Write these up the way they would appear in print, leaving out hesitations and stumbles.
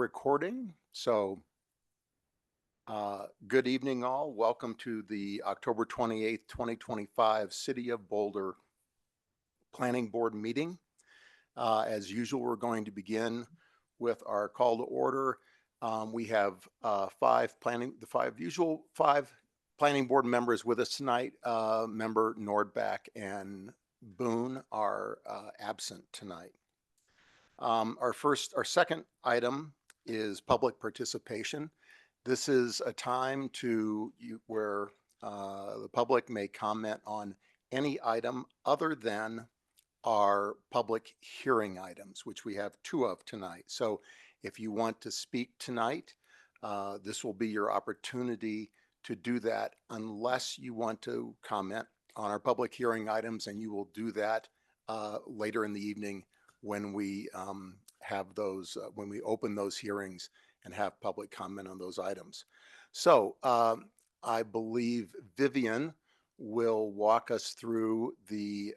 recording. So good evening all. Welcome to the October 28th, 2025 City of Boulder Planning Board meeting. As usual, we're going to begin with our call to order. We have the five planning board members with us tonight. Member Nordback and Boone are absent tonight. Our second item is public participation. This is a time where the public may comment on any item other than our public hearing items, which we have two of tonight. So if you want to speak tonight, this will be your opportunity to do that unless you want to comment on our public hearing items, and you will do that later in the evening when we when we open those hearings and have public comment on those items. So I believe Vivian will walk us through the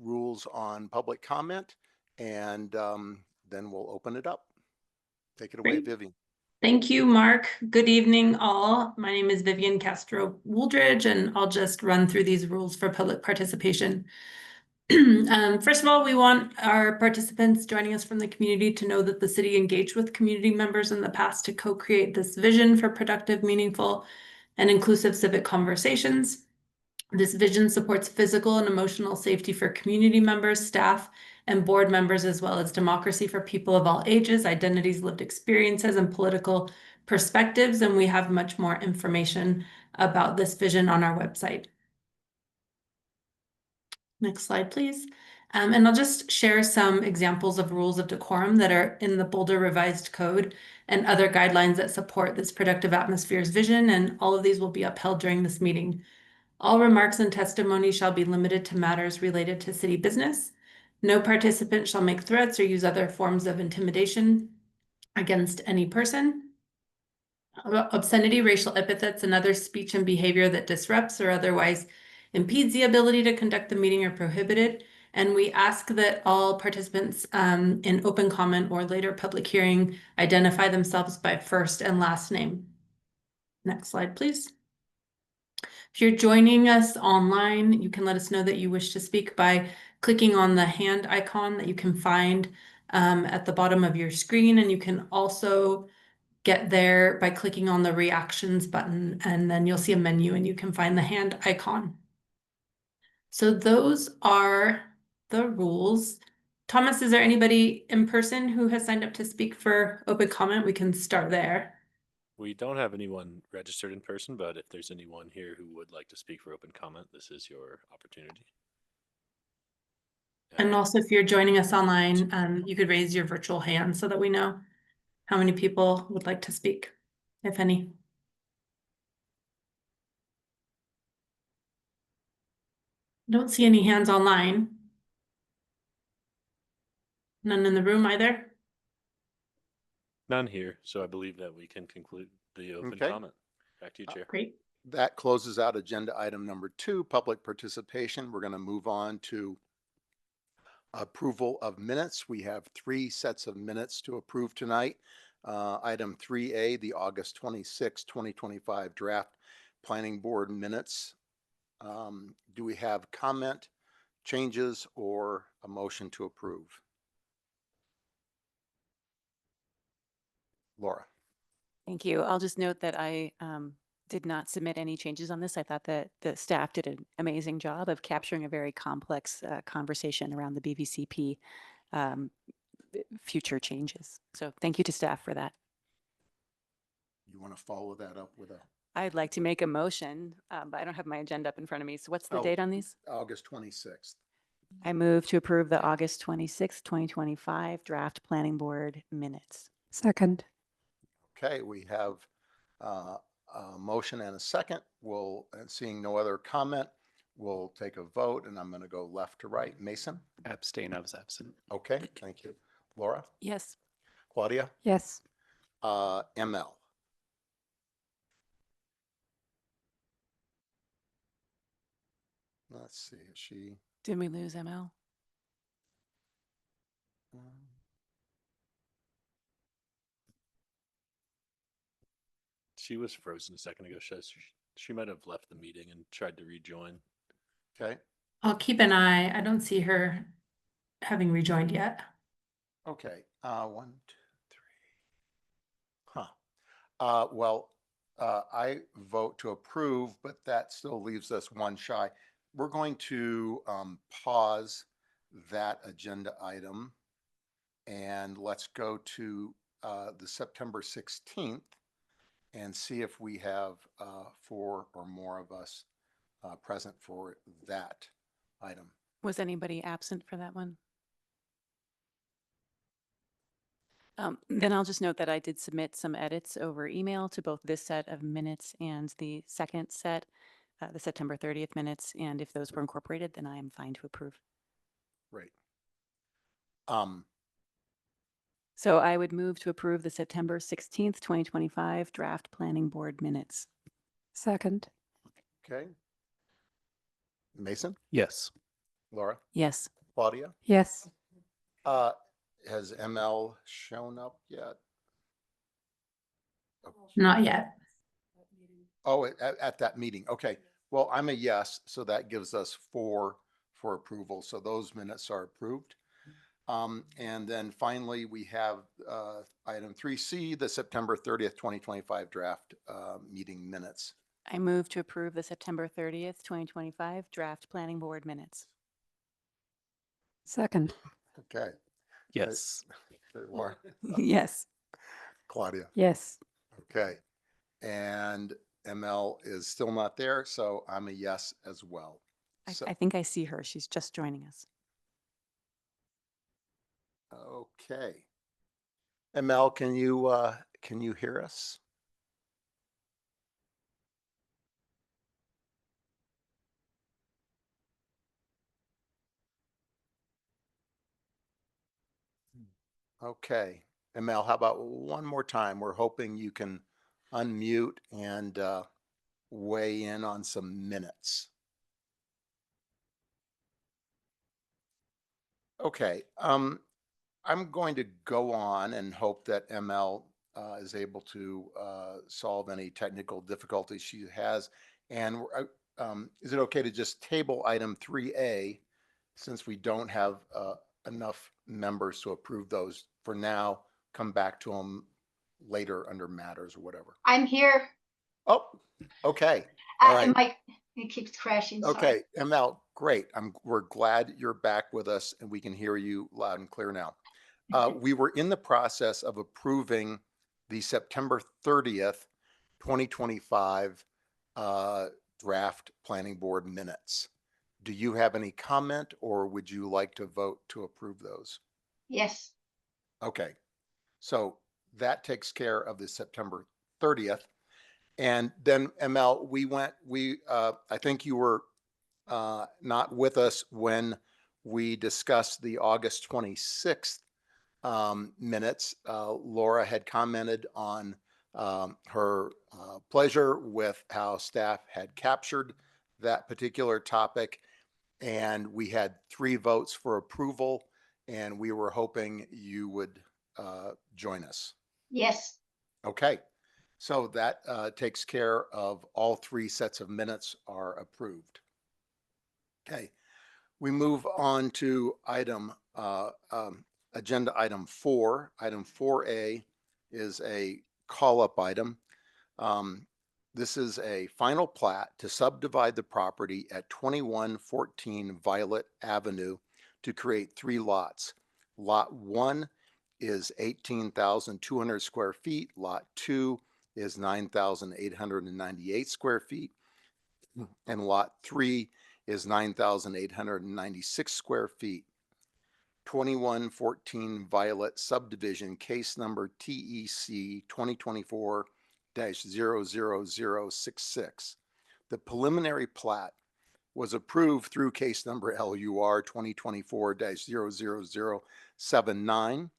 rules on public comment, and then we'll open it up. Take it away, Great. Vivian. Thank you, Mark. Good evening, all. My name is Vivian Castro Wooldridge, and I'll just run through these rules for public participation. First of all, we want our participants joining us from the community to know that the city engaged with community members in the past to co-create this vision for productive, meaningful, and inclusive civic conversations. This vision supports physical and emotional safety for community members, staff, and board members, as well as democracy for people of all ages, identities, lived experiences, and political perspectives. And we have much more information about this vision on our website. Next slide, please. And I'll just share some examples of rules of decorum that are in the Boulder Revised Code and other guidelines that support this productive atmospheres vision. And all of these will be upheld during this meeting. All remarks and testimony shall be limited to matters related to city business. No participant shall make threats or use other forms of intimidation against any person. Obscenity, racial epithets, and other speech and behavior that disrupts or otherwise impedes the ability to conduct the meeting are prohibited. And we ask that all participants in open comment or later public hearing identify themselves by first and last name. Next slide, please. If you're joining us online, you can let us know that you wish to speak by clicking on the hand icon that you can find at the bottom of your screen. And you can also get there by clicking on the reactions button, and then you'll see a menu and you can find the hand icon. So those are the rules. Thomas, is there anybody in person who has signed up to speak for open comment? We can start there. We don't have anyone registered in person, but if there's anyone here who would like to speak for open comment, this is your opportunity. And also, if you're joining us online, you could raise your virtual hand so that we know how many people would like to speak, if any. Don't see any hands online. None in the room either. None here, so I believe that we can conclude the open comment. Back to you, Chair. Great. That closes out agenda item number 2, public participation. We're going to move on to approval of minutes. We have 3 sets of minutes to approve tonight. Item 3A, the August 26, 2025 draft planning board minutes. Do we have comment, changes, or a motion to approve? Laura. Thank you. I'll just note that I did not submit any changes on this. I thought that the staff did an amazing job of capturing a very complex conversation around the BVCP future changes. So thank you to staff for that. You want to follow that up with a? I'd like to make a motion, but I don't have my agenda up in front of me. So what's the date on these? August 26th. I move to approve the August 26th, 2025 draft planning board minutes. Second. Okay, we have a motion and a second. Seeing no other comment, we'll take a vote, and I'm going to go left to right. Mason? Abstain. I was absent. Okay, thank you. Laura? Yes. Claudia? Yes. ML? Let's see, is she? Did we lose ML? She was frozen a second ago. She might have left the meeting and tried to rejoin. Okay, I'll keep an eye. I don't see her having rejoined yet. okay, 1, 2, 3. Huh. Well, I vote to approve, but that still leaves us one shy. We're going to pause that agenda item and let's go to the September 16th and see if we have 4 or more of us present for that item. Was anybody absent for that one? Then I'll just note that I did submit some edits over email to both this set of minutes and the second set, the September 30th minutes. And if those were incorporated, then I am fine to approve. Right. So I would move to approve the September 16th, 2025 draft planning board minutes. Second. Okay. Mason, Yes. Laura, Yes. Claudia, Yes. has ML shown up yet? Not yet. Oh, at that meeting. Okay. Well, I'm a yes, so that gives us 4 for approval. So those minutes are approved. And then finally, we have item 3C, the September 30th, 2025 draft meeting minutes. I move to approve the September 30th, 2025 draft planning board minutes. Second. Okay. Yes. Laura, Yes. Claudia. Yes. Okay. And ML is still not there, so I'm a yes as well. So, I think I see her. She's just joining us. okay. ML, can you hear us? Okay. ML, how about one more time? We're hoping you can unmute and weigh in on some minutes. Okay. I'm going to go on and hope that ML is able to solve any technical difficulties she has. And is it okay to just table item 3A since we don't have enough members to approve those for now? Come back to them later under matters or whatever. I'm here. Oh, okay. All right. It keeps crashing. Sorry. Okay, ML, great. We're glad you're back with us and we can hear you loud and clear now. We were in the process of approving the September 30th, 2025 draft planning board minutes. Do you have any comment or would you like to vote to approve those? Yes. Okay, so that takes care of the September 30th. And then ML, I think you were not with us when we discussed the August 26th minutes. Laura had commented on her pleasure with how staff had captured that particular topic. And we had 3 votes for approval and we were hoping you would join us. Yes. Okay. So that takes care of all 3 sets of minutes are approved. Okay, we move on to agenda item 4. Item 4A is a call-up item. This is a final plat to subdivide the property at 2114 Violet Avenue to create 3 lots. Lot 1 is 18,200 square feet. Lot 2 is 9,898 square feet. And lot 3 is 9,896 square feet. 2114 Violet subdivision, case number TEC 2024-00066. The preliminary plat was approved through case number LUR 2024-00079.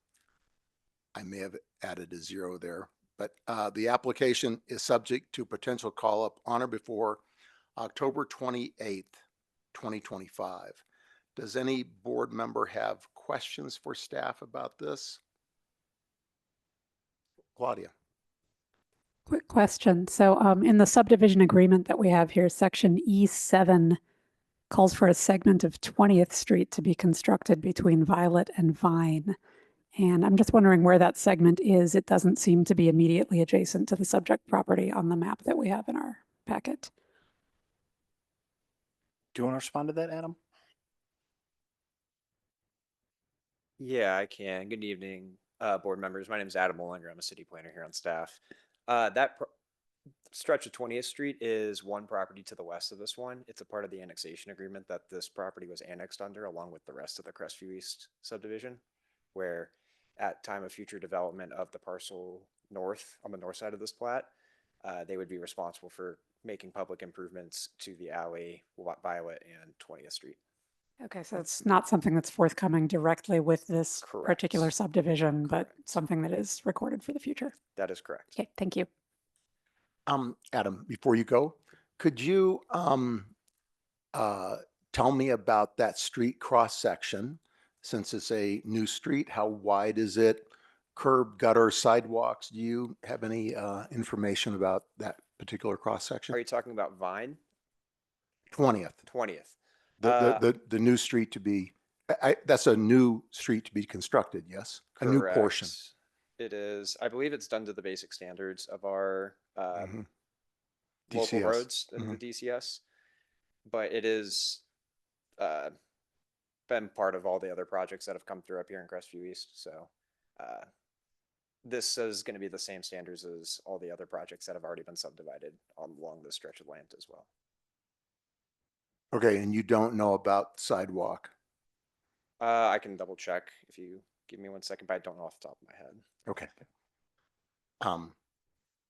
I may have added a 0 there, but the application is subject to potential call-up on or before October 28th, 2025. Does any board member have questions for staff about this? Claudia. Quick question. So in the subdivision agreement that we have here, section E7 calls for a segment of 20th Street to be constructed between Violet and Vine. And I'm just wondering where that segment is. It doesn't seem to be immediately adjacent to the subject property on the map that we have in our packet. Do you want to respond to that, Adam? Yeah, I can. Good evening, board members. My name is Adam Mollinger. I'm a city planner here on staff. That stretch of 20th Street is one property to the west of this one. It's a part of the annexation agreement that this property was annexed under, along with the rest of the Crestview East subdivision, where at time of future development of the parcel north, on the north side of this plat, they would be responsible for making public improvements to the alley, Violet and 20th Street. Okay, so it's not something that's forthcoming directly with this particular Correct. subdivision, but Correct. something that is recorded for the future. That is correct. Okay, thank you. Adam, before you go, could you tell me about that street cross section? Since it's a new street, how wide is it? Curb, gutter, sidewalks? Do you have any information about that particular cross section? Are you talking about Vine? 20th, 20th. the new street to be, that's a new street to be constructed, yes? A new portion. Correct. It is, I believe it's done to the basic standards of our Mhm. local DCS. roads and the DCS. But it is been part of all the other projects that have come through up here in Crestview East. So this is going to be the same standards as all the other projects that have already been subdivided along this stretch of land as well. Okay, and you don't know about sidewalk? I can double check if you give me 1 second, but I don't know off the top of my head. Okay.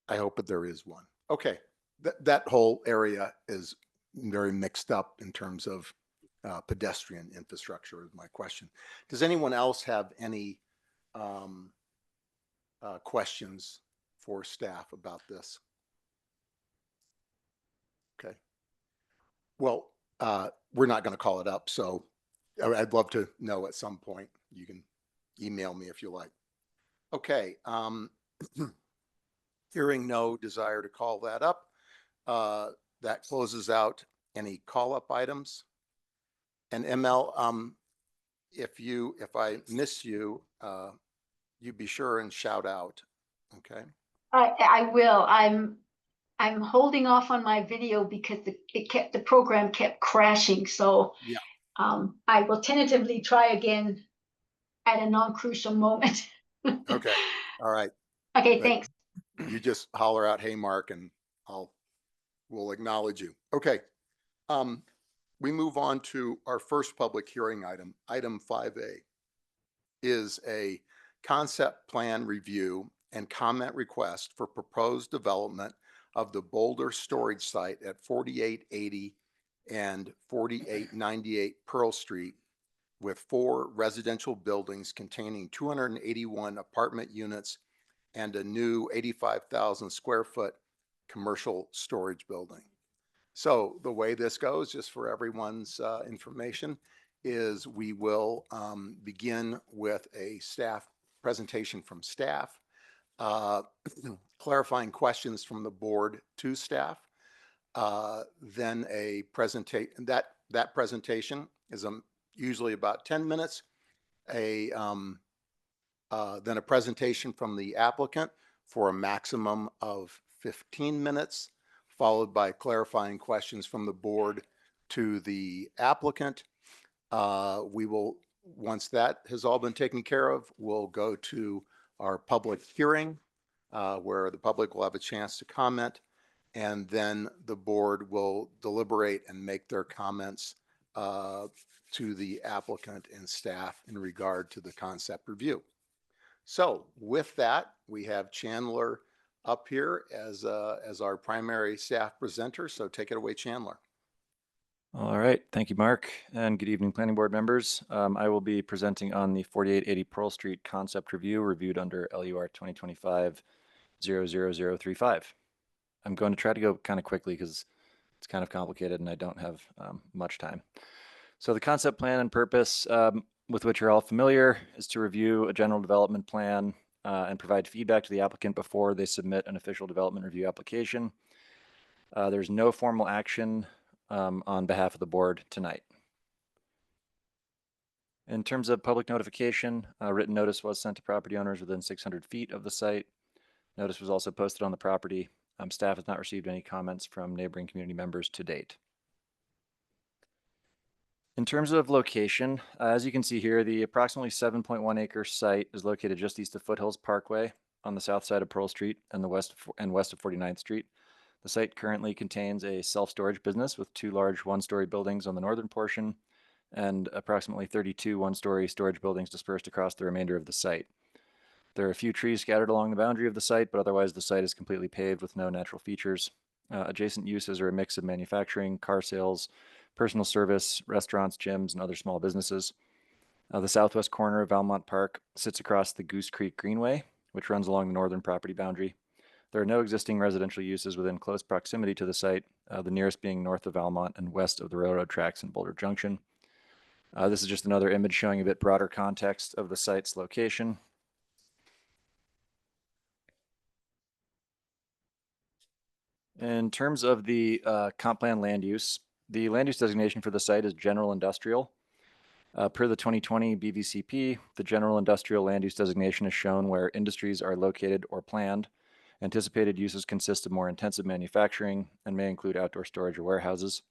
I hope that there is one. Okay, that whole area is very mixed up in terms of pedestrian infrastructure is my question. Does anyone else have any questions for staff about this? Okay. Well, we're not going to call it up, so I'd love to know at some point. You can email me if you like. Okay. Hearing no desire to call that up, that closes out any call-up items. And ML, if I miss you, you be sure and shout out. Okay. I will. I'm holding off on my video because the program kept crashing. So Yeah. I will tentatively try again at a non-crucial moment. Okay. All right. Okay, But thanks. you just holler out, "Hey, Mark," and we'll acknowledge you. Okay. We move on to our first public hearing item. Item 5A is a concept plan review and comment request for proposed development of the Boulder storage site at 4880 and 4898 Pearl Street, with 4 residential buildings containing 281 apartment units and a new 85,000 square foot commercial storage building. So the way this goes, just for everyone's information, is we will begin with a staff presentation from staff, clarifying questions from the board to staff, then a presentation. That presentation is usually about 10 minutes. Then a presentation from the applicant for a maximum of 15 minutes, followed by clarifying questions from the board to the applicant. We will, once that has all been taken care of, we'll go to our public hearing where the public will have a chance to comment, and then the board will deliberate and make their comments to the applicant and staff in regard to the concept review. So with that, we have Chandler up here as our primary staff presenter. So take it away, Chandler. All right. Thank you, Mark. And good evening, planning board members. I will be presenting on the 4880 Pearl Street concept review reviewed under LUR 2025-00035. I'm going to try to go kind of quickly because it's kind of complicated and I don't have much time. So the concept plan and purpose with which you're all familiar is to review a general development plan and provide feedback to the applicant before they submit an official development review application. There's no formal action on behalf of the board tonight. In terms of public notification, a written notice was sent to property owners within 600 feet of the site. Notice was also posted on the property. Staff has not received any comments from neighboring community members to date. In terms of location, as you can see here, the approximately 7.1 acre site is located just east of Foothills Parkway on the south side of Pearl Street and west of 49th Street. The site currently contains a self-storage business with 2 large one-story buildings on the northern portion and approximately 32 one-story storage buildings dispersed across the remainder of the site. There are a few trees scattered along the boundary of the site, but otherwise the site is completely paved with no natural features. Adjacent uses are a mix of manufacturing, car sales, personal service, restaurants, gyms, and other small businesses. The southwest corner of Valmont Park sits across the Goose Creek Greenway, which runs along the northern property boundary. There are no existing residential uses within close proximity to the site, the nearest being north of Valmont and west of the railroad tracks in Boulder Junction. This is just another image showing a bit broader context of the site's location. In terms of the comp plan land use, the land use designation for the site is general industrial. Per the 2020 BVCP, the general industrial land use designation is shown where industries are located or planned. Anticipated uses consist of more intensive manufacturing and may include outdoor storage or warehouses.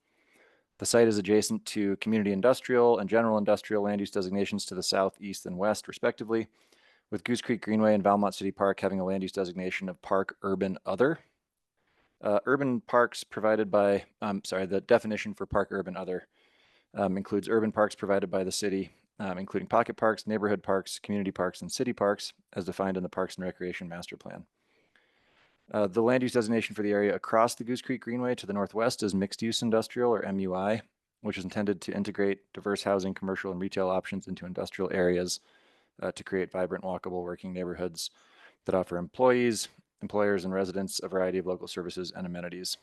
The site is adjacent to community industrial and general industrial land use designations to the south, east, and west, respectively, with Goose Creek Greenway and Valmont City Park having a land use designation of Park Urban Other. Urban parks provided by, the definition for Park Urban Other includes urban parks provided by the city, including pocket parks, neighborhood parks, community parks, and city parks, as defined in the Parks and Recreation Master Plan. The land use designation for the area across the Goose Creek Greenway to the northwest is mixed use industrial, or MUI, which is intended to integrate diverse housing, commercial, and retail options into industrial areas to create vibrant, walkable working neighborhoods that offer employees, employers, and residents a variety of local services and amenities.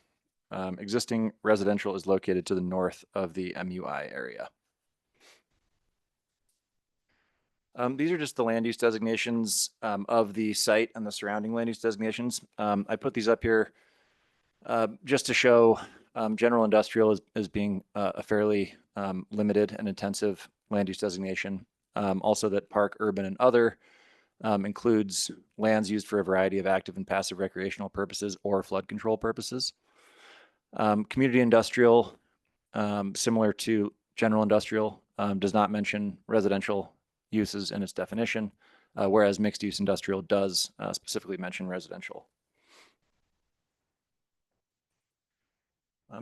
Existing residential is located to the north of the MUI area. These are just the land use designations of the site and the surrounding land use designations. I put these up here just to show general industrial as being a fairly limited and intensive land use designation. Also that Park Urban and Other includes lands used for a variety of active and passive recreational purposes or flood control purposes. Community industrial, similar to general industrial, does not mention residential uses in its definition, whereas mixed use industrial does specifically mention residential.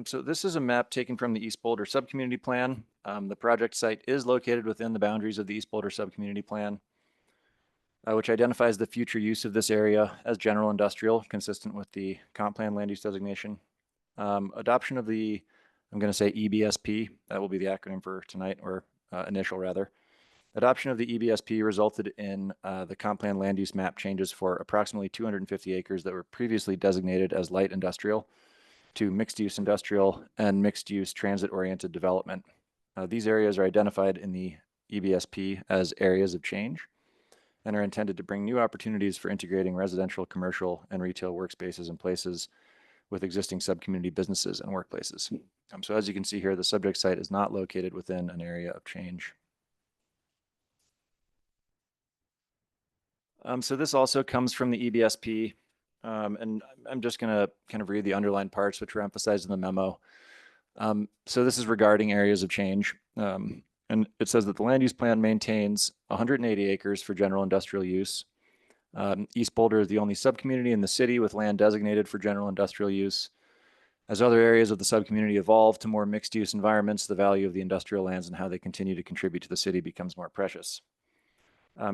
So this is a map taken from the East Boulder Subcommunity Plan. The project site is located within the boundaries of the East Boulder Subcommunity Plan, which identifies the future use of this area as general industrial, consistent with the comp plan land use designation. Adoption of the, I'm going to say EBSP, that will be the acronym for tonight, or initial rather. Adoption of the EBSP resulted in the comp plan land use map changes for approximately 250 acres that were previously designated as light industrial to mixed use industrial and mixed use transit oriented development. These areas are identified in the EBSP as areas of change and are intended to bring new opportunities for integrating residential, commercial, and retail workspaces and places with existing subcommunity businesses and workplaces. So as you can see here, the subject site is not located within an area of change. So this also comes from the EBSP, and I'm just going to kind of read the underlined parts which were emphasized in the memo. So this is regarding areas of change, and it says that the land use plan maintains 180 acres for general industrial use. East Boulder is the only subcommunity in the city with land designated for general industrial use. As other areas of the subcommunity evolve to more mixed use environments, the value of the industrial lands and how they continue to contribute to the city becomes more precious.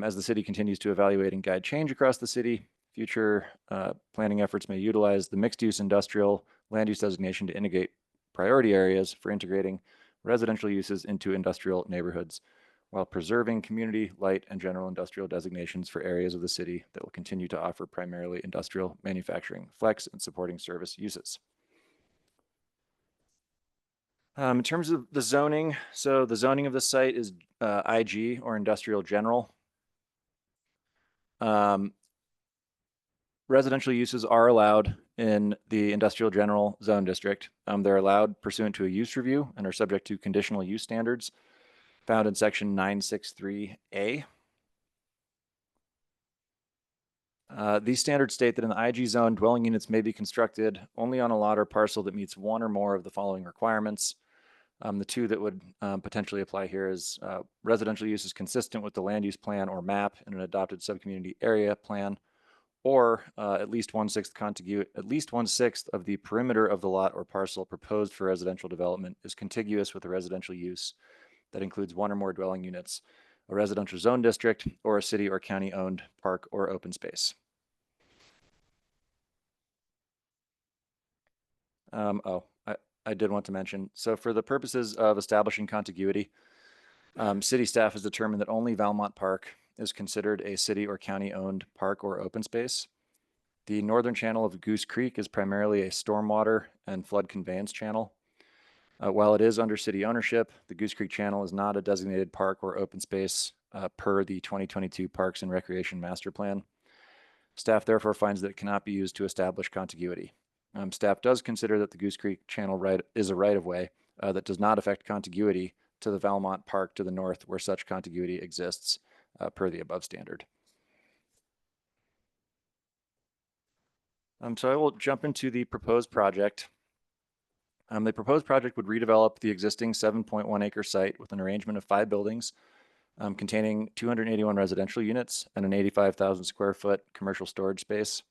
As the city continues to evaluate and guide change across the city, future planning efforts may utilize the mixed use industrial land use designation to integrate priority areas for integrating residential uses into industrial neighborhoods, while preserving community, light, and general industrial designations for areas of the city that will continue to offer primarily industrial, manufacturing, flex, and supporting service uses. In terms of the zoning, so the zoning of the site is IG, or industrial general. residential uses are allowed in the industrial general zone district. They're allowed pursuant to a use review and are subject to conditional use standards found in section 963A. These standards state that in the IG zone, dwelling units may be constructed only on a lot or parcel that meets one or more of the following requirements. The two that would potentially apply here is residential use is consistent with the land use plan or map in an adopted subcommunity area plan, or at least 1/6 of the perimeter of the lot or parcel proposed for residential development is contiguous with a residential use that includes one or more dwelling units, a residential zone district, or a city or county owned park or open space. I did want to mention, so for the purposes of establishing contiguity, city staff has determined that only Valmont Park is considered a city or county owned park or open space. The northern channel of Goose Creek is primarily a stormwater and flood conveyance channel. While it is under city ownership, the Goose Creek Channel is not a designated park or open space per the 2022 Parks and Recreation Master Plan. Staff therefore finds that it cannot be used to establish contiguity. Staff does consider that the Goose Creek Channel is a right-of-way that does not affect contiguity to the Valmont Park to the north where such contiguity exists per the above standard. So I will jump into the proposed project. The proposed project would redevelop the existing 7.1 acre site with an arrangement of 5 buildings containing 281 residential units and an 85,000 square foot commercial storage space.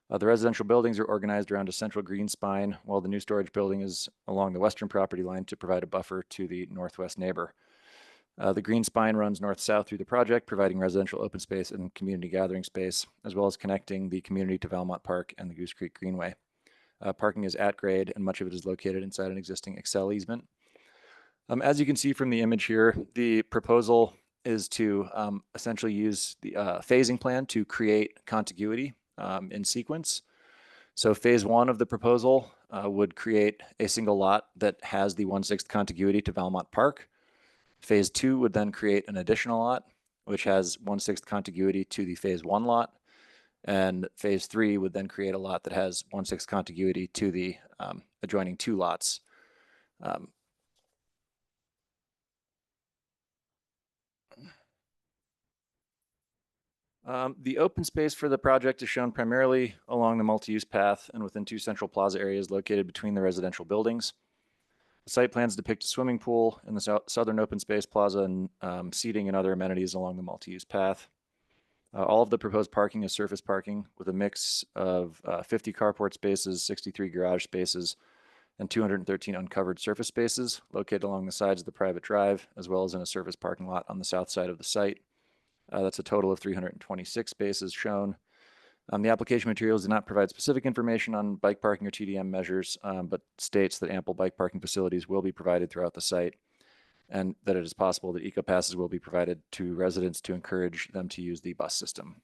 The residential buildings are organized around a central green spine, while the new storage building is along the western property line to provide a buffer to the northwest neighbor. The green spine runs north-south through the project, providing residential open space and community gathering space, as well as connecting the community to Valmont Park and the Goose Creek Greenway. Parking is at grade, and much of it is located inside an existing Excel easement. As you can see from the image here, the proposal is to essentially use the phasing plan to create contiguity in sequence. So phase 1 of the proposal would create a single lot that has the 1/6 contiguity to Valmont Park. Phase 2 would then create an additional lot, which has 1/6 contiguity to the phase 1 lot. And phase 3 would then create a lot that has 1/6 contiguity to the adjoining 2 lots. The open space for the project is shown primarily along the multi-use path and within 2 central plaza areas located between the residential buildings. The site plans depict a swimming pool in the southern open space plaza and seating and other amenities along the multi-use path. All of the proposed parking is surface parking with a mix of 50 carport spaces, 63 garage spaces, and 213 uncovered surface spaces located along the sides of the private drive, as well as in a surface parking lot on the south side of the site. That's a total of 326 spaces shown. The application materials do not provide specific information on bike parking or TDM measures, but states that ample bike parking facilities will be provided throughout the site, and that it is possible that eco-passes will be provided to residents to encourage them to use the bus system.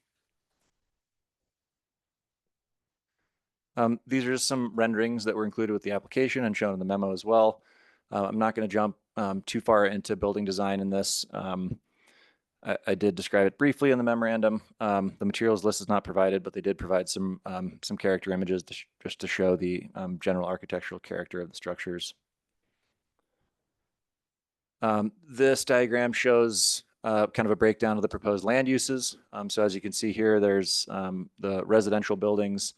These are just some renderings that were included with the application and shown in the memo as well. I'm not going to jump too far into building design in this. I did describe it briefly in the memorandum. The materials list is not provided, but they did provide some character images just to show the general architectural character of the structures. This diagram shows kind of a breakdown of the proposed land uses. So as you can see here, there's the residential buildings,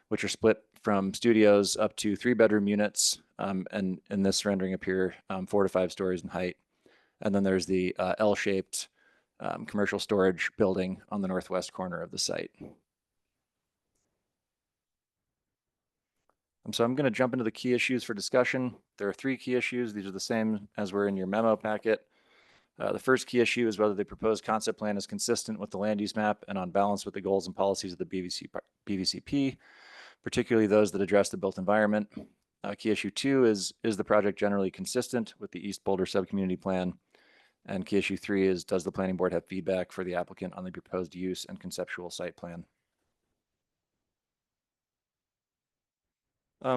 which are split from studios up to 3-bedroom units, and in this rendering appear 4 to 5 stories in height. And then there's the L-shaped commercial storage building on the northwest corner of the site. So I'm going to jump into the key issues for discussion. There are 3 key issues. These are the same as were in your memo packet. The first key issue is whether the proposed concept plan is consistent with the land use map and on balance with the goals and policies of the BVCP, particularly those that address the built environment. Key issue 2 is the project generally consistent with the East Boulder Subcommunity Plan? And key issue 3 is, does the planning board have feedback for the applicant on the proposed use and conceptual site plan?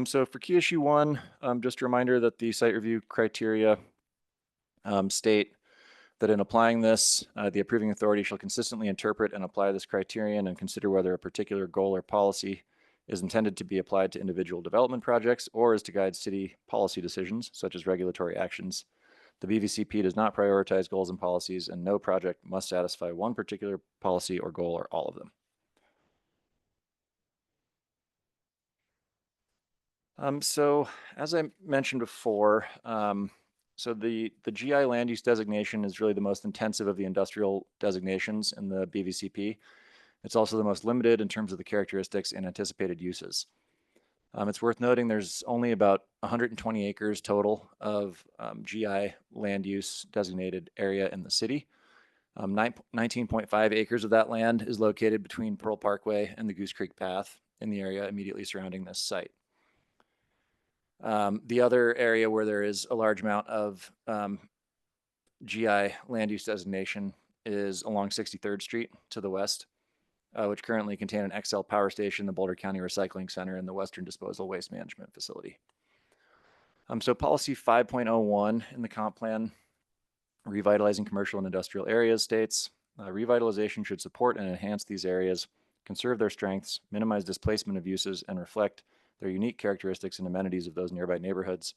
So for key issue 1, just a reminder that the site review criteria state that in applying this, the approving authority shall consistently interpret and apply this criterion and consider whether a particular goal or policy is intended to be applied to individual development projects or is to guide city policy decisions, such as regulatory actions. The BVCP does not prioritize goals and policies, and no project must satisfy one particular policy or goal or all of them. So as I mentioned before, so the GI land use designation is really the most intensive of the industrial designations in the BVCP. It's also the most limited in terms of the characteristics and anticipated uses. It's worth noting there's only about 120 acres total of GI land use designated area in the city. 19.5 acres of that land is located between Pearl Parkway and the Goose Creek Path in the area immediately surrounding this site. The other area where there is a large amount of GI land use designation is along 63rd Street to the west, which currently contain an XL power station, the Boulder County Recycling Center, and the Western Disposal Waste Management Facility. So policy 5.01 in the comp plan, revitalizing commercial and industrial areas, states, revitalization should support and enhance these areas, conserve their strengths, minimize displacement of uses, and reflect their unique characteristics and amenities of those nearby neighborhoods.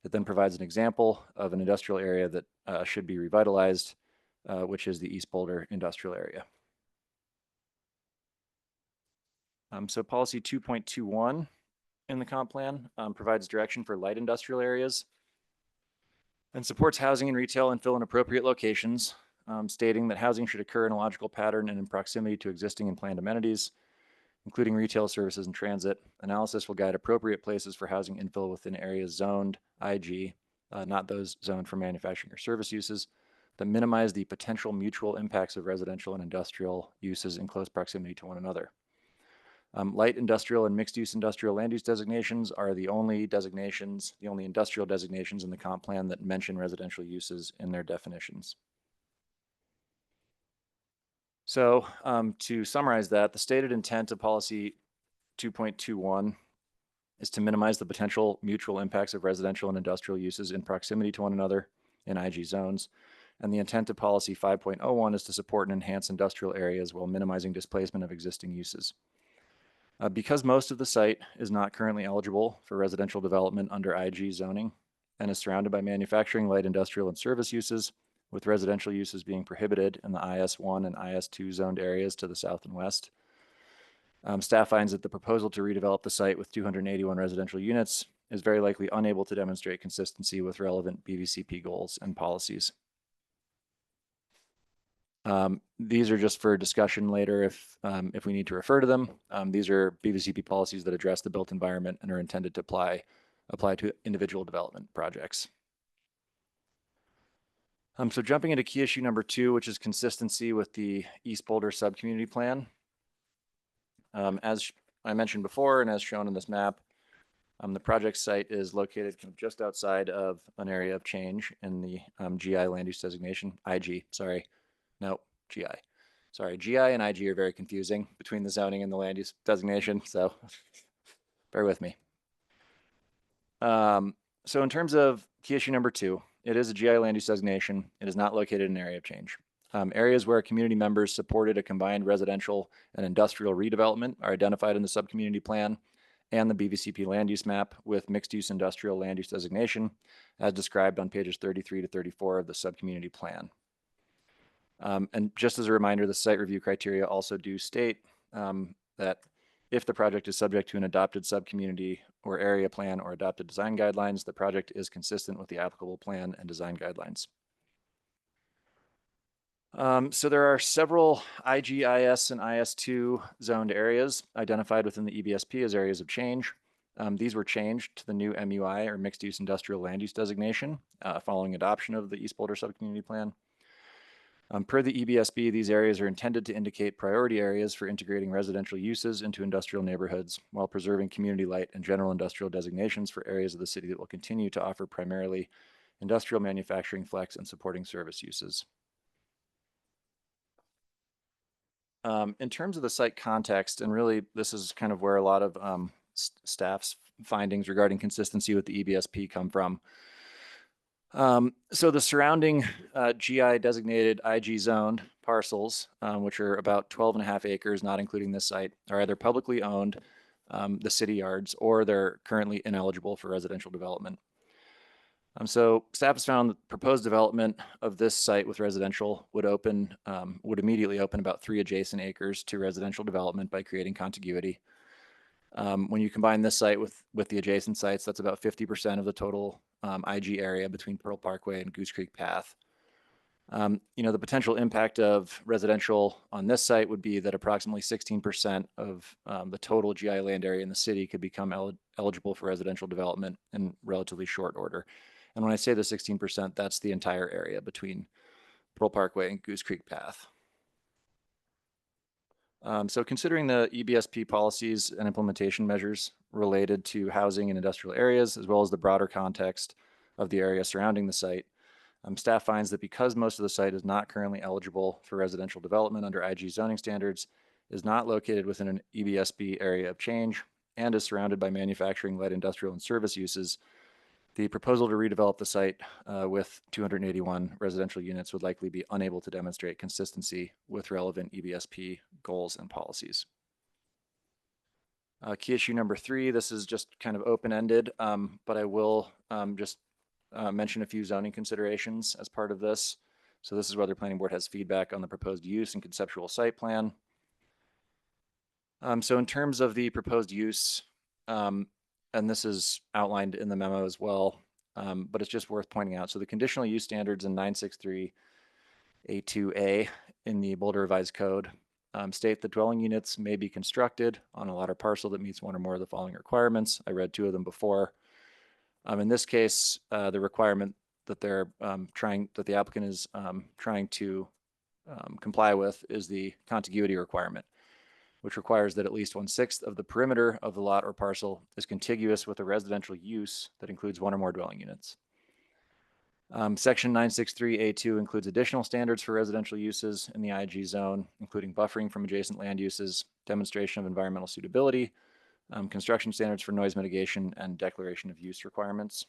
It then provides an example of an industrial area that should be revitalized, which is the East Boulder industrial area. So policy 2.21 in the comp plan provides direction for light industrial areas and supports housing and retail infill in appropriate locations, stating that housing should occur in a logical pattern and in proximity to existing and planned amenities, including retail services and transit. Analysis will guide appropriate places for housing infill within areas zoned IG, not those zoned for manufacturing or service uses, that minimize the potential mutual impacts of residential and industrial uses in close proximity to one another. Light industrial and mixed use industrial land use designations are the only industrial designations in the comp plan that mention residential uses in their definitions. So to summarize that, the stated intent of policy 2.21 is to minimize the potential mutual impacts of residential and industrial uses in proximity to one another in IG zones. And the intent of policy 5.01 is to support and enhance industrial areas while minimizing displacement of existing uses. Because most of the site is not currently eligible for residential development under IG zoning and is surrounded by manufacturing, light industrial, and service uses, with residential uses being prohibited in the IS1 and IS2 zoned areas to the south and west, staff finds that the proposal to redevelop the site with 281 residential units is very likely unable to demonstrate consistency with relevant BVCP goals and policies. These are just for discussion later if we need to refer to them. These are BVCP policies that address the built environment and are intended to apply to individual development projects. So jumping into key issue number 2, which is consistency with the East Boulder subcommunity plan. As I mentioned before, and as shown in this map, the project site is located just outside of an area of change in the GI land use designation, IG, sorry. No, GI. Sorry, GI and IG are very confusing between the zoning and the land use designation, so bear with me. So in terms of key issue number 2, it is a GI land use designation. It is not located in an area of change. Areas where community members supported a combined residential and industrial redevelopment are identified in the subcommunity plan and the BVCP land use map with mixed use industrial land use designation as described on pages 33 to 34 of the subcommunity plan. And just as a reminder, the site review criteria also do state that if the project is subject to an adopted subcommunity or area plan or adopted design guidelines, the project is consistent with the applicable plan and design guidelines. So there are several IG, IS, and IS2 zoned areas identified within the EBSP as areas of change. These were changed to the new MUI or mixed use industrial land use designation following adoption of the East Boulder subcommunity plan. Per the EBSB, these areas are intended to indicate priority areas for integrating residential uses into industrial neighborhoods while preserving community light and general industrial designations for areas of the city that will continue to offer primarily industrial manufacturing, flex, and supporting service uses. In terms of the site context, and really this is kind of where a lot of staff's findings regarding consistency with the EBSP come from. So the surrounding GI designated IG zoned parcels, which are about 12.5 acres, not including this site, are either publicly owned, the city yards, or they're currently ineligible for residential development. So staff has found that proposed development of this site with residential would immediately open about 3 adjacent acres to residential development by creating contiguity. When you combine this site with the adjacent sites, that's about 50% of the total IG area between Pearl Parkway and Goose Creek Path. The potential impact of residential on this site would be that approximately 16% of the total GI land area in the city could become eligible for residential development in relatively short order. And when I say the 16%, that's the entire area between Pearl Parkway and Goose Creek Path. So considering the EBSP policies and implementation measures related to housing and industrial areas, as well as the broader context of the area surrounding the site, staff finds that because most of the site is not currently eligible for residential development under IG zoning standards, is not located within an EBSB area of change, and is surrounded by manufacturing, light industrial, and service uses, the proposal to redevelop the site with 281 residential units would likely be unable to demonstrate consistency with relevant EBSP goals and policies. Key issue number 3, this is just kind of open-ended, but I will just mention a few zoning considerations as part of this. So this is whether planning board has feedback on the proposed use and conceptual site plan. So in terms of the proposed use, and this is outlined in the memo as well, but it's just worth pointing out. So the conditional use standards in 963A2A in the Boulder Revised Code state that dwelling units may be constructed on a lot or parcel that meets one or more of the following requirements. I read 2 of them before. In this case, the requirement that the applicant is trying to comply with is the contiguity requirement, which requires that at least 1/6 of the perimeter of the lot or parcel is contiguous with a residential use that includes 1 or more dwelling units. Section 963A2 includes additional standards for residential uses in the IG zone, including buffering from adjacent land uses, demonstration of environmental suitability, construction standards for noise mitigation, and declaration of use requirements.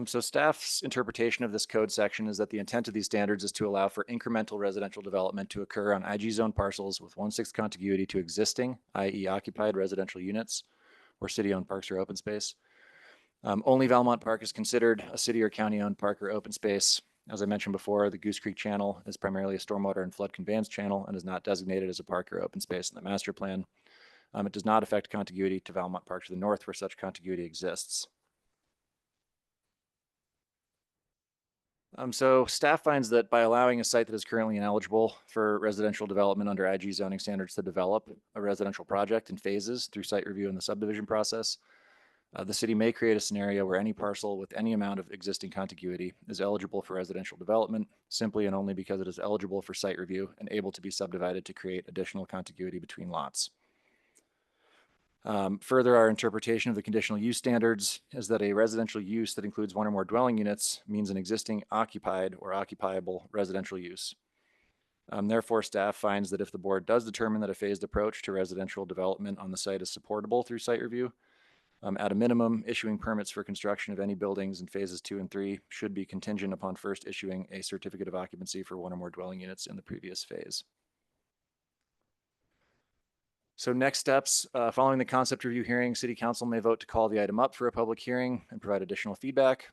So staff's interpretation of this code section is that the intent of these standards is to allow for incremental residential development to occur on IG zone parcels with 1/6 contiguity to existing, i.e. occupied residential units or city-owned parks or open space. Only Valmont Park is considered a city or county-owned park or open space. As I mentioned before, the Goose Creek Channel is primarily a stormwater and flood conveyance channel and is not designated as a park or open space in the master plan. It does not affect contiguity to Valmont Park to the north where such contiguity exists. So staff finds that by allowing a site that is currently ineligible for residential development under IG zoning standards to develop a residential project in phases through site review in the subdivision process, the city may create a scenario where any parcel with any amount of existing contiguity is eligible for residential development simply and only because it is eligible for site review and able to be subdivided to create additional contiguity between lots. Further, our interpretation of the conditional use standards is that a residential use that includes 1 or more dwelling units means an existing occupied or occupiable residential use. Therefore, staff finds that if the board does determine that a phased approach to residential development on the site is supportable through site review, at a minimum, issuing permits for construction of any buildings in phases 2 and 3 should be contingent upon first issuing a certificate of occupancy for 1 or more dwelling units in the previous phase. So next steps, following the concept review hearing, City Council may vote to call the item up for a public hearing and provide additional feedback,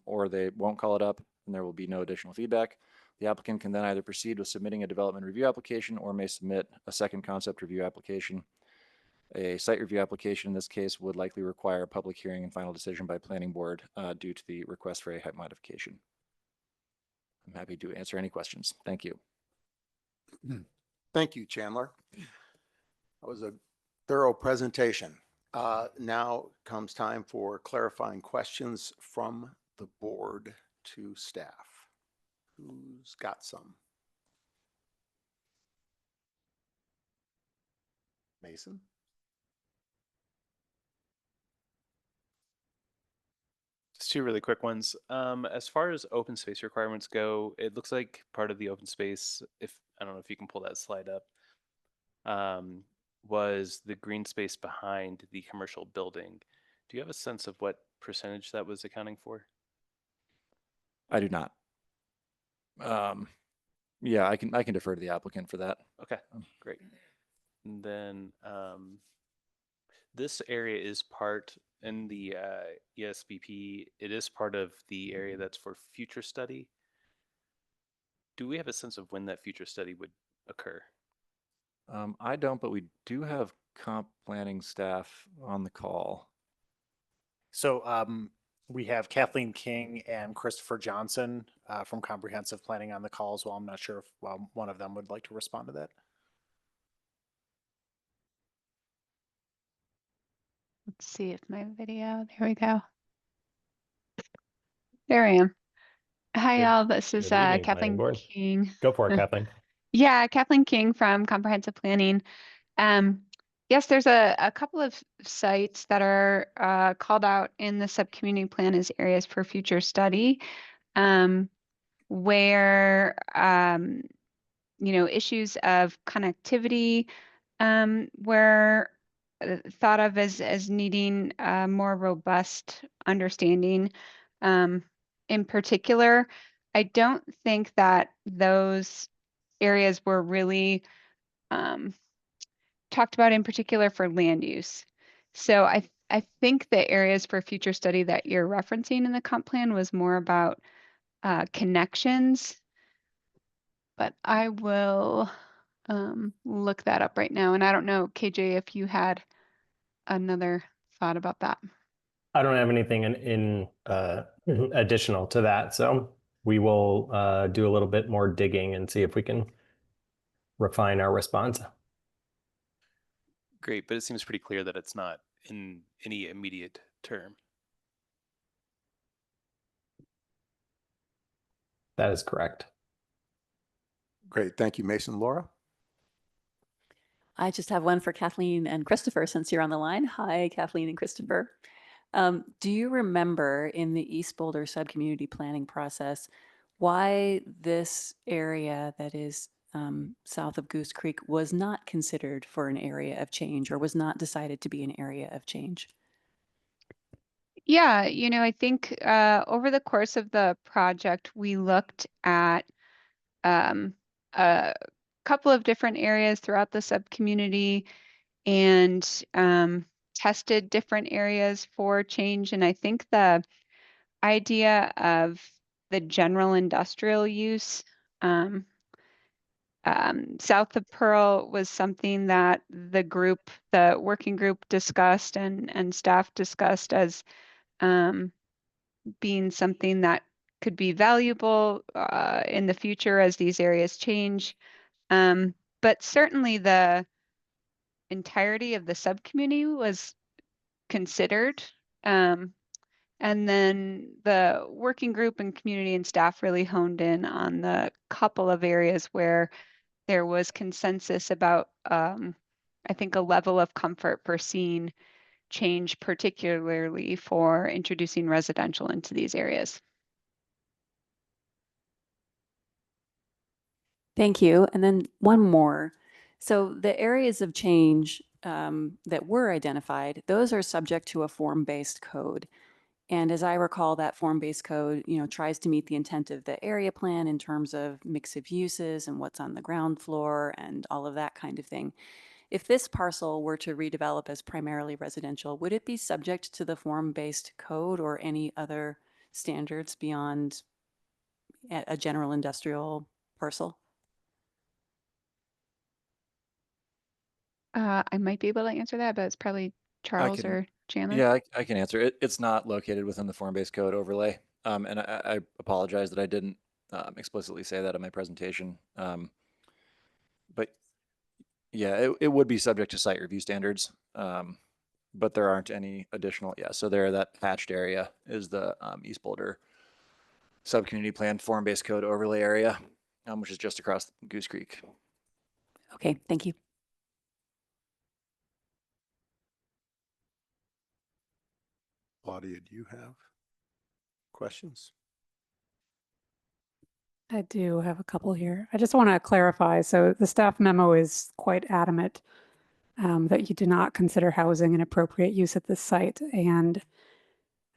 or they won't call it up and there will be no additional feedback. The applicant can then either proceed with submitting a development review application or may submit a second concept review application. A site review application in this case would likely require a public hearing and final decision by planning board due to the request for a height modification. I'm happy to answer any questions. Thank you. Thank you, Chandler. That was a thorough presentation. Now comes time for clarifying questions from the board to staff. Who's got some? Mason? Just 2 really quick ones. As far as open space requirements go, it looks like part of the open space, I don't know if you can pull that slide up. was the green space behind the commercial building. Do you have a sense of what percentage that was accounting for? I do not. Yeah, I can defer to the applicant for that. Okay, great. And then this area is part in the ESBP. It is part of the area that's for future study. Do we have a sense of when that future study would occur? I don't, but we do have comp planning staff on the call. So we have Kathleen King and Christopher Johnson from Comprehensive Planning on the call as well. I'm not sure if one of them would like to respond to that. Let's see if my video, there we go. There I am. Hi, Good- y'all. This is good evening, Planning Kathleen Board. King. Go for it, Kathleen. Yeah, Kathleen King from Comprehensive Planning. Yes, there's a couple of sites that are called out in the sub-community plan as areas for future study, where issues of connectivity were thought of as needing a more robust understanding. In particular, I don't think that those areas were really talked about in particular for land use. So I think the areas for future study that you're referencing in the comp plan was more about connections, but I will look that up right now. And I don't know, KJ, if you had another thought about that. I don't have anything in additional to that, so we will do a little bit more digging and see if we can refine our response. Great, but it seems pretty clear that it's not in any immediate term. That is correct. Great. Thank you, Mason. Laura? I just have one for Kathleen and Christopher since you're on the line. Hi, Kathleen and Christopher. Do you remember in the East Boulder sub-community planning process why this area that is south of Goose Creek was not considered for an area of change or was not decided to be an area of change? Yeah, I think over the course of the project, we looked at a couple of different areas throughout the sub-community and tested different areas for change. And I think the idea of the general industrial use south of Pearl was something that the working group discussed and staff discussed as being something that could be valuable in the future as these areas change. But certainly the entirety of the subcommunity was considered. And then the working group and community and staff really honed in on the couple of areas where there was consensus about, I think, a level of comfort for seeing change, particularly for introducing residential into these areas. Thank you. And then one more. So the areas of change that were identified, those are subject to a form-based code. And as I recall, that form-based code, tries to meet the intent of the area plan in terms of mix of uses and what's on the ground floor and all of that kind of thing. If this parcel were to redevelop as primarily residential, would it be subject to the form-based code or any other standards beyond a general industrial parcel? I might be able to answer that, but it's probably Charles or Chandler. Yeah, I can answer it. It's not located within the form-based code overlay. And I apologize that I didn't explicitly say that in my presentation. But yeah, it would be subject to site review standards. But there aren't any additional. Yeah, so there, that hatched area is the East Boulder sub-community plan form-based code overlay area, which is just across Goose Creek. Okay, thank you. Claudia, do you have questions? I do have a couple here. I just want to clarify. So the staff memo is quite adamant that you do not consider housing an appropriate use at this site. And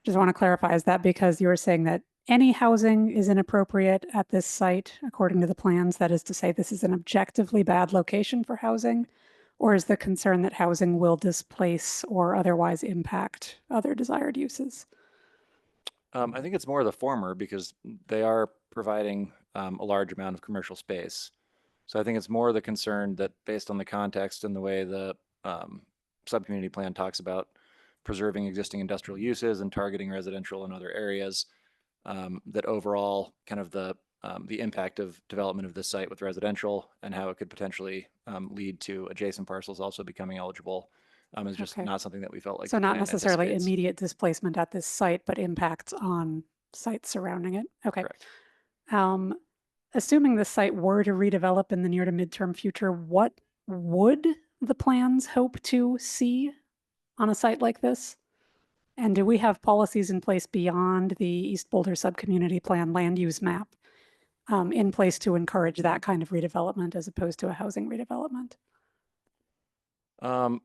just want to clarify, is that because you were saying that any housing is inappropriate at this site according to the plans? That is to say, this is an objectively bad location for housing? Or is the concern that housing will displace or otherwise impact other desired uses? I think it's more the former because they are providing a large amount of commercial space. So I think it's more the concern that based on the context and the way the subcommunity plan talks about preserving existing industrial uses and targeting residential in other areas, that overall kind of the impact of development of this site with residential and how it could potentially lead to adjacent parcels also becoming eligible is just Okay. not something that we felt like So the not plan necessarily anticipates. immediate displacement at this site, but impacts on sites surrounding it. Okay. Correct. Assuming this site were to redevelop in the near to midterm future, what would the plans hope to see on a site like this? And do we have policies in place beyond the East Boulder Subcommunity Plan land use map in place to encourage that kind of redevelopment as opposed to a housing redevelopment?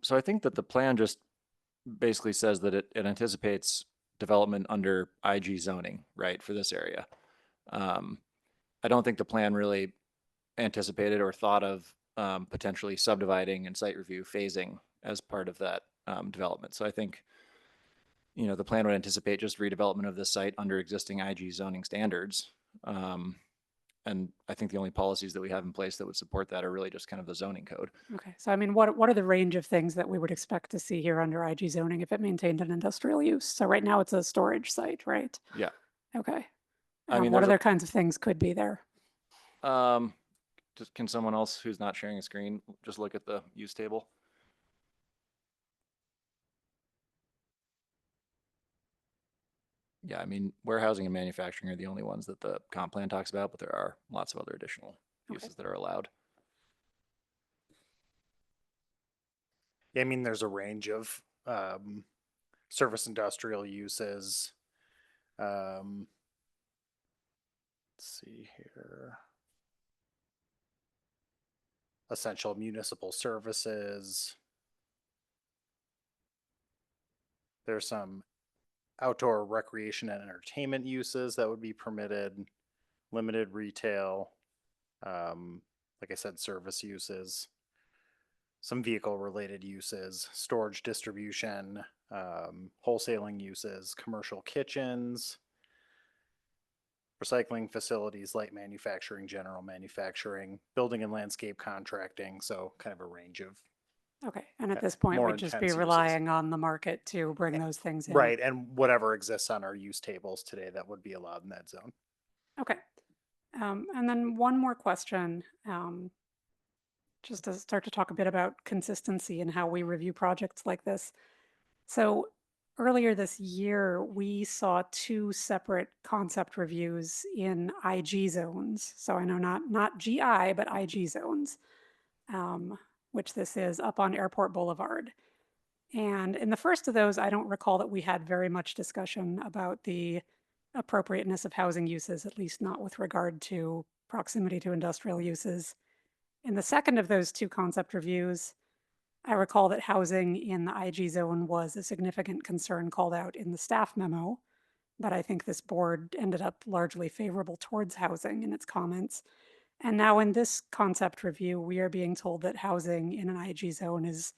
So I think that the plan just basically says that it anticipates development under IG zoning, right, for this area. I don't think the plan really anticipated or thought of potentially subdividing and site review phasing as part of that development. So I think, the plan would anticipate just redevelopment of this site under existing IG zoning standards. And I think the only policies that we have in place that would support that are really just kind of the zoning code. Okay, so I mean, what are the range of things that we would expect to see here under IG zoning if it maintained an industrial use? So right now it's a storage site, right? Yeah. Okay. I mean, what there's other kinds of things could be there? Just can someone else who's not sharing a screen just look at the use table? Yeah, I mean, warehousing and manufacturing are the only ones that the comp plan talks about, but there are lots of other additional uses that are allowed. Yeah, I mean, there's a range of service industrial uses. Let's see here. Essential municipal services. There's some outdoor recreation and entertainment uses that would be permitted, limited retail, like I said, service uses, some vehicle related uses, storage distribution, wholesaling uses, commercial kitchens, recycling facilities, light manufacturing, general manufacturing, building and landscape contracting. So kind of a range of. Okay, and at this point, more we'd just be intense uses. relying on the market to bring those things in. Right, and whatever exists on our use tables today that would be allowed in that zone. Okay. And then one more question, just to start to talk a bit about consistency and how we review projects like this. So earlier this year, we saw 2 separate concept reviews in IG zones. So I know not GI, but IG zones, which this is up on Airport Boulevard. And in the first of those, I don't recall that we had very much discussion about the appropriateness of housing uses, at least not with regard to proximity to industrial uses. In the second of those 2 concept reviews, I recall that housing in the IG zone was a significant concern called out in the staff memo, but I think this board ended up largely favorable towards housing in its comments. And now in this concept review, we are being told that housing in an IG zone is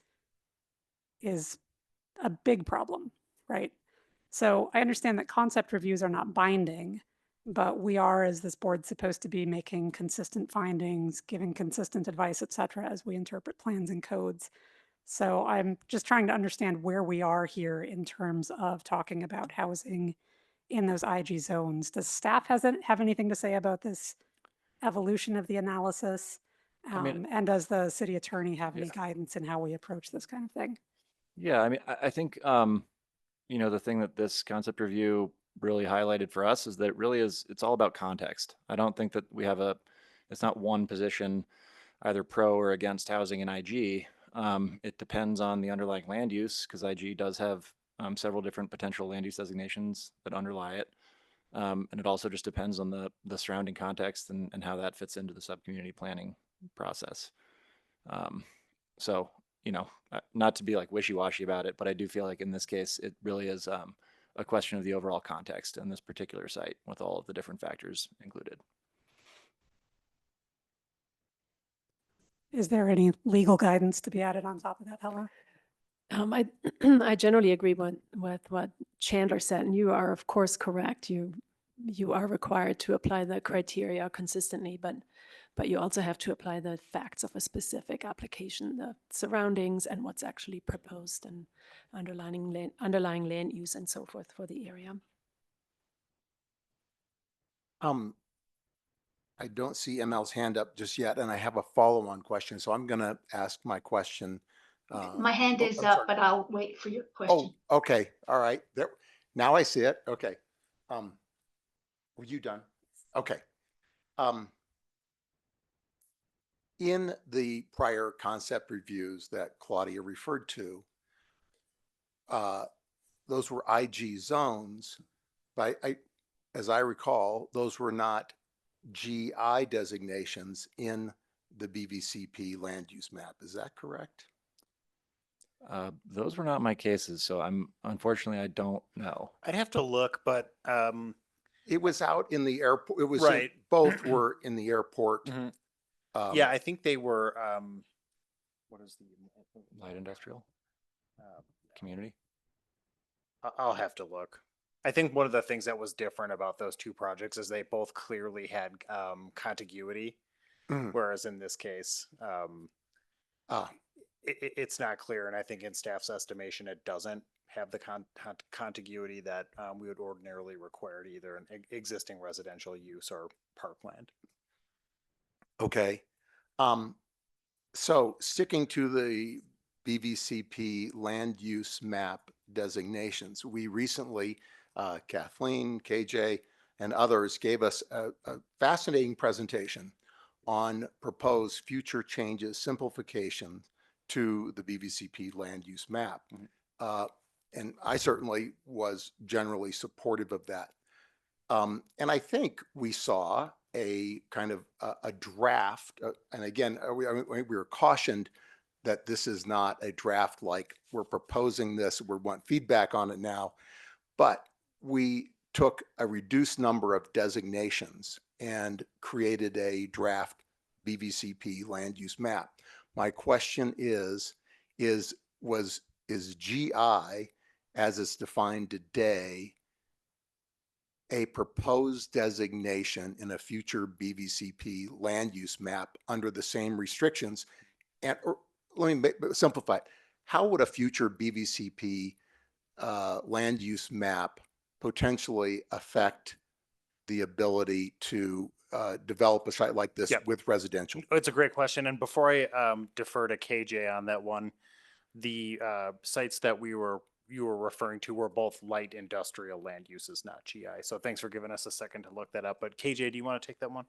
a big problem, right? So I understand that concept reviews are not binding, but we are, as this board, supposed to be making consistent findings, giving consistent advice, et cetera, as we interpret plans and codes. So I'm just trying to understand where we are here in terms of talking about housing in those IG zones. Does staff have anything to say about this evolution of the analysis? And does the city attorney have any guidance in how we approach this kind of thing? Yeah, I mean, I think, the thing that this concept review really highlighted for us is that it really it's all about context. I don't think that we have it's not one position, either pro or against housing in IG. It depends on the underlying land use because IG does have several different potential land use designations that underlie it. And it also just depends on the surrounding context and how that fits into the sub-community planning process. So not to be like wishy-washy about it, but I do feel like in this case, it really is a question of the overall context in this particular site with all of the different factors included. Is there any legal guidance to be added on top of that, Helen? I I generally agree with what Chandler said, and you are of course correct. You are required to apply the criteria consistently, but you also have to apply the facts of a specific application, the surroundings and what's actually proposed, and underlying land use and so forth for the area. I don't see ML's hand up just yet, and I have a follow-on question, so I'm going to ask my question. My hand is I'm up, sorry. but I'll wait for your question. Oh, okay. All right. There. Now I see it. Okay. Were you done? Okay. In the prior concept reviews that Claudia referred to, those were IG zones, but as I recall, those were not GI designations in the BVCP land use map. Is that correct? Those were not my cases, so unfortunately I don't know. I'd have to look, but It was out in the airport. It was Right. both were in the airport. Mhm. Yeah, I think they were. What is the Light industrial community. I'll have to look. I think one of the things that was different about those two projects is they both clearly had contiguity, Mhm. whereas in this case, it's not clear. And I think in staff's estimation, it doesn't have the contiguity that we would ordinarily require to either an existing residential use or parkland. Okay. So sticking to the BVCP land use map designations, we recently, Kathleen, KJ, and others gave us a fascinating presentation on proposed future changes, simplification to the BVCP land use map. And I certainly was generally supportive of that. And I think we saw a kind of a draft, and again, we were cautioned that this is not a draft like we're proposing this, we want feedback on it now, but we took a reduced number of designations and created a draft BVCP land use map. My question is GI as it's defined today a proposed designation in a future BVCP land use map under the same restrictions? And let me simplify it. How would a future BVCP land use map potentially affect the ability to develop a site like this with residential? It's a great question. And before I defer to KJ on that one, the sites that you were referring to were both light industrial land uses, not GI. So thanks for giving us a second to look that up. But KJ, do you want to take that one?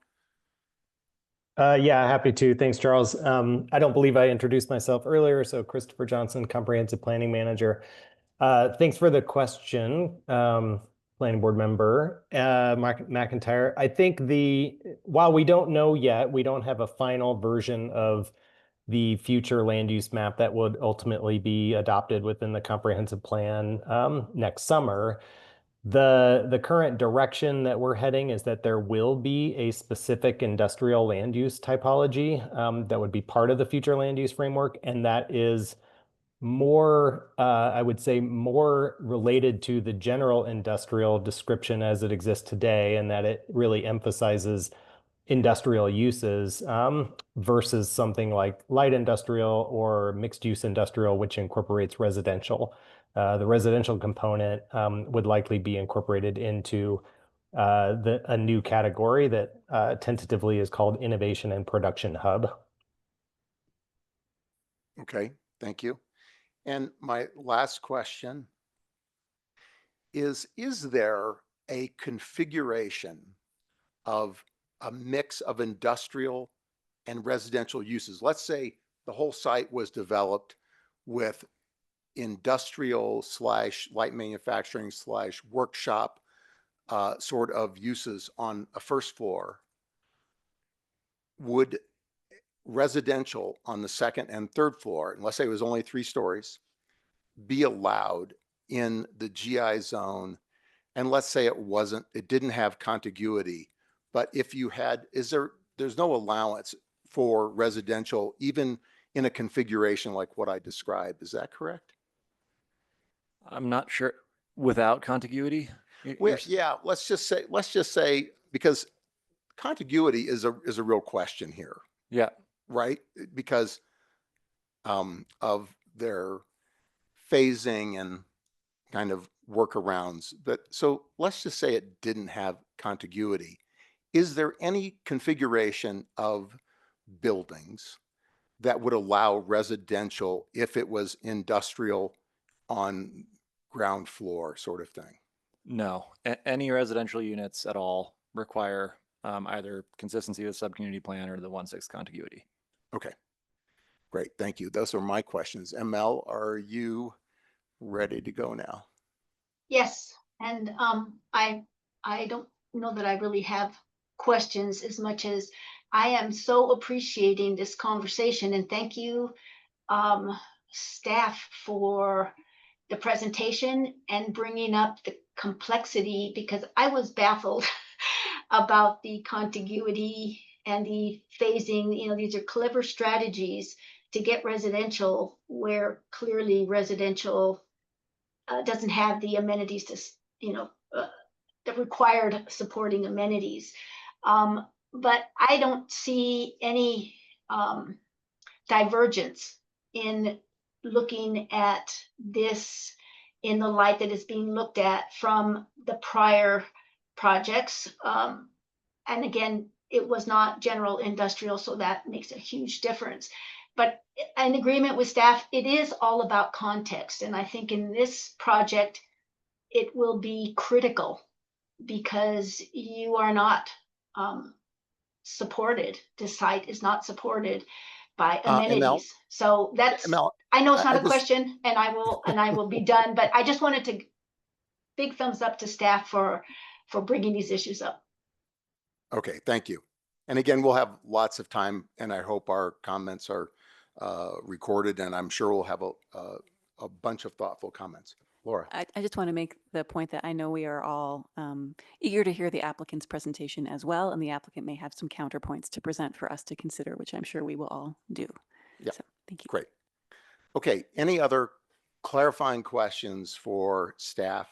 Yeah, happy to. Thanks, Charles. I don't believe I introduced myself earlier. So Christopher Johnson, Comprehensive Planning Manager. Thanks for the question, Planning Board Member Mark McIntyre. I think while we don't know yet, we don't have a final version of the future land use map that would ultimately be adopted within the comprehensive plan next summer. The current direction that we're heading is that there will be a specific industrial land use typology that would be part of the future land use framework, and that is more, I would say, more related to the general industrial description as it exists today, and that it really emphasizes industrial uses versus something like light industrial or mixed use industrial, which incorporates residential. The residential component would likely be incorporated into a new category that tentatively is called Innovation and Production Hub. Okay, thank you. And my last question is there a configuration of a mix of industrial and residential uses? Let's say the whole site was developed with industrial / light manufacturing / workshop sort of uses on a first floor. Would residential on the second and third floor, and let's say it was only 3 stories, be allowed in the GI zone? And let's say it didn't have contiguity, but if you had, there's no allowance for residential, even in a configuration like what I described. Is that correct? I'm not sure without contiguity. Well, yeah, let's just say, because contiguity is a real question here, Yeah. right? Because of their phasing and kind of workarounds. But so let's just say it didn't have contiguity. Is there any configuration of buildings that would allow residential if it was industrial on ground floor sort of thing? No, any residential units at all require either consistency with sub-community plan or the 1/6 contiguity. Okay, great, thank you. Those are my questions. ML, are you ready to go now? Yes, and I don't know that I really have questions as much as I am so appreciating this conversation, and thank you, staff, for the presentation and bringing up the complexity, because I was baffled about the contiguity and the phasing. You know, these are clever strategies to get residential where clearly residential doesn't have the amenities to, you know, the required supporting amenities. But I don't see any divergence in looking at this in the light that is being looked at from the prior projects. And again, it was not general industrial, so that makes a huge difference. But in agreement with staff, it is all about context. And I think in this project, it will be critical because you are not supported. This site is not supported by amenities. So that's, ML, I know it's not I a just- question, and I will be done, but I just wanted to big thumbs up to staff for bringing these issues up. Okay, thank you. And again, we'll have lots of time, and I hope our comments are recorded, and I'm sure we'll have a bunch of thoughtful comments. Laura. I just want to make the point that I know we are all eager to hear the applicant's presentation as well, and the applicant may have some counterpoints to present for us to consider, which I'm sure we will all do. Yeah. So, thank you. Great. Okay, any other clarifying questions for staff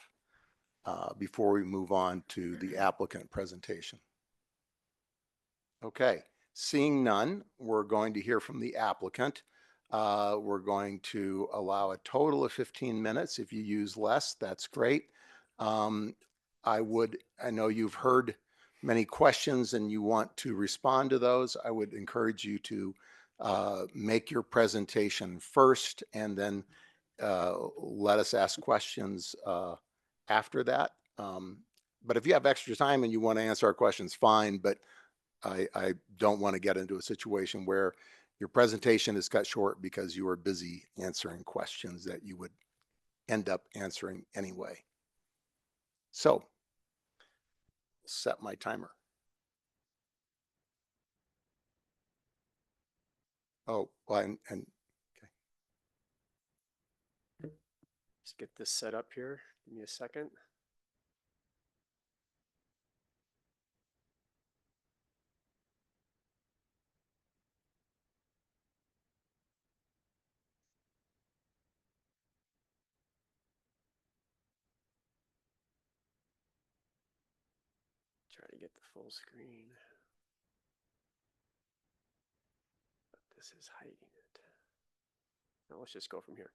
before we move on to the applicant presentation? Okay, seeing none, we're going to hear from the applicant. We're going to allow a total of 15 minutes. If you use less, that's great. I know you've heard many questions and you want to respond to those. I would encourage you to make your presentation first and then let us ask questions after that. But if you have extra time and you want to answer our questions, fine, but I don't want to get into a situation where your presentation is cut short because you are busy answering questions that you would end up answering anyway. So, set my timer. Oh, well, and okay. Just get this set up here. Give me a second. Try to get the full screen. But this is hiding it. Now let's just go from here.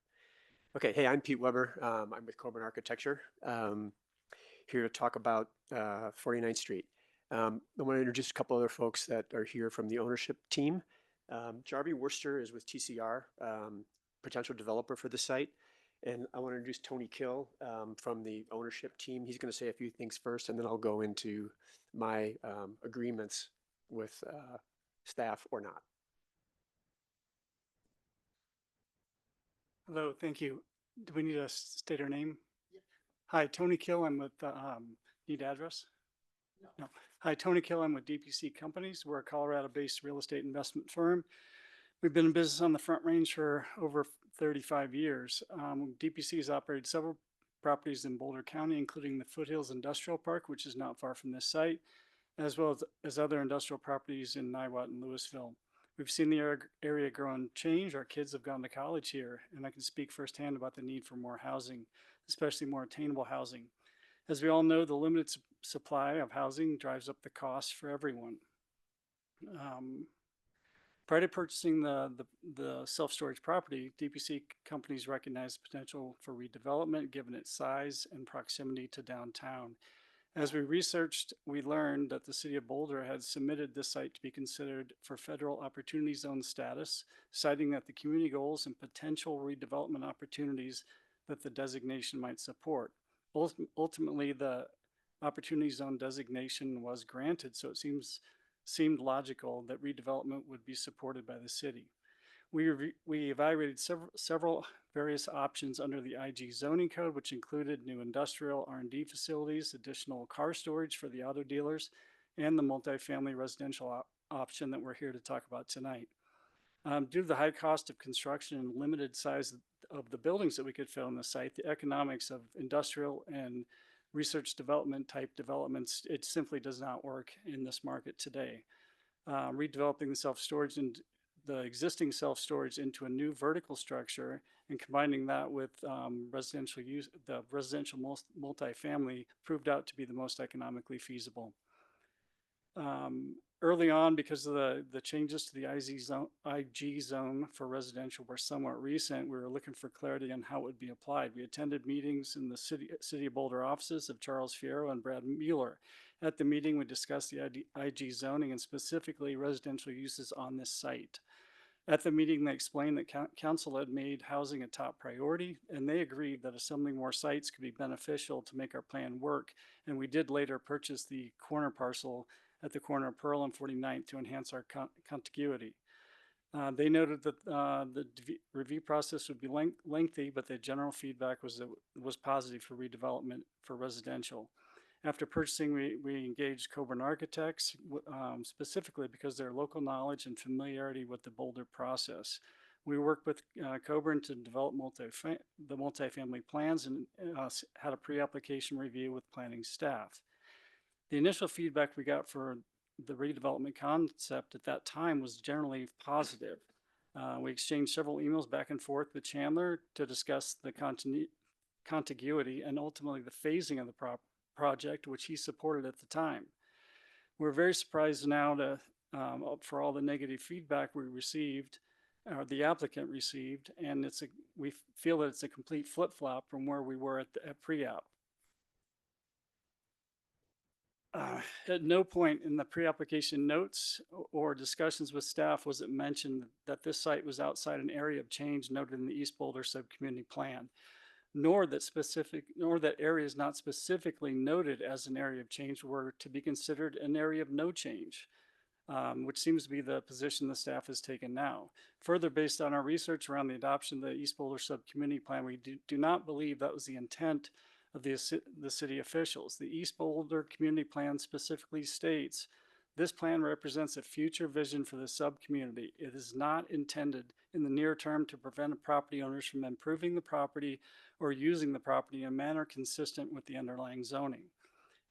Okay, hey, I'm Pete Weber. I'm with Coburn Architecture. Here to talk about 49th Street. I want to introduce a couple other folks that are here from the ownership team. Jarby Worcester is with TCR, potential developer for the site. And I want to introduce Tony Kill from the ownership team. He's going to say a few things first, and then I'll go into my agreements with staff or not. Hello, thank you. Do we need to state our name? Yeah. Hi, Tony Kill. I'm with need address. No. Hi, Tony Kill. I'm with DPC Companies. We're a Colorado-based real estate investment firm. We've been in business on the Front Range for over 35 years. DPC has operated several properties in Boulder County, including the Foothills Industrial Park, which is not far from this site, as well as other industrial properties in Niwot and Louisville. We've seen the area grow and change. Our kids have gone to college here, and I can speak firsthand about the need for more housing, especially more attainable housing. As we all know, the limited supply of housing drives up the cost for everyone. Prior to purchasing the self-storage property, DPC companies recognize the potential for redevelopment given its size and proximity to downtown. As we researched, we learned that the city of Boulder had submitted this site to be considered for federal opportunity zone status, citing that the community goals and potential redevelopment opportunities that the designation might support. Ultimately, the opportunity zone designation was granted, so it seemed logical that redevelopment would be supported by the city. We evaluated several various options under the IG zoning code, which included new industrial R&D facilities, additional car storage for the auto dealers, and the multifamily residential option that we're here to talk about tonight. Due to the high cost of construction and limited size of the buildings that we could fit on the site, the economics of industrial and research development type developments, it simply does not work in this market today. Redeveloping the self-storage and the existing self-storage into a new vertical structure and combining that with residential use, the residential multifamily proved out to be the most economically feasible. Early on, because of the changes to the IG zone for residential were somewhat recent, we were looking for clarity on how it would be applied. We attended meetings in the City of Boulder offices of Charles Fierro and Brad Mueller. At the meeting, we discussed the IG zoning and specifically residential uses on this site. At the meeting, they explained that council had made housing a top priority, and they agreed that assembling more sites could be beneficial to make our plan work. And we did later purchase the corner parcel at the corner of Pearl and 49th to enhance our contiguity. They noted that the review process would be lengthy, but the general feedback was positive for redevelopment for residential. After purchasing, we engaged Coburn Architects specifically because of their local knowledge and familiarity with the Boulder process. We worked with Coburn to develop the multifamily plans and had a pre-application review with planning staff. The initial feedback we got for the redevelopment concept at that time was generally positive. We exchanged several emails back and forth with Chandler to discuss the contiguity and ultimately the phasing of the project, which he supported at the time. We're very surprised now to, for all the negative feedback we received, or the applicant received, and we feel that it's a complete flip-flop from where we were at pre-app. At no point in the pre-application notes or discussions with staff was it mentioned that this site was outside an area of change noted in the East Boulder Subcommunity Plan, nor that areas not specifically noted as an area of change were to be considered an area of no change, which seems to be the position the staff has taken now. Further, based on our research around the adoption of the East Boulder Subcommunity Plan, we do not believe that was the intent of the city officials. The East Boulder Community Plan specifically states, this plan represents a future vision for the sub-community. It is not intended in the near term to prevent property owners from improving the property or using the property in a manner consistent with the underlying zoning.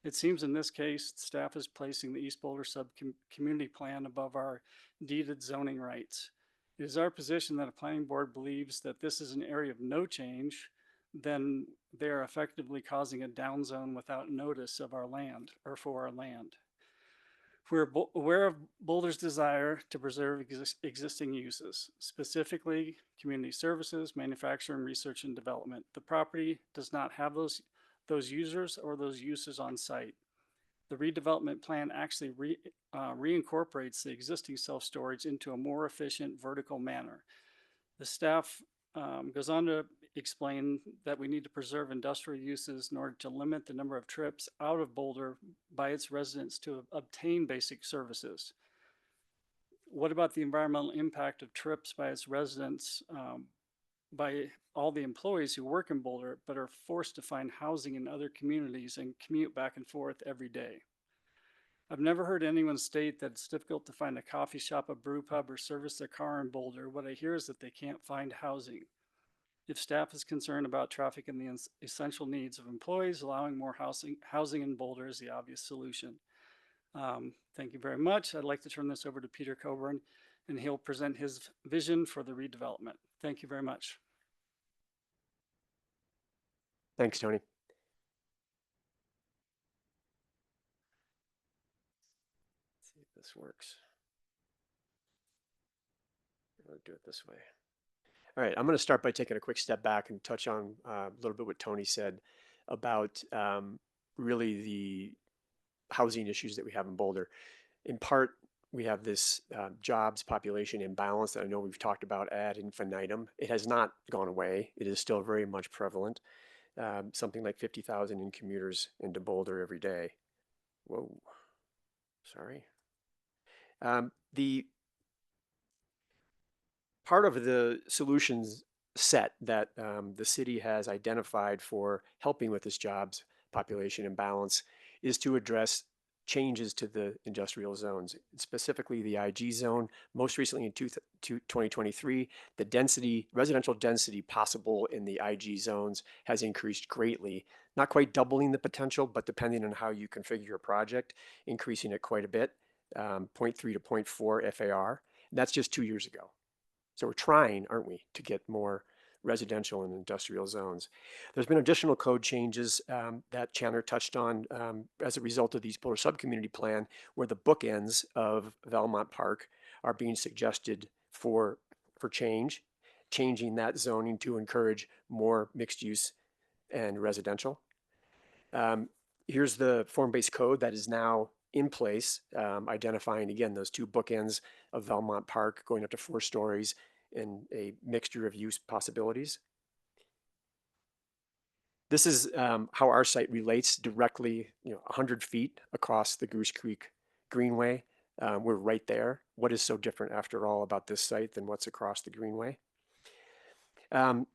It seems in this case, staff is placing the East Boulder Sub-Community Plan above our deeded zoning rights. It is our position that a planning board believes that this is an area of no change, then they are effectively causing a down zone without notice of our land or for our land. We're aware of Boulder's desire to preserve existing uses, specifically community services, manufacturing, research, and development. The property does not have those users or those uses on site. The redevelopment plan actually reincorporates the existing self-storage into a more efficient vertical manner. The staff goes on to explain that we need to preserve industrial uses in order to limit the number of trips out of Boulder by its residents to obtain basic services. What about the environmental impact of trips by its residents, by all the employees who work in Boulder but are forced to find housing in other communities and commute back and forth every day? I've never heard anyone state that it's difficult to find a coffee shop, a brew pub, or service their car in Boulder. What I hear is that they can't find housing. If staff is concerned about traffic and the essential needs of employees, allowing more housing in Boulder is the obvious solution. Thank you very much. I'd like to turn this over to Peter Coburn, and he'll present his vision for the redevelopment. Thank you very much. Thanks, Tony. Let's see if this works. I'll do it this way. All right, I'm going to start by taking a quick step back and touch on a little bit what Tony said about really the housing issues that we have in Boulder. In part, we have this jobs population imbalance that I know we've talked about ad infinitum. It has not gone away. It is still very much prevalent. Something like 50,000 in commuters into Boulder every day. Whoa, sorry. The part of the solutions set that the city has identified for helping with this jobs population imbalance is to address changes to the industrial zones, specifically the IG zone. Most recently in 2023, the density, residential density possible in the IG zones has increased greatly, not quite doubling the potential, but depending on how you configure your project, increasing it quite a bit, 0.3 to 0.4 FAR. And that's just 2 years ago. So we're trying, aren't we, to get more residential and industrial zones. There's been additional code changes that Chandler touched on as a result of these Boulder Subcommunity Plan, where the bookends of Valmont Park are being suggested for changing that zoning to encourage more mixed use and residential. Here's the form-based code that is now in place, identifying again those two bookends of Valmont Park going up to 4 stories and a mixture of use possibilities. This is how our site relates directly, 100 feet across the Goose Creek Greenway. We're right there. What is so different after all about this site than what's across the Greenway? The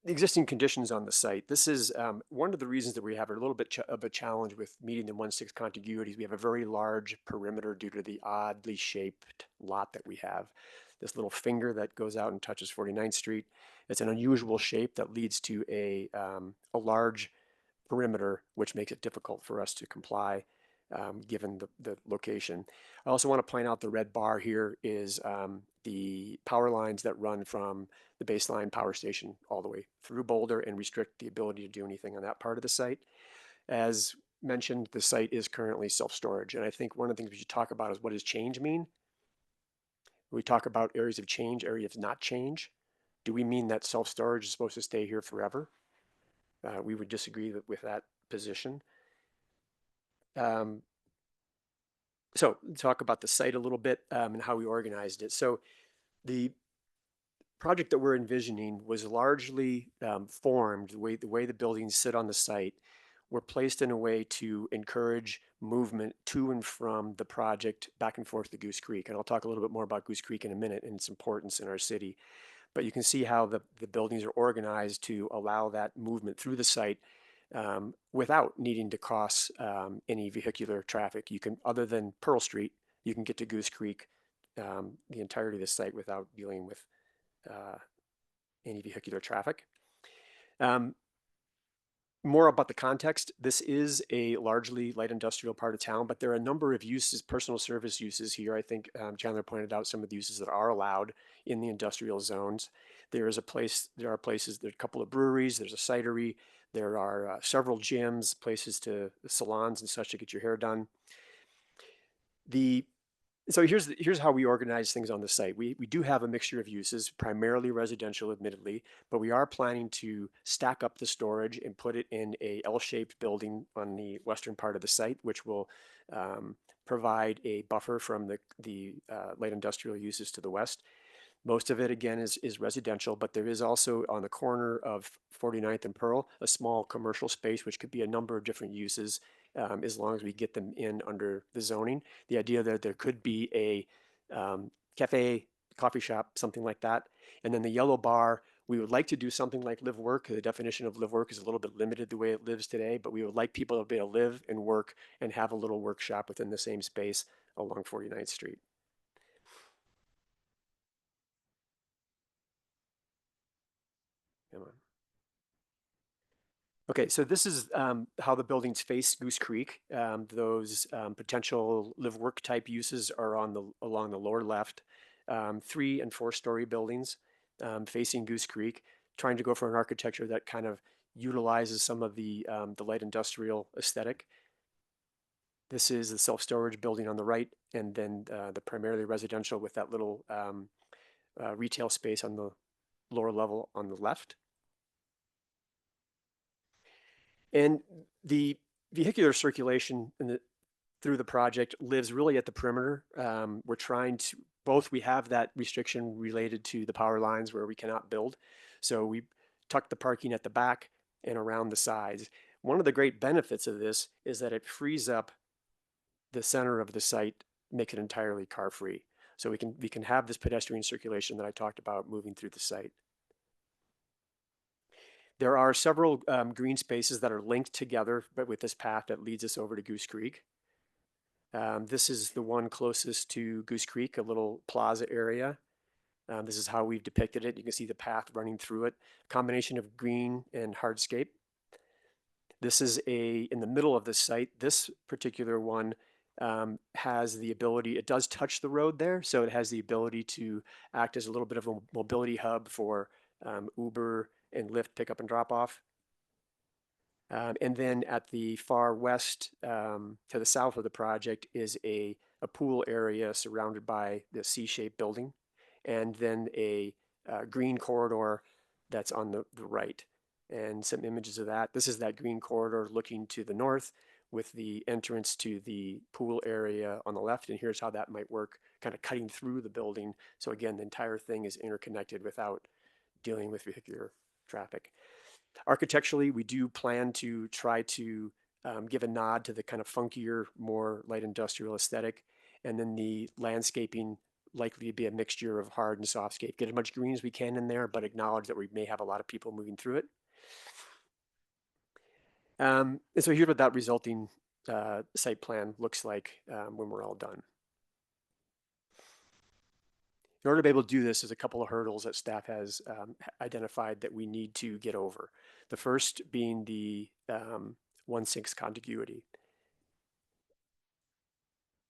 existing conditions on the site. This is one of the reasons that we have a little bit of a challenge with meeting the 1/6 contiguities. We have a very large perimeter due to the oddly shaped lot that we have. This little finger that goes out and touches 49th Street. It's an unusual shape that leads to a large perimeter, which makes it difficult for us to comply given the location. I also want to point out the red bar here is the power lines that run from the baseline power station all the way through Boulder and restrict the ability to do anything on that part of the site. As mentioned, the site is currently self-storage. And I think one of the things we should talk about is what does change mean? We talk about areas of change, areas of not change. Do we mean that self-storage is supposed to stay here forever? We would disagree with that position. So talk about the site a little bit and how we organized it. So the project that we're envisioning was largely formed, the way the buildings sit on the site were placed in a way to encourage movement to and from the project back and forth to Goose Creek. And I'll talk a little bit more about Goose Creek in a minute and its importance in our city. But you can see how the buildings are organized to allow that movement through the site without needing to cross any vehicular traffic. You can, other than Pearl Street, you can get to Goose Creek, the entirety of the site without dealing with any vehicular traffic. More about the context. This is a largely light industrial part of town, but there are a number of uses, personal service uses here. I think Chandler pointed out some of the uses that are allowed in the industrial zones. There are places, there are a couple of breweries, there's a cidery, there are several gyms, places to salons and such to get your hair done. So here's how we organize things on the site. We do have a mixture of uses, primarily residential, admittedly, but we are planning to stack up the storage and put it in a L-shaped building on the western part of the site, which will provide a buffer from the light industrial uses to the west. Most of it, again, is residential, but there is also on the corner of 49th and Pearl, a small commercial space, which could be a number of different uses as long as we get them in under the zoning. The idea that there could be a cafe, coffee shop, something like that. And then the yellow bar We would like to do something like live work. The definition of live work is a little bit limited the way it lives today, but we would like people to be able to live and work and have a little workshop within the same space along 49th Street. Come on. Okay, so this is how the buildings face Goose Creek. Those potential live-work type uses are along the lower left. 3- and 4-story buildings facing Goose Creek, trying to go for an architecture that kind of utilizes some of the light industrial aesthetic. This is the self-storage building on the right, and then the primarily residential with that little retail space on the lower level on the left. And the vehicular circulation through the project lives really at the perimeter. We're trying to, we have that restriction related to the power lines where we cannot build. So we tuck the parking at the back and around the sides. One of the great benefits of this is that it frees up the center of the site, makes it entirely car free. So we can have this pedestrian circulation that I talked about moving through the site. There are several green spaces that are linked together, but with this path that leads us over to Goose Creek. This is the one closest to Goose Creek, a little plaza area. This is how we've depicted it. You can see the path running through it, combination of green and hardscape. This is in the middle of the site. This particular one has the ability, it does touch the road there, so it has the ability to act as a little bit of a mobility hub for Uber and Lyft pickup and drop off. And then at the far west, to the south of the project, is a pool area surrounded by the C-shaped building, and then a green corridor that's on the right. And some images of that. This is that green corridor looking to the north with the entrance to the pool area on the left. And here's how that might work, kind of cutting through the building. So again, the entire thing is interconnected without dealing with vehicular traffic. Architecturally, we do plan to try to give a nod to the kind of funkier, more light industrial aesthetic. And then the landscaping likely to be a mixture of hard and softscape. Get as much green as we can in there, but acknowledge that we may have a lot of people moving through it. And so here's what that resulting site plan looks like when we're all done. In order to be able to do this, there's a couple of hurdles that staff has identified that we need to get over. The first being the 1/6 contiguity.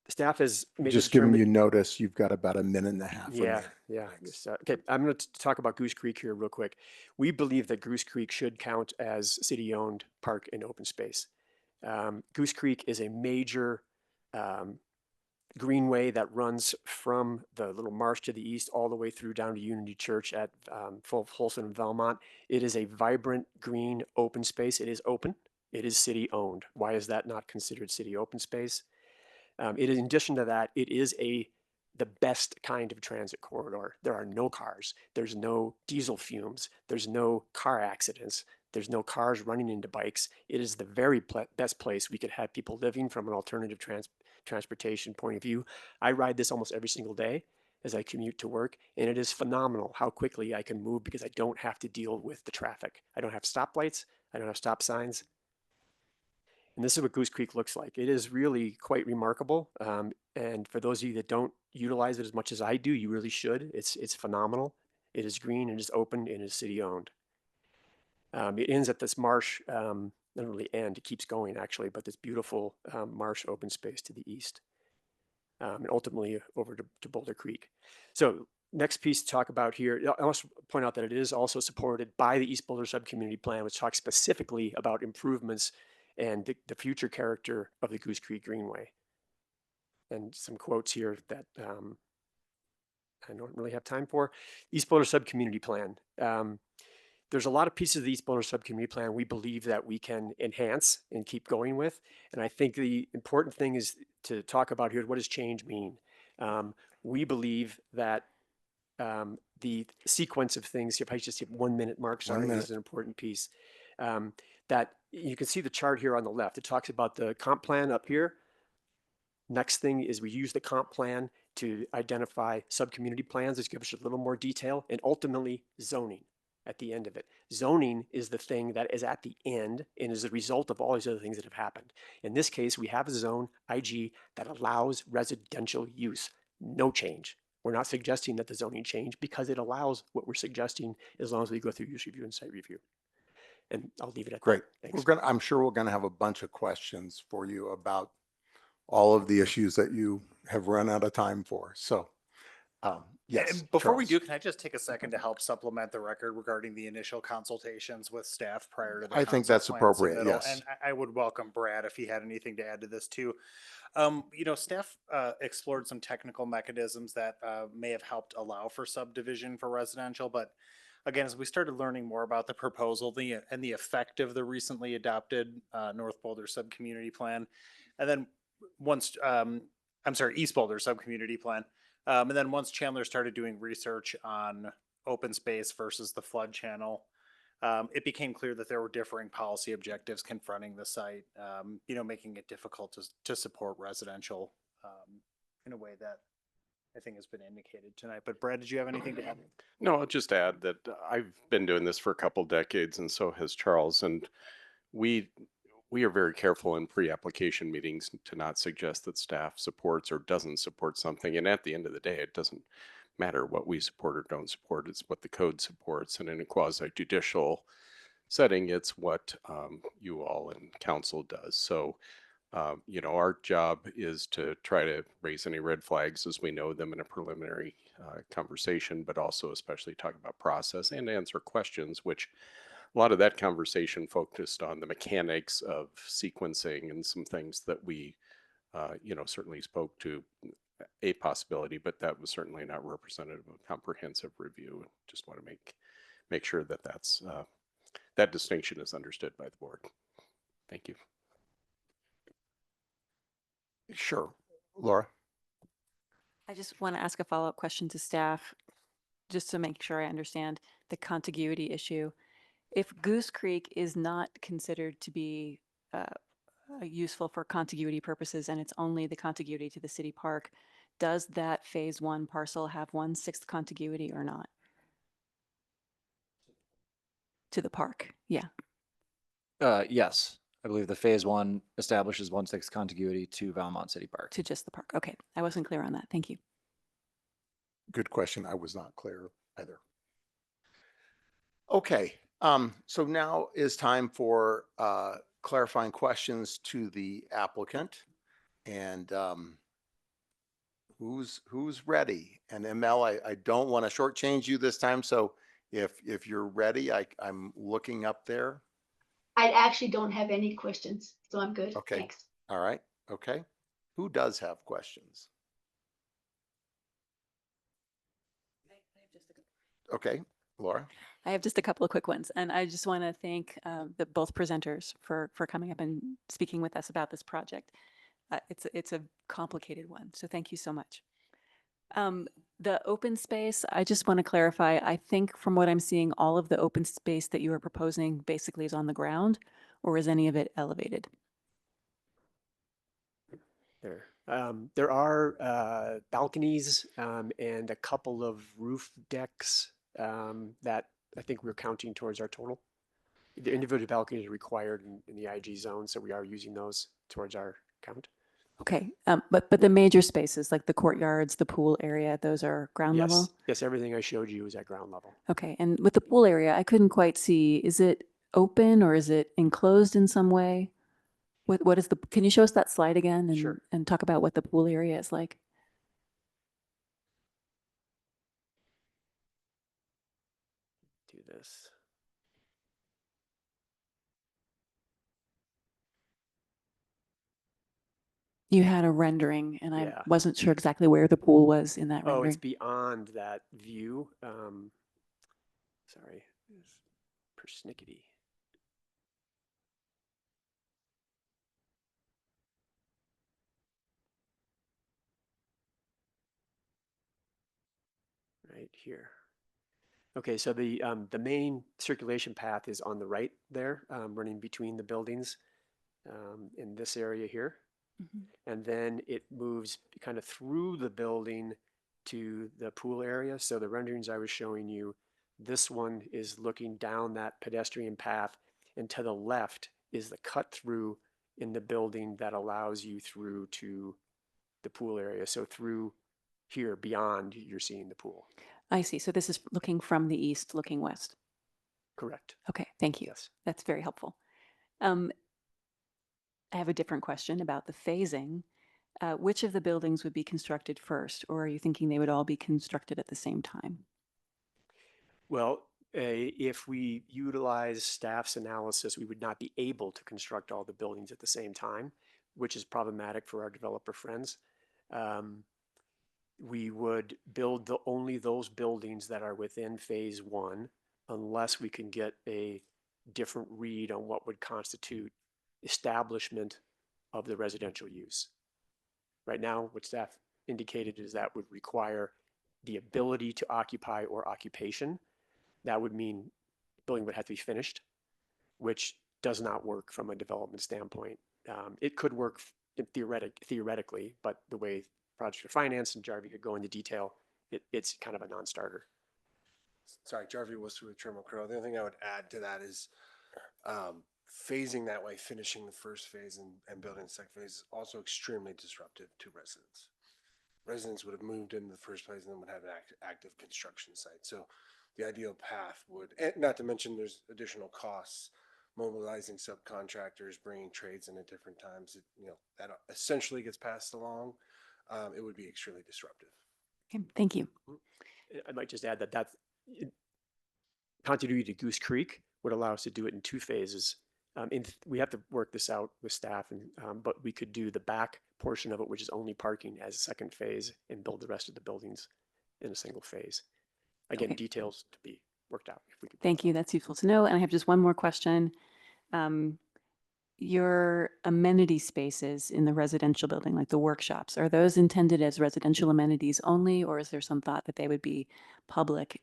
Staff has made Just giving you notice, you've got about a minute and a half. Yeah. Okay, I'm going to talk about Goose Creek here real quick. We believe that Goose Creek should count as city-owned park and open space. Goose Creek is a major greenway that runs from the little marsh to the east all the way through down to Unity Church at Folsom and Valmont. It is a vibrant green open space. It is open. It is city-owned. Why is that not considered city open space? It is, in addition to that, it is the best kind of transit corridor. There are no cars. There's no diesel fumes. There's no car accidents. There's no cars running into bikes. It is the very best place we could have people living from an alternative transportation point of view. I ride this almost every single day as I commute to work, and it is phenomenal how quickly I can move because I don't have to deal with the traffic. I don't have stoplights. I don't have stop signs. And this is what Goose Creek looks like. It is really quite remarkable. And for those of you that don't utilize it as much as I do, you really should. It's phenomenal. It is green, it is open, and it is city owned. It ends at this marsh, doesn't really end, it keeps going actually, but this beautiful marsh open space to the east. And ultimately over to Boulder Creek. So next piece to talk about here, I must point out that it is also supported by the East Boulder Subcommunity Plan, which talks specifically about improvements and the future character of the Goose Creek Greenway. And some quotes here that I don't really have time for. East Boulder Subcommunity Plan. There's a lot of pieces of the East Boulder Subcommunity Plan we believe that we can enhance and keep going with. And I think the important thing is to talk about here, what does change mean? We believe that the sequence of things, if I just hit 1 minute, Mark, sorry, this is an important piece. That you can see the chart here on the left. It talks about the comp plan up here. Next thing is we use the comp plan to identify sub-community plans, which give us a little more detail, and ultimately zoning at the end of it. Zoning is the thing that is at the end and is a result of all these other things that have happened. In this case, we have a zone, IG, that allows residential use. No change. We're not suggesting that the zoning change because it allows what we're suggesting as long as we go through use review and site review. And I'll leave it at Great. that. Thanks. I'm sure we're gonna have a bunch of questions for you about all of the issues that you have run out of time for. So, yes. And before we Charles. do, can I just take a second to help supplement the record regarding the initial consultations with staff prior to the I think concept that's plan appropriate, submittal? yes. And I would welcome Brad if he had anything to add to this too. Staff explored some technical mechanisms that may have helped allow for subdivision for residential, but again, as we started learning more about the proposal and the effect of the recently adopted North Boulder Subcommunity Plan, and then East Boulder Subcommunity Plan, and then once Chandler started doing research on open space versus the flood channel, it became clear that there were differing policy objectives confronting the site, making it difficult to support residential in a way that I think has been indicated tonight. But Brad, did you have anything to add? No, I'll just add that I've been doing this for a couple decades, and so has Charles. And we are very careful in pre-application meetings to not suggest that staff supports or doesn't support something. And at the end of the day, it doesn't matter what we support or don't support. It's what the code supports. And in a quasi-judicial setting, it's what you all in council does. So, our job is to try to raise any red flags as we know them in a preliminary conversation, but also especially talk about process and answer questions, which a lot of that conversation focused on the mechanics of sequencing and some things that we, certainly spoke to a possibility, but that was certainly not representative of comprehensive review. Just want to make sure that that distinction is understood by the board. Thank you. Sure. Laura? I just want to ask a follow-up question to staff, just to make sure I understand the contiguity issue. If Goose Creek is not considered to be useful for contiguity purposes and it's only the contiguity to the city park, does that phase 1 parcel have 1/6 contiguity or not? To the park, yeah. Yes, I believe the phase 1 establishes 1/6 contiguity to Valmont City Park. To just the park. Okay, I wasn't clear on that. Thank you. Good question. I was not clear either. Okay, so now is time for clarifying questions to the applicant. And who's ready? And ML, I don't want to shortchange you this time. So if you're ready, I'm looking up there. I actually don't have any questions, so I'm good. Okay. Thanks. All right. Okay. Who does have questions? Okay, Laura. I have just a couple of quick ones, and I just want to thank both presenters for coming up and speaking with us about this project. It's a complicated one, so thank you so much. The open space, I just want to clarify, I think from what I'm seeing, all of the open space that you are proposing basically is on the ground, or is any of it elevated? There are balconies and a couple of roof decks that I think we're counting towards our total. The individual balconies are required in the IG zone, so we are using those towards our count. Okay, but the major spaces like the courtyards, the pool area, those are ground level? Yes, everything I showed you is at ground level. Okay, and with the pool area, I couldn't quite see, is it open or is it enclosed in some way? What is can you show us that slide again Sure. and talk about what the pool area is like? Do this. You had a rendering and I Yeah. wasn't sure exactly where the pool was in that Oh, it's rendering. beyond that view. Sorry, it's persnickety. Right here. Okay, so the main circulation path is on the right there, running between the buildings in this area here. And then it moves kind of through the building to the pool area. So the renderings I was showing you, This one is looking down that pedestrian path, and to the left is the cut through in the building that allows you through to the pool area. So through here beyond, you're seeing the pool. I see. So this is looking from the east, looking west. Correct. Okay, thank you. Yes. That's very helpful. I have a different question about the phasing. Which of the buildings would be constructed first, or are you thinking they would all be constructed at the same time? Well, if we utilize staff's analysis, we would not be able to construct all the buildings at the same time, which is problematic for our developer friends. We would build only those buildings that are within phase one, unless we can get a different read on what would constitute establishment of the residential use. Right now, what staff indicated is that would require the ability to occupy or occupation. That would mean the building would have to be finished, which does not work from a development standpoint. It could work theoretically, but the way projects are financed, and Jarvi could go into detail, it's kind of a non-starter. Sorry, Jarvi was with Trimble Crow. The only thing I would add to that is phasing that way, finishing the first phase and building the second phase is also extremely disruptive to residents. Residents would have moved in the first place and then would have an active construction site. So the ideal path would, and not to mention there's additional costs, mobilizing subcontractors, bringing trades in at different times. That essentially gets passed along. It would be extremely disruptive. Okay, thank you. I might just add that continuity to Goose Creek would allow us to do it in 2 phases. We have to work this out with staff, but we could do the back portion of it, which is only parking, as a second phase, and build the rest of the buildings in a single phase. Again, Okay. details to be worked out. If we could. Thank you. That's useful to know. And I have just one more question. Your amenity spaces in the residential building, like the workshops, are those intended as residential amenities only, or is there some thought that they would be public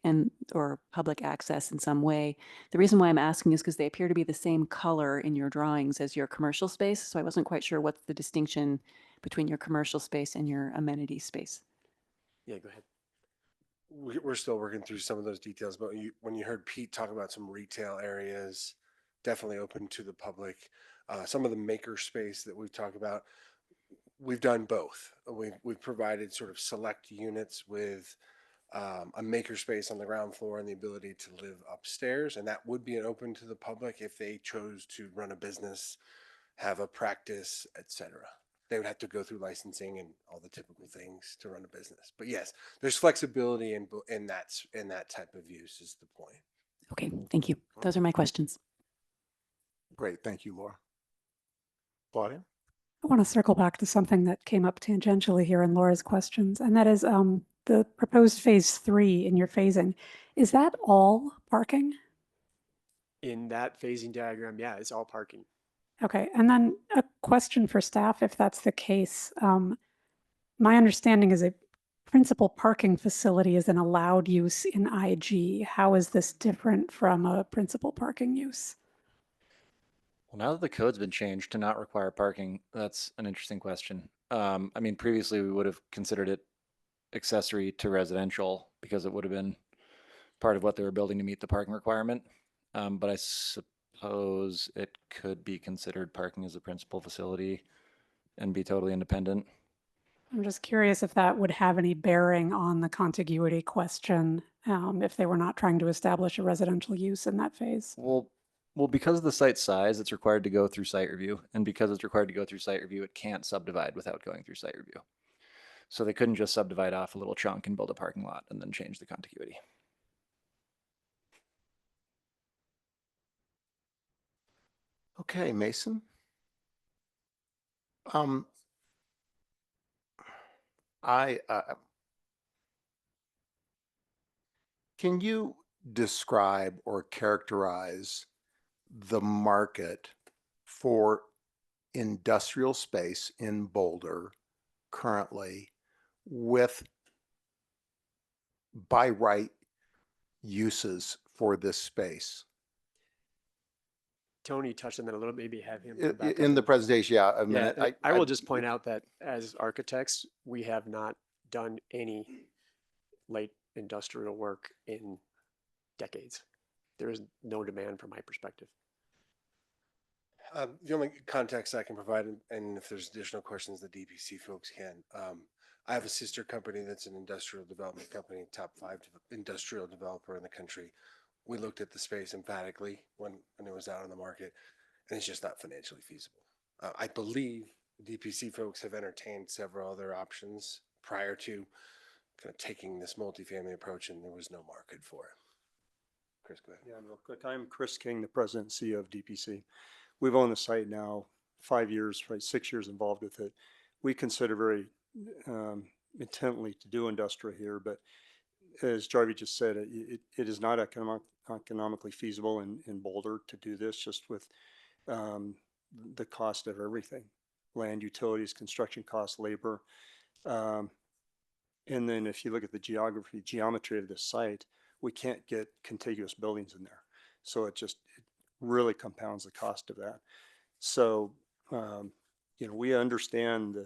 or public access in some way? The reason why I'm asking is because they appear to be the same color in your drawings as your commercial space. So I wasn't quite sure what's the distinction between your commercial space and your amenity space. Yeah, go ahead. We're still working through some of those details, but when you heard Pete talk about some retail areas, definitely open to the public. Some of the maker space that we've talked about, we've done both. We've provided sort of select units with a maker space on the ground floor and the ability to live upstairs, and that would be an open to the public if they chose to run a business, have a practice, etc. They would have to go through licensing and all the typical things to run a business. But yes, there's flexibility in that type of use is the point. Okay, thank you. Those are my questions. Great, thank you, Laura. Claudia? I want to circle back to something that came up tangentially here in Laura's questions, and that is the proposed phase 3 in your phasing. Is that all parking? In that phasing diagram, yeah, it's all parking. Okay, and then a question for staff, if that's the case. My understanding is a principal parking facility is an allowed use in IG. How is this different from a principal parking use? Well, now that the code's been changed to not require parking, that's an interesting question. I mean, previously we would have considered it accessory to residential because it would have been part of what they were building to meet the parking requirement. But I suppose it could be considered parking as a principal facility and be totally independent. I'm just curious if that would have any bearing on the contiguity question, if they were not trying to establish a residential use in that phase. Well, because of the site size, it's required to go through site review. And because it's required to go through site review, it can't subdivide without going through site review. So they couldn't just subdivide off a little chunk and build a parking lot and then change the contiguity. Okay, Mason. Can you describe or characterize the market for industrial space in Boulder currently with by right uses for this space? Tony touched on that a little, maybe have him come back In up. the presentation, yeah, a Yeah, minute. and I will just point out that as architects, we have not done any light industrial work in decades. There is no demand from my perspective. The only context I can provide, and if there's additional questions, the DPC folks can. I have a sister company that's an industrial development company, top 5 industrial developer in the country. We looked at the space emphatically when it was out on the market, and it's just not financially feasible. I believe DPC folks have entertained several other options prior to kind of taking this multifamily approach, and there was no market for it. Chris, go ahead. Yeah, real quick. I'm Chris King, the president and CEO of DPC. We've owned the site now 5 years, probably 6 years involved with it. We consider very intently to do industrial here, but as Jarvie just said, it is not economically feasible in Boulder to do this, just with the cost of everything, land, utilities, construction costs, labor. And then if you look at the geometry of the site, we can't get contiguous buildings in there. So it really compounds the cost of that. So, we understand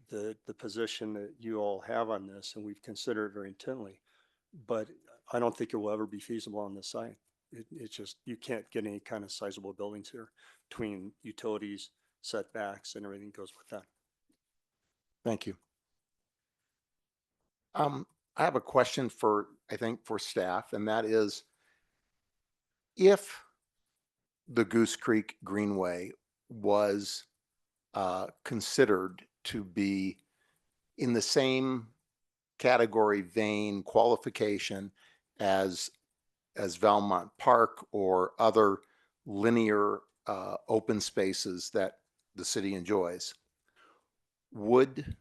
the position that you all have on this, and we've considered it very intently, but I don't think it will ever be feasible on this site. It's just, you can't get any kind of sizable buildings here between utilities, setbacks, and everything goes with that. Thank you. I have a question for staff, and that is, if the Goose Creek Greenway was considered to be in the same category, vein, qualification as Valmont Park or other linear open spaces that the city enjoys, would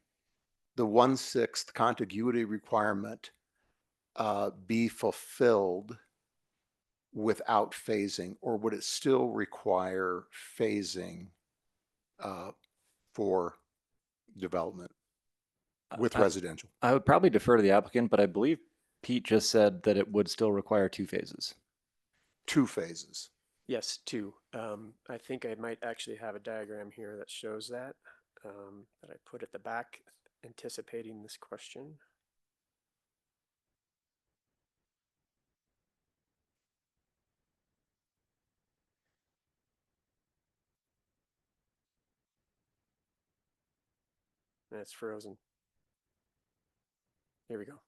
the 1/6 contiguity requirement be fulfilled without phasing, or would it still require phasing for development with residential? I would probably defer to the applicant, but I believe Pete just said that it would still require 2 phases. 2 phases. Yes, 2. I think I might actually have a diagram here that shows that I put at the back, anticipating this question. And it's frozen. Here we go.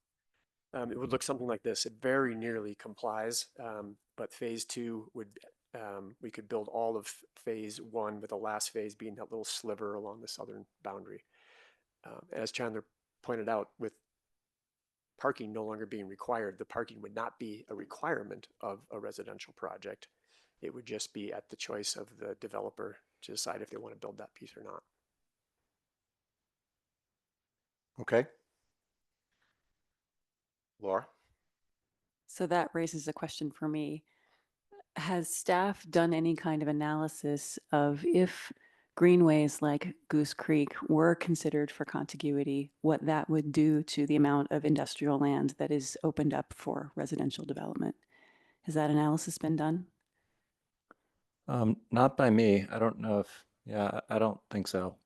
It would look something like this. It very nearly complies, but phase 2 would, we could build all of phase 1 with the last phase being that little sliver along the southern boundary. As Chandler pointed out, with parking no longer being required, the parking would not be a requirement of a residential project. It would just be at the choice of the developer to decide if they want to build that piece or not. Okay. Laura? So that raises a question for me. Has staff done any kind of analysis of if greenways like Goose Creek were considered for contiguity, what that would do to the amount of industrial land that is opened up for residential development? Has that analysis been done? Not by me. I don't know if, I don't think so.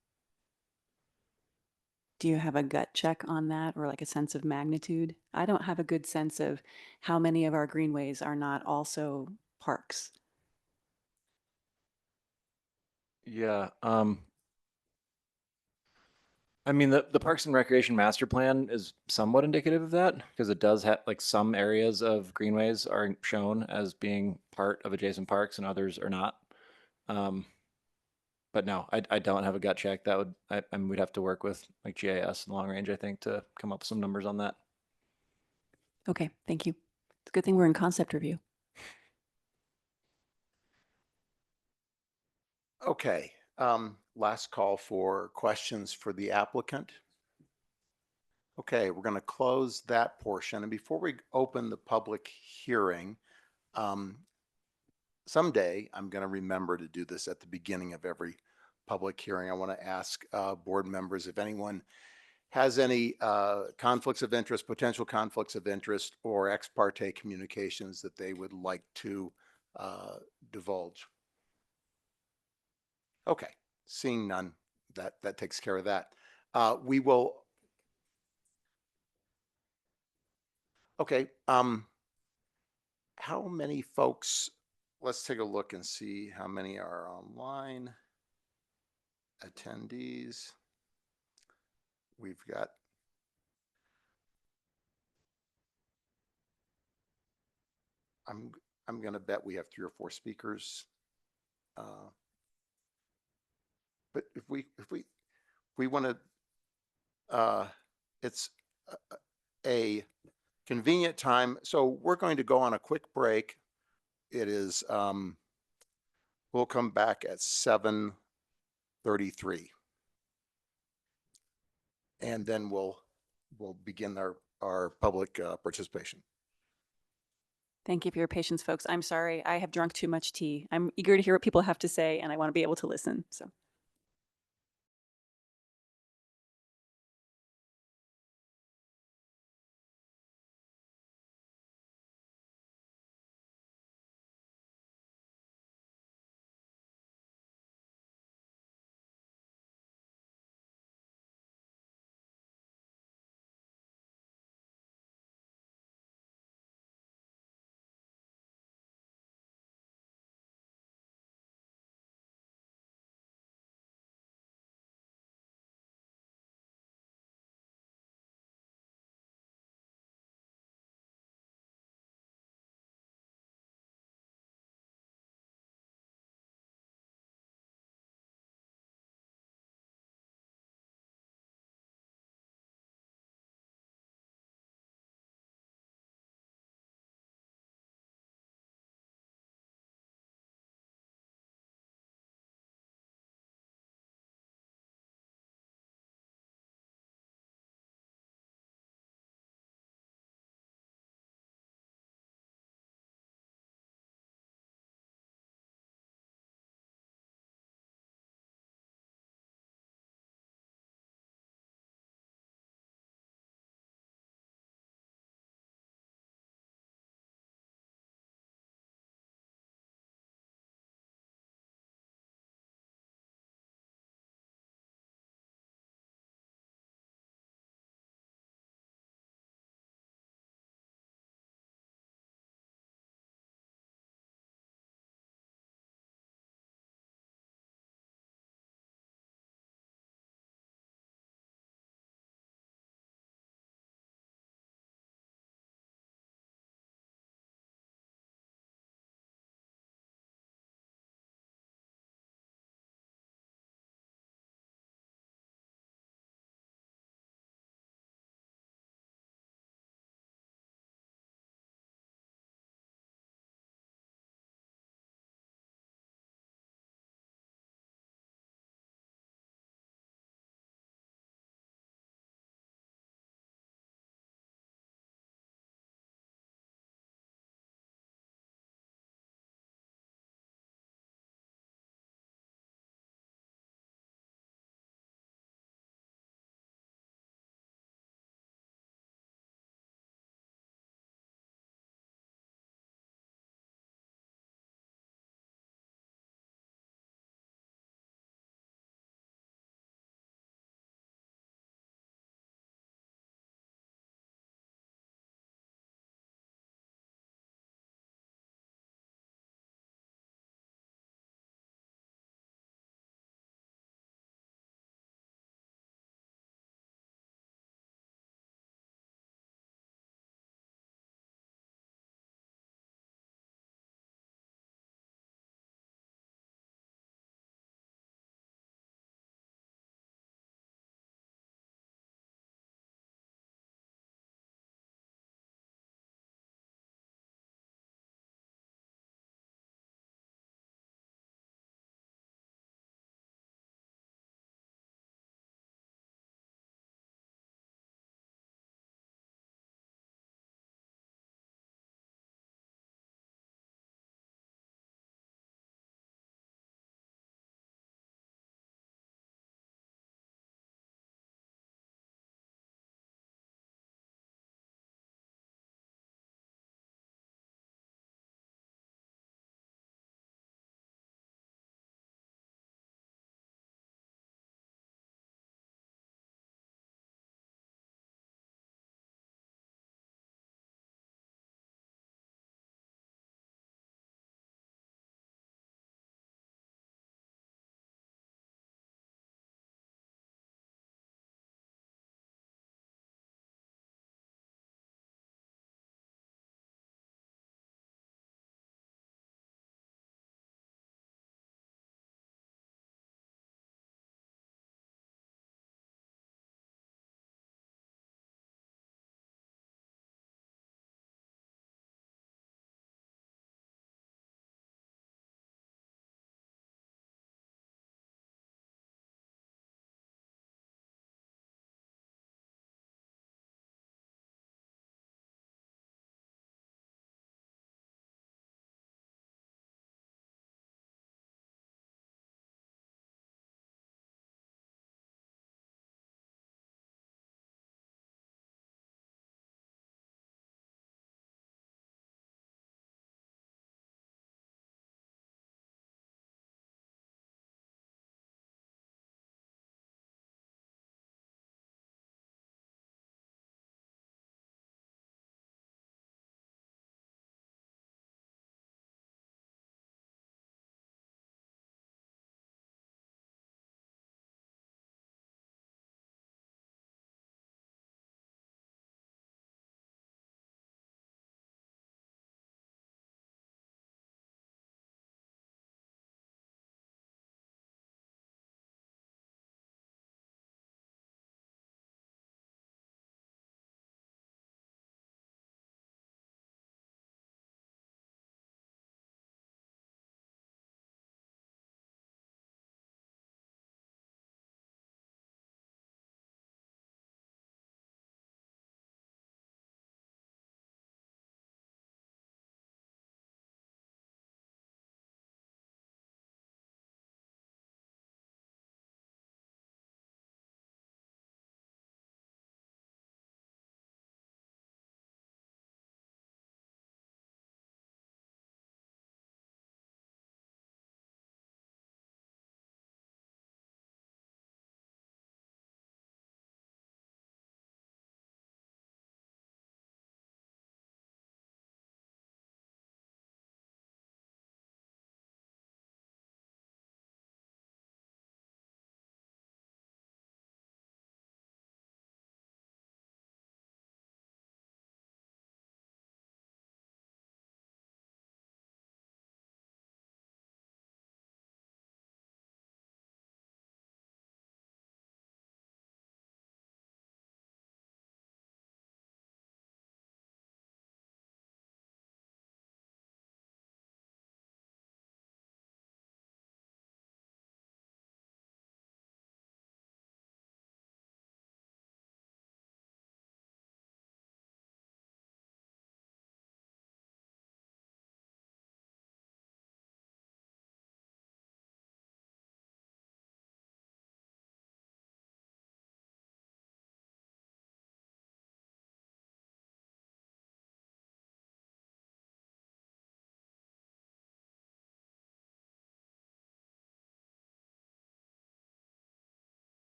Do you have a gut check on that, or like a sense of magnitude? I don't have a good sense of how many of our greenways are not also parks. Yeah. I mean, the Parks and Recreation Master Plan is somewhat indicative of that, because it does have, like, some areas of greenways are shown as being part of adjacent parks and others are not. But no, I don't have a gut check. That would, I mean, we'd have to work with like GIS and long range, I think, to come up with some numbers on that. Okay, thank you. It's a good thing we're in concept review. Okay. Last call for questions for the applicant. Okay, we're going to close that portion. And before we open the public hearing, someday I'm going to remember to do this at the beginning of every public hearing. I want to ask board members if anyone has any conflicts of interest, potential conflicts of interest, or ex parte communications that they would like to divulge. Okay, seeing none, that takes care of that. We will. Okay. how many folks, let's take a look and see how many are online attendees. We've got I'm going to bet we have 3 or 4 speakers. But if we want to, it's a convenient time. So we're going to go on a quick break. It is, we'll come back at 7:33. And then we'll begin our public participation. Thank you for your patience, folks. I'm sorry. I have drunk too much tea. I'm eager to hear what people have to say, and I want to be able to listen. So.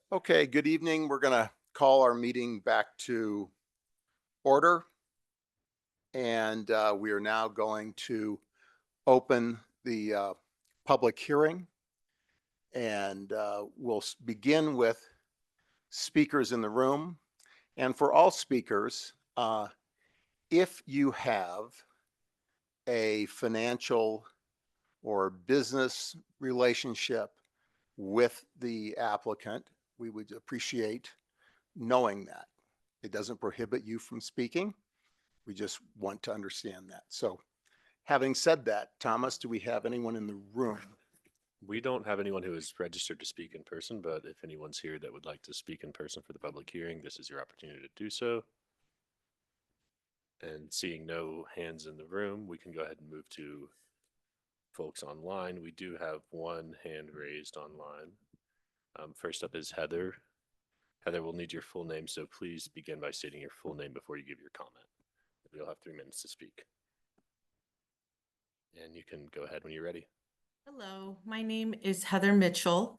Okay, good evening. We're going to call our meeting back to order. And we are now going to open the public hearing. And we'll begin with speakers in the room. And for all speakers, if you have a financial or business relationship with the applicant, we would appreciate knowing that. It doesn't prohibit you from speaking. We just want to understand that. So having said that, Thomas, do we have anyone in the room? We don't have anyone who is registered to speak in person, but if anyone's here that would like to speak in person for the public hearing, this is your opportunity to do so. And seeing no hands in the room, we can go ahead and move to folks online. We do have one hand raised online. First up is Heather. Heather, we'll need your full name, so please begin by stating your full name before you give your comment. You'll have 3 minutes to speak. And you can go ahead when you're ready. Hello, my name is Heather Mitchell,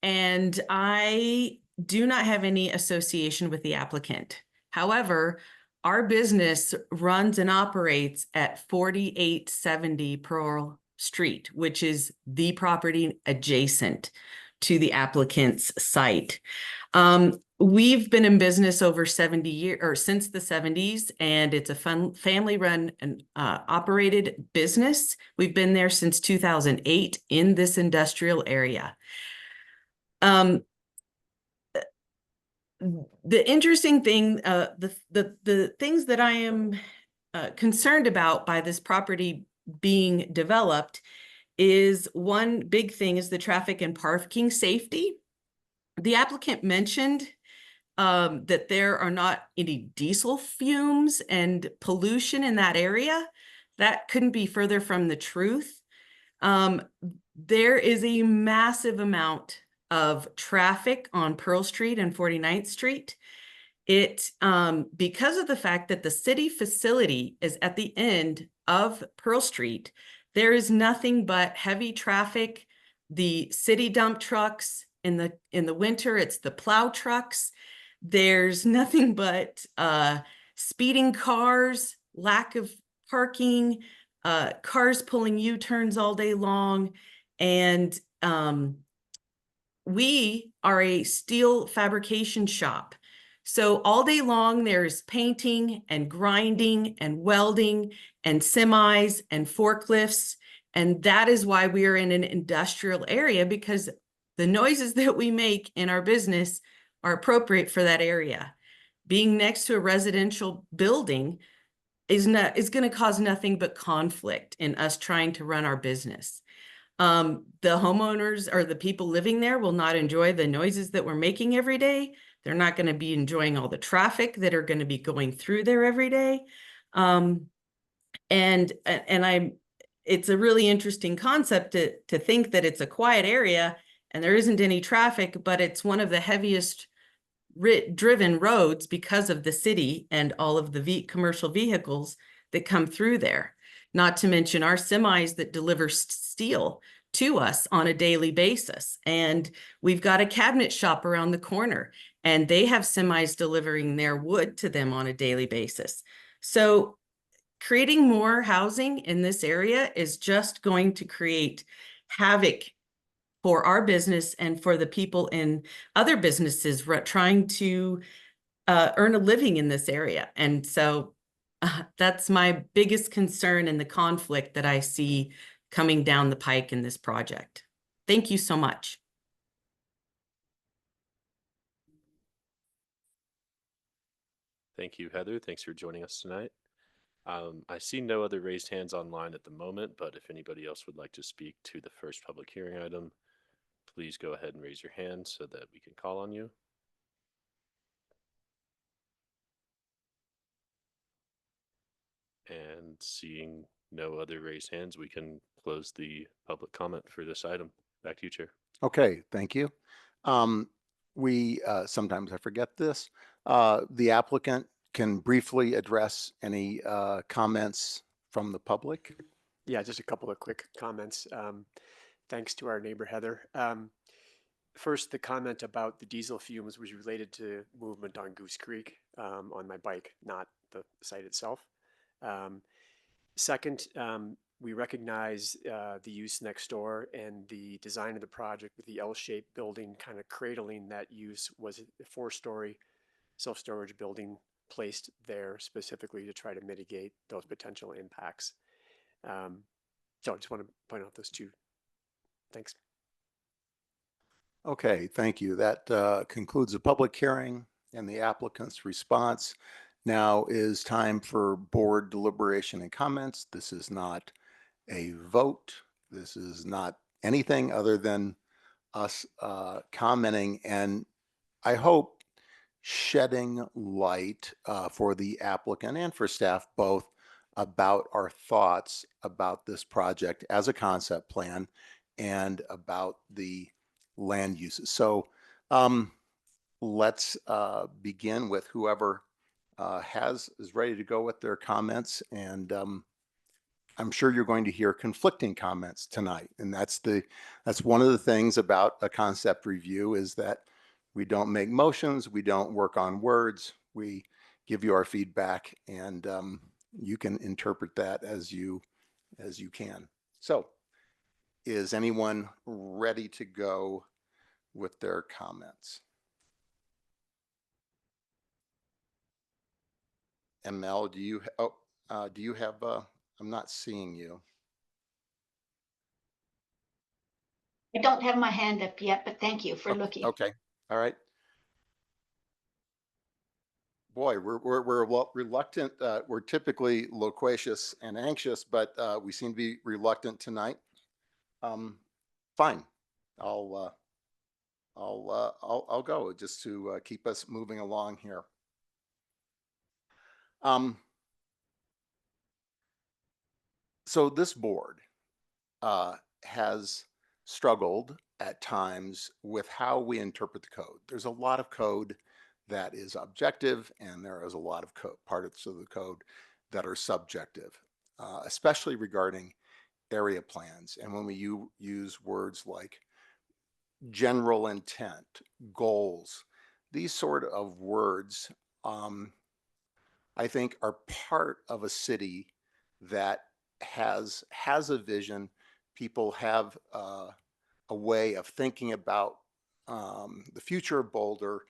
and I do not have any association with the applicant. However, our business runs and operates at 4870 Pearl Street, which is the property adjacent to the applicant's site. We've been in business over 70 years, or since the 70s, and it's a family-run and operated business. We've been there since 2008 in this industrial area. The interesting thing, the things that I am concerned about by this property being developed is, one big thing is the traffic and parking safety. The applicant mentioned that there are not any diesel fumes and pollution in that area. That couldn't be further from the truth. There is a massive amount of traffic on Pearl Street and 49th Street. It, because of the fact that the city facility is at the end of Pearl Street, there is nothing but heavy traffic. The city dump trucks, in the winter, it's the plow trucks. There's nothing but speeding cars, lack of parking, cars pulling U-turns all day long. And we are a steel fabrication shop. So all day long, there's painting and grinding and welding and semis and forklifts. And that is why we are in an industrial area, because the noises that we make in our business are appropriate for that area. Being next to a residential building is going to cause nothing but conflict in us trying to run our business. The homeowners or the people living there will not enjoy the noises that we're making every day. They're not going to be enjoying all the traffic that are going to be going through there every day. It's a really interesting concept to think that it's a quiet area and there isn't any traffic, but it's one of the heaviest driven roads because of the city and all of the commercial vehicles that come through there. Not to mention our semis that deliver steel to us on a daily basis. And we've got a cabinet shop around the corner, and they have semis delivering their wood to them on a daily basis. So creating more housing in this area is just going to create havoc for our business and for the people in other businesses trying to earn a living in this area. And so that's my biggest concern and the conflict that I see coming down the pike in this project. Thank you so much. Thank you, Heather. Thanks for joining us tonight. I see no other raised hands online at the moment, but if anybody else would like to speak to the first public hearing item, please go ahead and raise your hand so that we can call on you. And seeing no other raised hands, we can close the public comment for this item. Back to you, Chair. Okay, thank you. Sometimes I forget this. The applicant can briefly address any comments from the public. Yeah, just a couple of quick comments. Thanks to our neighbor, Heather. First, the comment about the diesel fumes was related to movement on Goose Creek on my bike, not the site itself. Second, we recognize the use next door, and the design of the project with the L-shaped building kind of cradling that use was a 4-story self-storage building placed there specifically to try to mitigate those potential impacts. So I just want to point out those two. Thanks. Okay, thank you. That concludes the public hearing and the applicant's response. Now is time for board deliberation and comments. This is not a vote. This is not anything other than us commenting, and I hope shedding light for the applicant and for staff both about our thoughts about this project as a concept plan and about the land uses. So let's begin with whoever is ready to go with their comments, and I'm sure you're going to hear conflicting comments tonight, and that's one of the things about a concept review is that we don't make motions, we don't work on words, we give you our feedback, and you can interpret that as you can. So, is anyone ready to go with their comments? ML, do you have I'm not seeing you. I don't have my hand up yet, but thank you for looking. Okay, all right. Boy, we're reluctant. We're typically loquacious and anxious, but we seem to be reluctant tonight. Fine, I'll go just to keep us moving along here. So this board has struggled at times with how we interpret the code. There's a lot of code that is objective, and there is a lot of parts of the code that are subjective, especially regarding area plans. And when we use words like general intent, goals, these sort of words, I think are part of a city that has a vision. People have a way of thinking about the future of Boulder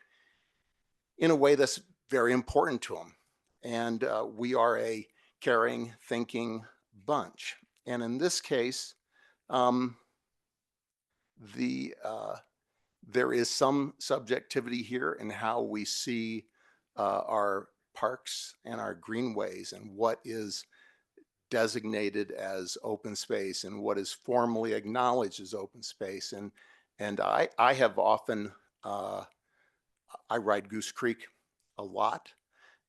in a way that's very important to them. And we are a caring, thinking bunch. And in this case, there is some subjectivity here in how we see our parks and our greenways and what is designated as open space and what is formally acknowledged as open space. And I have often, I ride Goose Creek a lot,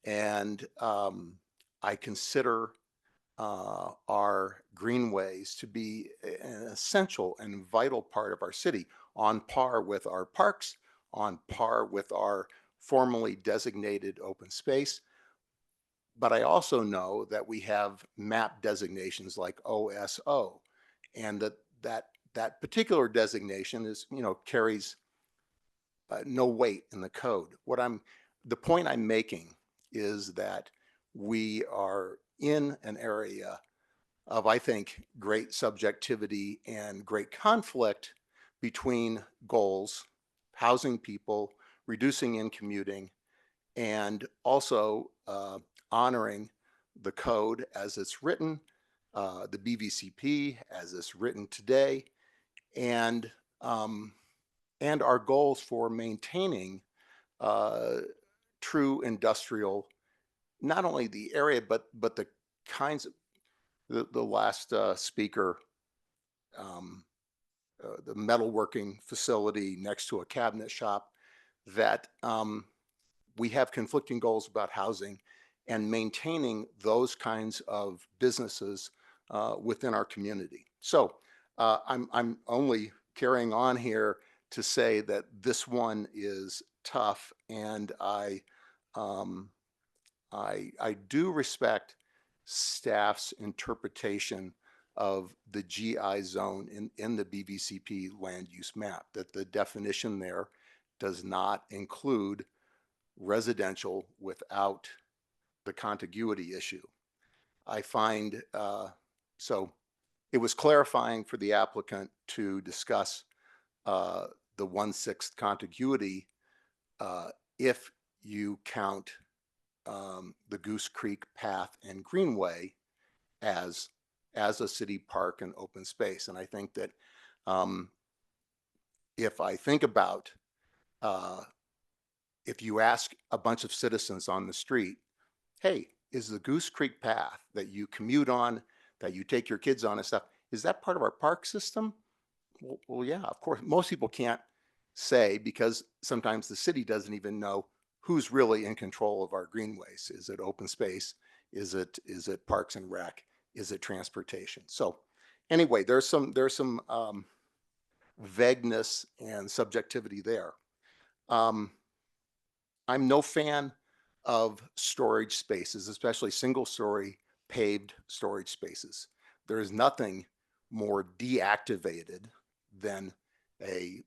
and I consider our greenways to be an essential and vital part of our city, on par with our parks, on par with our formally designated open space. But I also know that we have map designations like OSO, and that particular designation is, carries no weight in the code. The point I'm making is that we are in an area of, I think, great subjectivity and great conflict between goals, housing people, reducing in commuting, and also honoring the code as it's written, the BVCP as it's written today, and our goals for maintaining true industrial, not only the area, but the kinds of, the last speaker, the metalworking facility next to a cabinet shop, that we have conflicting goals about housing and maintaining those kinds of businesses within our community. So I'm only carrying on here to say that this one is tough, and I do respect staff's interpretation of the GI zone in the BVCP land use map, that the definition there does not include residential without the contiguity issue. I find, so it was clarifying for the applicant to discuss the 1/6 contiguity if you count the Goose Creek path and greenway as a city park and open space. And I think that if I think about if you ask a bunch of citizens on the street, hey, is the Goose Creek path that you commute on, that you take your kids on and stuff, is that part of our park system? Well, yeah, of course. Most people can't say, because sometimes the city doesn't even know who's really in control of our greenways. Is it open space? Is it Parks and Rec? Is it transportation? So anyway, there's some vagueness and subjectivity there. I'm no fan of storage spaces, especially single-story paved storage spaces. There is nothing more deactivated than a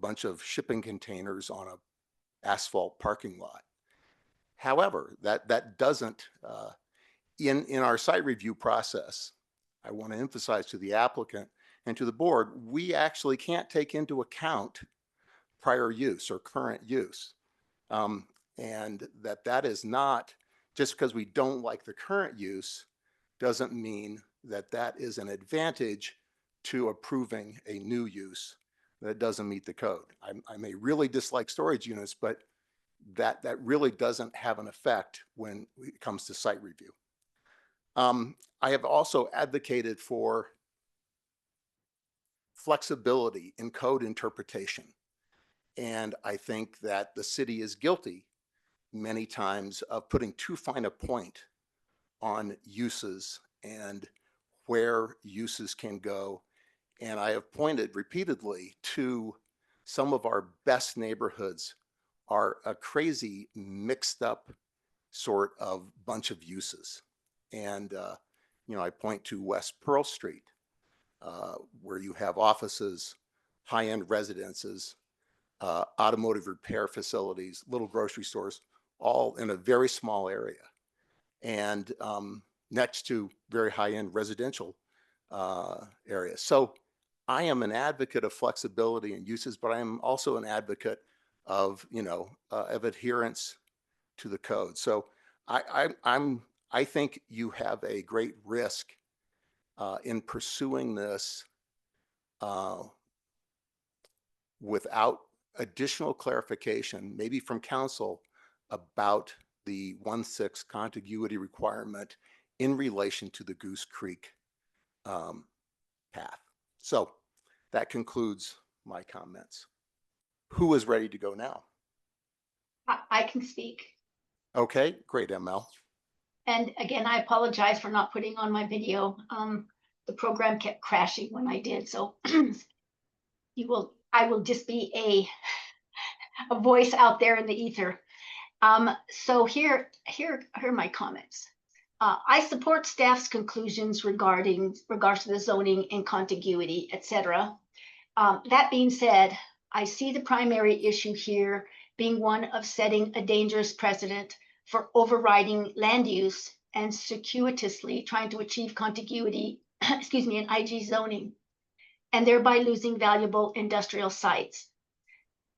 bunch of shipping containers on a asphalt parking lot. However, that doesn't, in our site review process, I want to emphasize to the applicant and to the board, we actually can't take into account prior use or current use. And that is not, just because we don't like the current use, doesn't mean that is an advantage to approving a new use that doesn't meet the code. I may really dislike storage units, but that really doesn't have an effect when it comes to site review. I have also advocated for flexibility in code interpretation. And I think that the city is guilty many times of putting too fine a point on uses and where uses can go. And I have pointed repeatedly to some of our best neighborhoods are a crazy mixed up sort of bunch of uses. And, I point to West Pearl Street, where you have offices, high-end residences, automotive repair facilities, little grocery stores, all in a very small area, and next to very high-end residential areas. So I am an advocate of flexibility in uses, but I am also an advocate of adherence to the code. So I think you have a great risk in pursuing this without additional clarification, maybe from council, about the 1/6 contiguity requirement in relation to the Goose Creek path. So that concludes my comments. Who is ready to go now? I can speak. Okay, great, ML. And again, I apologize for not putting on my video. The program kept crashing when I did, so I will just be a voice out there in the ether. So here are my comments. I support staff's conclusions regards to the zoning and contiguity, etc. That being said, I see the primary issue here being one of setting a dangerous precedent for overriding land use and circuitously trying to achieve contiguity, in IG zoning, and thereby losing valuable industrial sites.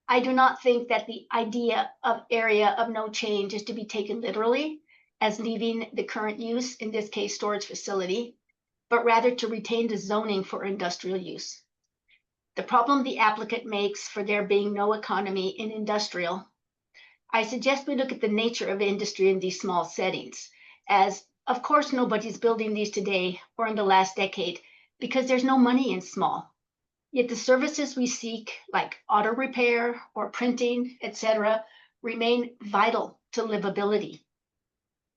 I do not think that the idea of area of no change is to be taken literally as leaving the current use, in this case storage facility, but rather to retain the zoning for industrial use. The problem the applicant makes for there being no economy in industrial, I suggest we look at the nature of industry in these small settings, as of course nobody's building these today or in the last decade because there's no money in small. Yet the services we seek, like auto repair or printing, etc., remain vital to livability.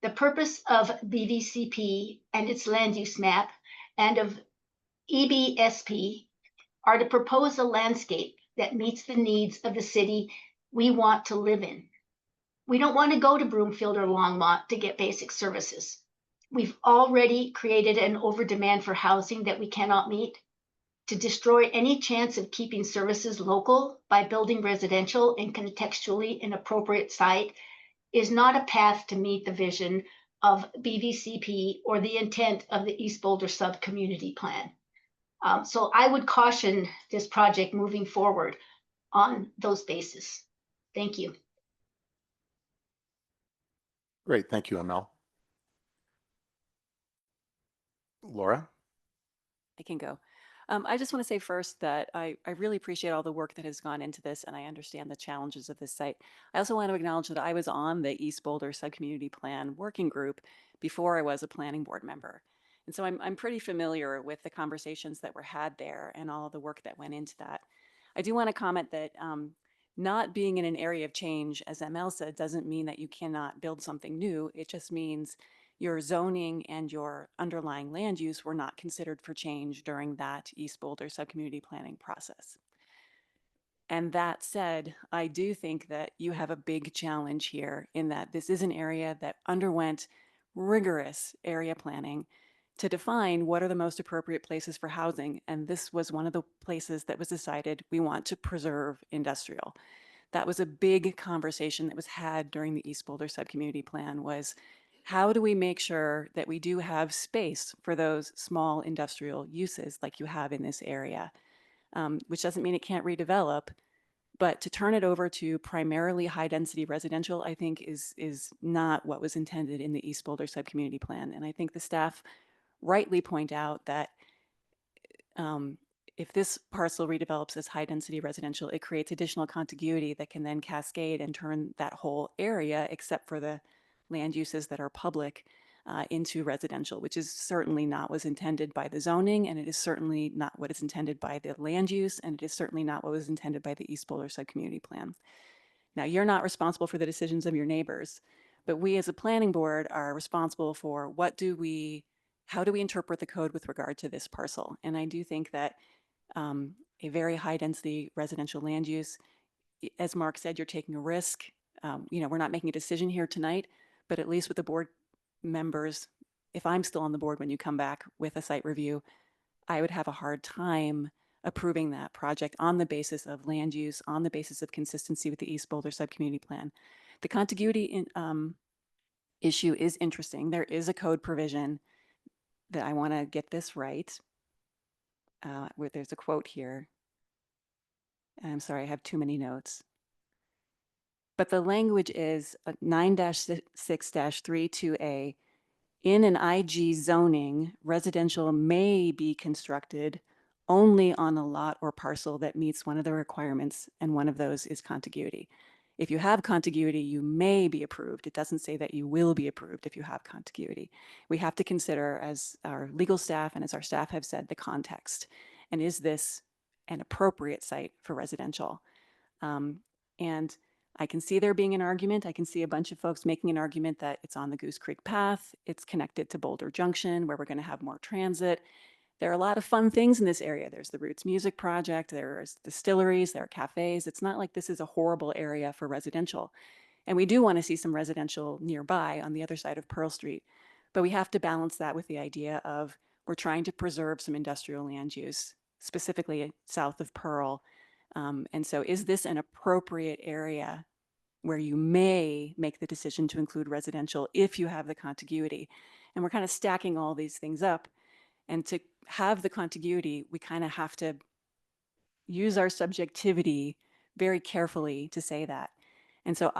The purpose of BVCP and its land use map and of EBSP are to propose a landscape that meets the needs of the city we want to live in. We don't want to go to Broomfield or Longmont to get basic services. we've already created an overdemand for housing that we cannot meet. To destroy any chance of keeping services local by building residential and contextually inappropriate site is not a path to meet the vision of BVCP or the intent of the East Boulder Sub-Community Plan. So I would caution this project moving forward on those bases. Thank you. Great, thank you, Amel. Laura? I can go. I just want to say first that I really appreciate all the work that has gone into this, and I understand the challenges of this site. I also want to acknowledge that I was on the East Boulder Subcommunity Plan Working Group before I was a planning board member. And so I'm pretty familiar with the conversations that were had there and all the work that went into that. I do want to comment that not being in an area of change, as ML said, doesn't mean that you cannot build something new. It just means your zoning and your underlying land use were not considered for change during that East Boulder subcommunity planning process. And that said, I do think that you have a big challenge here in that this is an area that underwent rigorous area planning to define what are the most appropriate places for housing. And this was one of the places that was decided we want to preserve industrial. That was a big conversation that was had during the East Boulder subcommunity plan was, how do we make sure that we do have space for those small industrial uses like you have in this area? Which doesn't mean it can't redevelop, but to turn it over to primarily high density residential, I think is not what was intended in the East Boulder subcommunity plan. And I think the staff rightly point out that if this parcel redevelops as high density residential, it creates additional contiguity that can then cascade and turn that whole area, except for the land uses that are public, into residential, which is certainly not what was intended by the zoning, and it is certainly not what is intended by the land use, and it is certainly not what was intended by the East Boulder subcommunity plan. Now, you're not responsible for the decisions of your neighbors, but we as a planning board are responsible for how do we interpret the code with regard to this parcel? And I do think that a very high density residential land use, as Mark said, you're taking a risk. We're not making a decision here tonight, but at least with the board members, if I'm still on the board when you come back with a site review, I would have a hard time approving that project on the basis of land use, on the basis of consistency with the East Boulder subcommunity plan. The contiguity issue is interesting. There is a code provision that I want to get this right. Where there's a quote here. I'm sorry, I have too many notes. But the language is 9-6-32A. In an IG zoning, residential may be constructed only on a lot or parcel that meets one of the requirements, and one of those is contiguity. If you have contiguity, you may be approved. It doesn't say that you will be approved if you have contiguity. We have to consider, as our legal staff and as our staff have said, the context. And is this an appropriate site for residential? And I can see there being an argument. I can see a bunch of folks making an argument that it's on the Goose Creek path. It's connected to Boulder Junction, where we're going to have more transit. There are a lot of fun things in this area. There's the Roots Music Project, there's distilleries, there are cafes. It's not like this is a horrible area for residential. And we do want to see some residential nearby on the other side of Pearl Street. But we have to balance that with the idea of we're trying to preserve some industrial land use, specifically south of Pearl. And so is this an appropriate area where you may make the decision to include residential if you have the contiguity? And we're kind of stacking all these things up. And to have the contiguity, we kind of have to use our subjectivity very carefully to say that. And so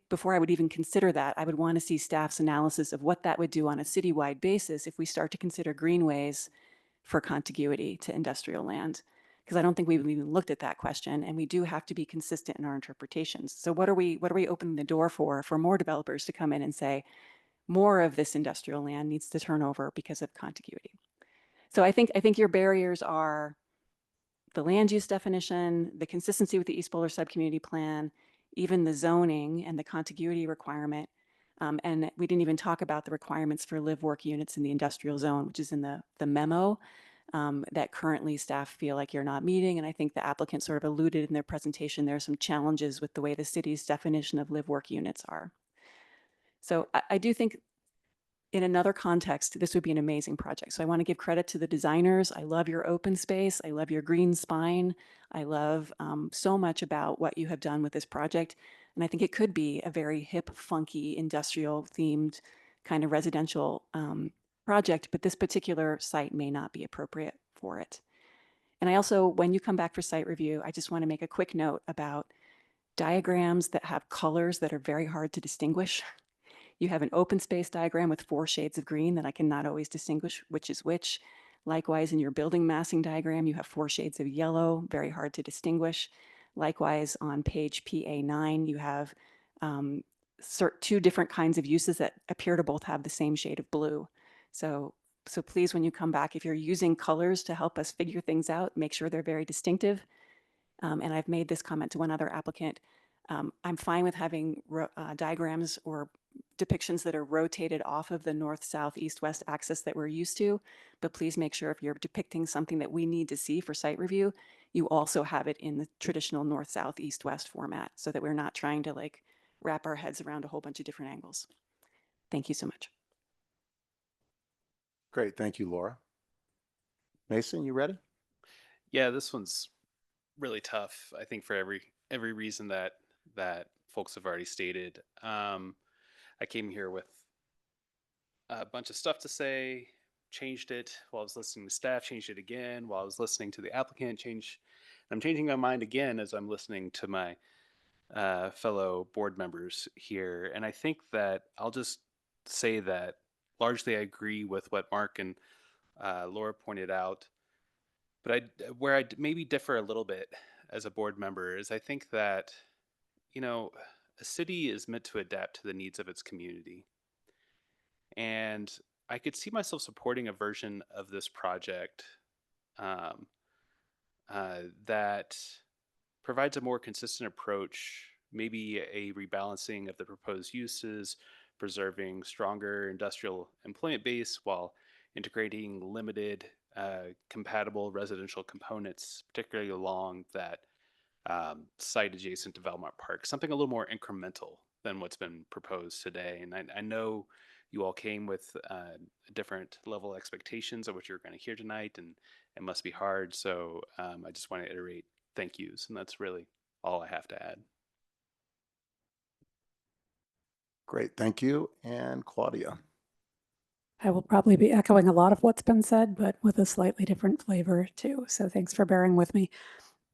before I would even consider that, I would want to see staff's analysis of what that would do on a citywide basis if we start to consider greenways for contiguity to industrial land. Because I don't think we've even looked at that question, and we do have to be consistent in our interpretations. So what are we opening the door for more developers to come in and say, more of this industrial land needs to turn over because of contiguity? So I think your barriers are the land use definition, the consistency with the East Boulder subcommunity plan, even the zoning and the contiguity requirement. And we didn't even talk about the requirements for live-work units in the industrial zone, which is in the memo that currently staff feel like you're not meeting. And I think the applicant sort of alluded in their presentation, there are some challenges with the way the city's definition of live-work units are. So I do think in another context, this would be an amazing project. So I want to give credit to the designers. I love your open space. I love your green spine. I love so much about what you have done with this project. And I think it could be a very hip, funky, industrial themed kind of residential project, but this particular site may not be appropriate for it. And I also, when you come back for site review, I just want to make a quick note about diagrams that have colors that are very hard to distinguish. You have an open space diagram with 4 shades of green that I cannot always distinguish which is which. Likewise, in your building massing diagram, you have 4 shades of yellow, very hard to distinguish. Likewise, on page PA9, you have 2 different kinds of uses that appear to both have the same shade of blue. So please, when you come back, if you're using colors to help us figure things out, make sure they're very distinctive. And I've made this comment to one other applicant. I'm fine with having diagrams or depictions that are rotated off of the north, south, east, west axis that we're used to, but please make sure if you're depicting something that we need to see for site review, you also have it in the traditional north, south, east, west format so that we're not trying to like wrap our heads around a whole bunch of different angles. Thank you so much. Great, thank you, Laura. Mason, you ready? Yeah, this one's really tough, I think, for every reason that folks have already stated. I came here with a bunch of stuff to say, changed it while I was listening to staff, changed it again while I was listening to the applicant, I'm changing my mind again as I'm listening to my fellow board members here. And I think that I'll just say that largely I agree with what Mark and Laura pointed out. But where I maybe differ a little bit as a board member is I think that, you know, a city is meant to adapt to the needs of its community. And I could see myself supporting a version of this project that provides a more consistent approach, maybe a rebalancing of the proposed uses, preserving stronger industrial employment base while integrating limited compatible residential components, particularly along that site adjacent to Valmont Park, something a little more incremental than what's been proposed today. And I know you all came with a different level of expectations of what you're going to hear tonight, and it must be hard. So I just want to iterate thank yous, and that's really all I have to add. Great, thank you. And Claudia. I will probably be echoing a lot of what's been said, but with a slightly different flavor too. So thanks for bearing with me.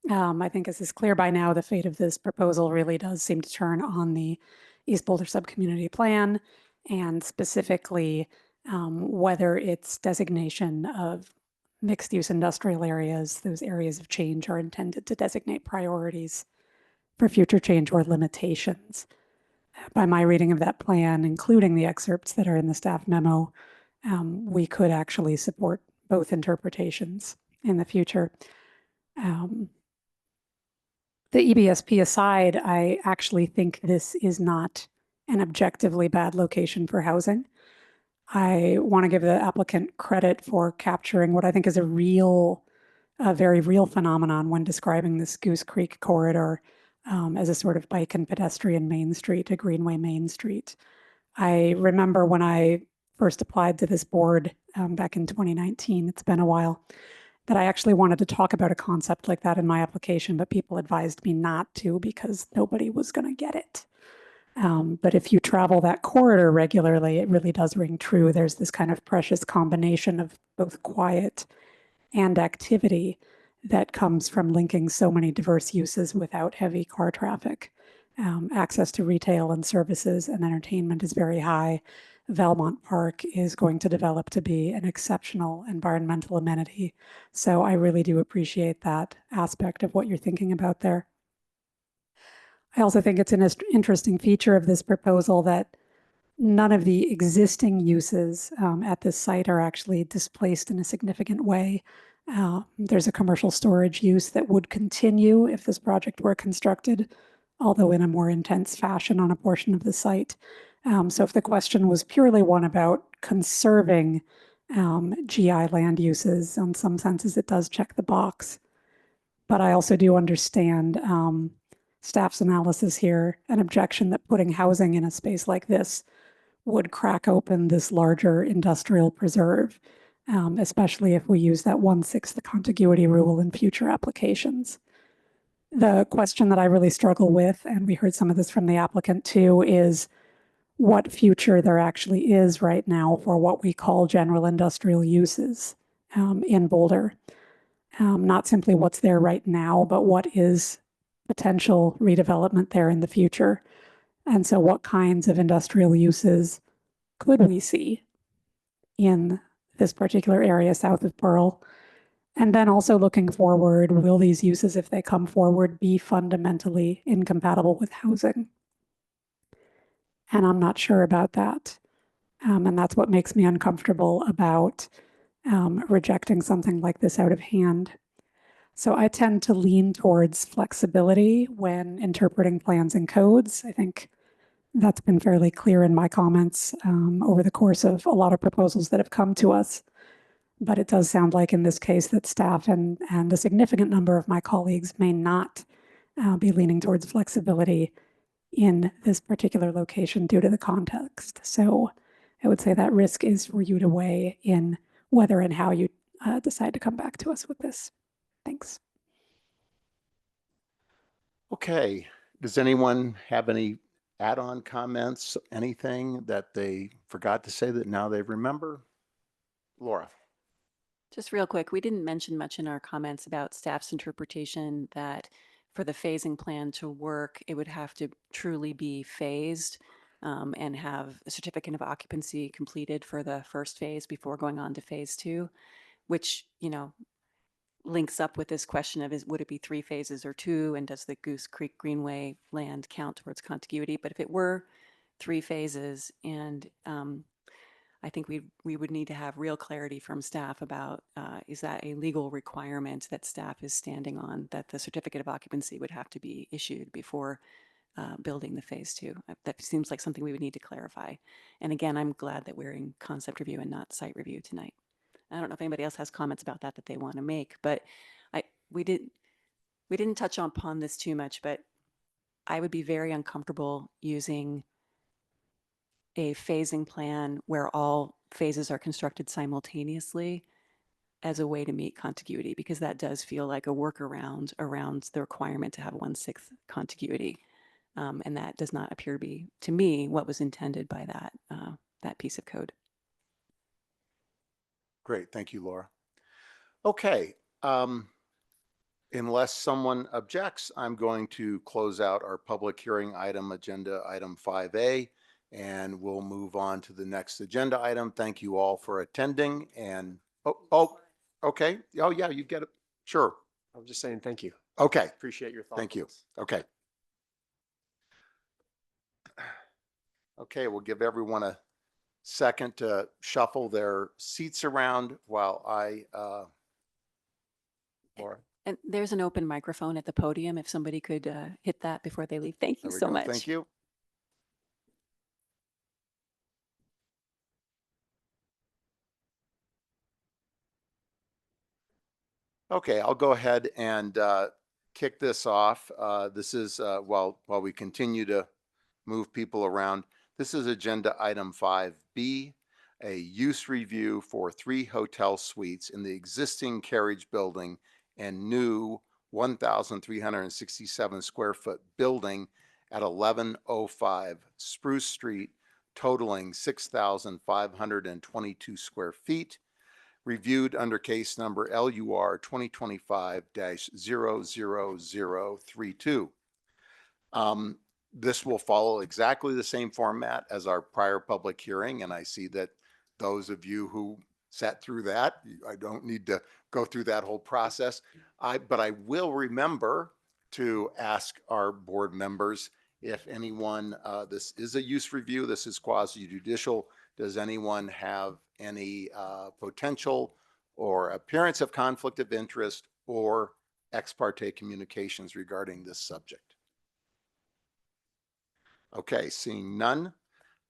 I think as is clear by now, the fate of this proposal really does seem to turn on the East Boulder Subcommunity Plan, and specifically whether its designation of mixed-use industrial areas, those areas of change, are intended to designate priorities for future change or limitations. By my reading of that plan, including the excerpts that are in the staff memo, we could actually support both interpretations in the future. The EBSP aside, I actually think this is not an objectively bad location for housing. I want to give the applicant credit for capturing what I think is a very real phenomenon when describing this Goose Creek corridor as a sort of bike and pedestrian main street, a greenway main street. I remember when I first applied to this board back in 2019, it's been a while, that I actually wanted to talk about a concept like that in my application, but people advised me not to because nobody was going to get it. But if you travel that corridor regularly, it really does ring true. There's this kind of precious combination of both quiet and activity that comes from linking so many diverse uses without heavy car traffic. Access to retail and services and entertainment is very high. Valmont Park is going to develop to be an exceptional environmental amenity. So I really do appreciate that aspect of what you're thinking about there. I also think it's an interesting feature of this proposal that none of the existing uses at this site are actually displaced in a significant way. There's a commercial storage use that would continue if this project were constructed, although in a more intense fashion on a portion of the site. So if the question was purely one about conserving GI land uses, in some senses it does check the box. But I also do understand staff's analysis here, an objection that putting housing in a space like this would crack open this larger industrial preserve, especially if we use that 1/6 contiguity rule in future applications. The question that I really struggle with, and we heard some of this from the applicant too, is what future there actually is right now for what we call general industrial uses in Boulder. Not simply what's there right now, but what is potential redevelopment there in the future. And so what kinds of industrial uses could we see in this particular area south of Pearl? And then also looking forward, will these uses, if they come forward, be fundamentally incompatible with housing? And I'm not sure about that. And that's what makes me uncomfortable about rejecting something like this out of hand. So I tend to lean towards flexibility when interpreting plans and codes. I think that's been fairly clear in my comments over the course of a lot of proposals that have come to us. But it does sound like in this case that staff and a significant number of my colleagues may not be leaning towards flexibility in this particular location due to the context. So I would say that risk is for you to weigh in whether and how you decide to come back to us with this. Thanks. Okay, does anyone have any add-on comments, anything that they forgot to say that now they remember? Laura. Just real quick, we didn't mention much in our comments about staff's interpretation that for the phasing plan to work, it would have to truly be phased and have a certificate of occupancy completed for the first phase before going on to phase 2, which, you know, links up with this question of would it be 3 phases or 2, and does the Goose Creek Greenway land count towards contiguity? But if it were 3 phases, and I think we would need to have real clarity from staff about is that a legal requirement that staff is standing on, that the certificate of occupancy would have to be issued before building the phase 2. That seems like something we would need to clarify. And again, I'm glad that we're in concept review and not site review tonight. I don't know if anybody else has comments about that they want to make, but we didn't touch upon this too much, but I would be very uncomfortable using a phasing plan where all phases are constructed simultaneously as a way to meet contiguity, because that does feel like a workaround around the requirement to have 1/6 contiguity. And that does not appear to be, to me, what was intended by that piece of code. Great, thank you, Laura. Okay, unless someone objects, I'm going to close out our public hearing item, agenda item 5A, and we'll move on to the next agenda item. Thank you all for attending. And okay. Oh yeah, you get it. Sure. I'm just saying thank you. Okay. Appreciate your thoughts. Thank you. Okay. Okay, we'll give everyone a second to shuffle their seats around while I, Laura. And there's an open microphone at the podium. If somebody could hit that before they leave. Thank you There we so go. much. Thank you. Okay, I'll go ahead and kick this off. This is while we continue to move people around. This is agenda item 5B, a use review for 3 hotel suites in the existing Carriage building and new 1,367 square foot building at 1105 Spruce Street, totaling 6,522 square feet. Reviewed under case number LUR 2025-00032. This will follow exactly the same format as our prior public hearing, and I see that those of you who sat through that, I don't need to go through that whole process. But I will remember to ask our board members if anyone, this is a use review, this is quasi judicial. Does anyone have any potential or appearance of conflict of interest or ex parte communications regarding this subject? Okay, seeing none,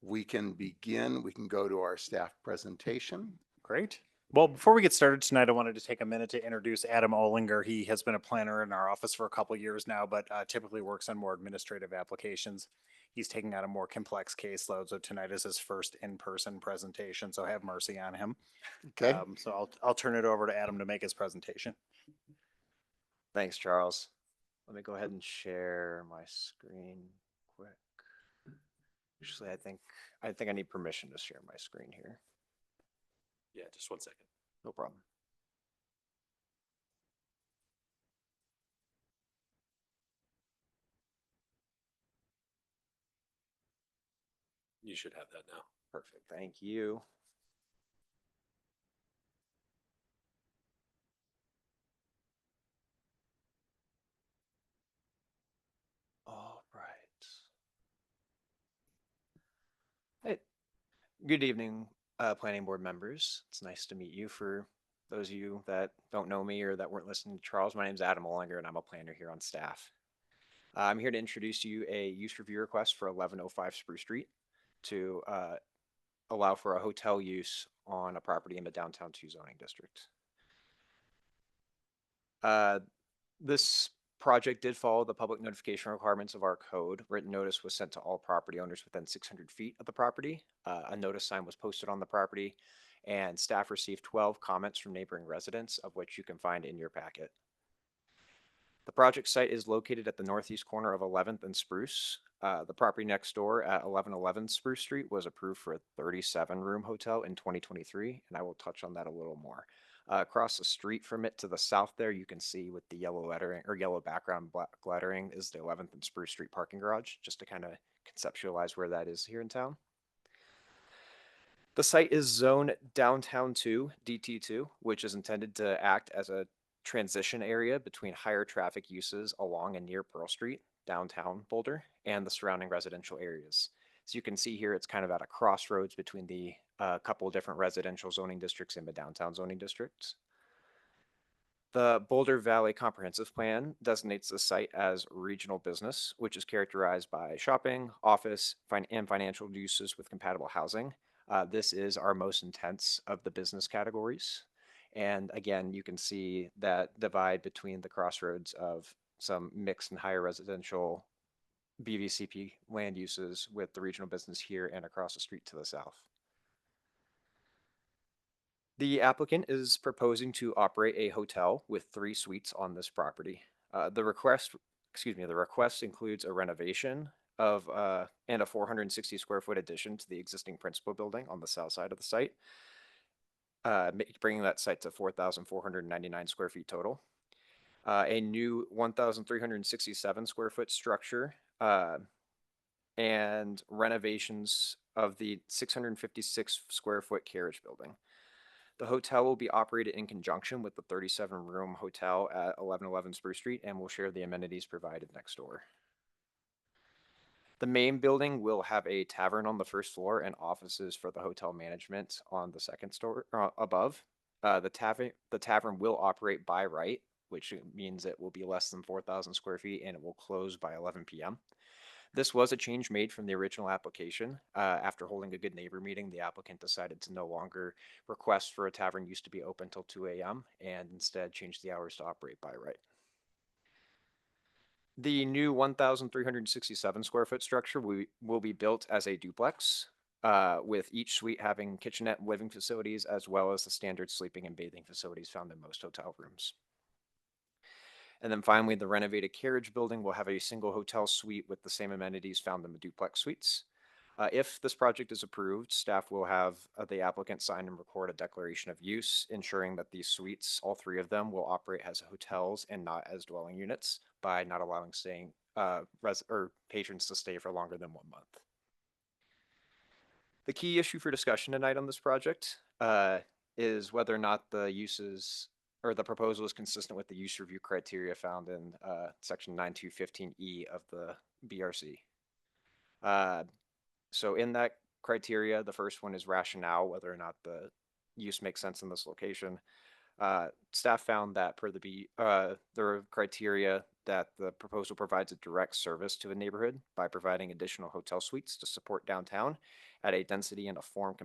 we can begin. We can go to our staff presentation. Great. Well, before we get started tonight, I wanted to take a minute to introduce Adam Olinger. He has been a planner in our office for a couple of years now, but typically works on more administrative applications. he's taking on a more complex caseload. So tonight is his first in-person presentation. So have mercy on him. Okay. So I'll turn it over to Adam to make his presentation. Thanks, Charles. Let me go ahead and share my screen quick. Actually, I think I need permission to share my screen here. Yeah, just 1 second. No problem. You should have that now. Perfect. Thank you. All right. Hey, good evening, planning board members. It's nice to meet you. For those of you that don't know me or that weren't listening to Charles, my name is Adam Ollinger and I'm a planner here on staff. I'm here to introduce to you a use review request for 1105 Spruce Street to allow for a hotel use on a property in the downtown 2 zoning district. This project did follow the public notification requirements of our code. Written notice was sent to all property owners within 600 feet of the property. A notice sign was posted on the property, and staff received 12 comments from neighboring residents, of which you can find in your packet. The project site is located at the northeast corner of 11th and Spruce. The property next door at 1111 Spruce Street was approved for a 37-room hotel in 2023, and I will touch on that a little more. Across the street from it to the south there, you can see with the yellow lettering or yellow background black lettering is the 11th and Spruce Street parking garage, just to kind of conceptualize where that is here in town. The site is zoned downtown 2, DT2, which is intended to act as a transition area between higher traffic uses along and near Pearl Street, downtown Boulder, and the surrounding residential areas. So you can see here, it's kind of at a crossroads between the couple of different residential zoning districts in the downtown zoning districts. The Boulder Valley Comprehensive Plan designates the site as regional business, which is characterized by shopping, office, and financial uses with compatible housing. This is our most intense of the business categories. And again, you can see that divide between the crossroads of some mixed and higher residential BVCP land uses with the regional business here and across the street to the south. The applicant is proposing to operate a hotel with 3 suites on this property. The request includes a renovation of and a 460 square foot addition to the existing principal building on the south side of the site, bringing that site to 4,499 square feet total. A new 1,367 square foot structure and renovations of the 656 square foot carriage building. The hotel will be operated in conjunction with the 37-room hotel at 1111 Spruce Street and will share the amenities provided next door. The main building will have a tavern on the first floor and offices for the hotel management on the second story above. The tavern will operate by right, which means it will be less than 4,000 square feet and it will close by 11 p.m. This was a change made from the original application. After holding a good neighbor meeting, the applicant decided to no longer request for a tavern used to be open until 2 a.m. and instead change the hours to operate by right. The new 1,367 square foot structure will be built as a duplex, with each suite having kitchenette and living facilities, as well as the standard sleeping and bathing facilities found in most hotel rooms. And then finally, the renovated carriage building will have a single hotel suite with the same amenities found in the duplex suites. If this project is approved, staff will have the applicant sign and record a declaration of use, ensuring that these suites, all 3 of them, will operate as hotels and not as dwelling units by not allowing patrons to stay for longer than 1 month. The key issue for discussion tonight on this project is whether or not the uses or the proposal is consistent with the use review criteria found in section 9215E of the BRC. So in that criteria, the first one is rationale, whether or not the use makes sense in this location. Staff found that per the criteria that the proposal provides a direct service to a neighborhood by providing additional hotel suites to support downtown at a density and a form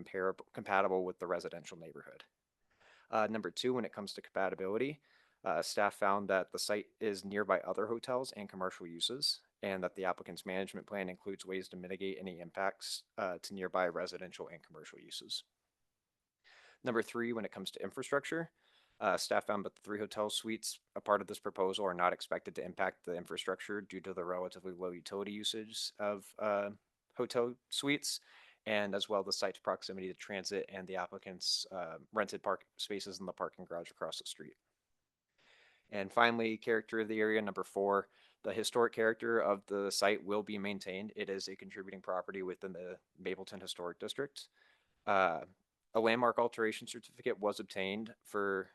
compatible with the residential neighborhood. Number 2, when it comes to compatibility, staff found that the site is nearby other hotels and commercial uses, and that the applicant's management plan includes ways to mitigate any impacts to nearby residential and commercial uses. Number 3, when it comes to infrastructure, staff found that the 3 hotel suites a part of this proposal are not expected to impact the infrastructure due to the relatively low utility usage of hotel suites, and as well the site's proximity to transit and the applicant's rented park spaces in the parking garage across the street. And finally, character of the area, number 4, the historic character of the site will be maintained. It is a contributing property within the Mapleton Historic District. A landmark alteration certificate was obtained for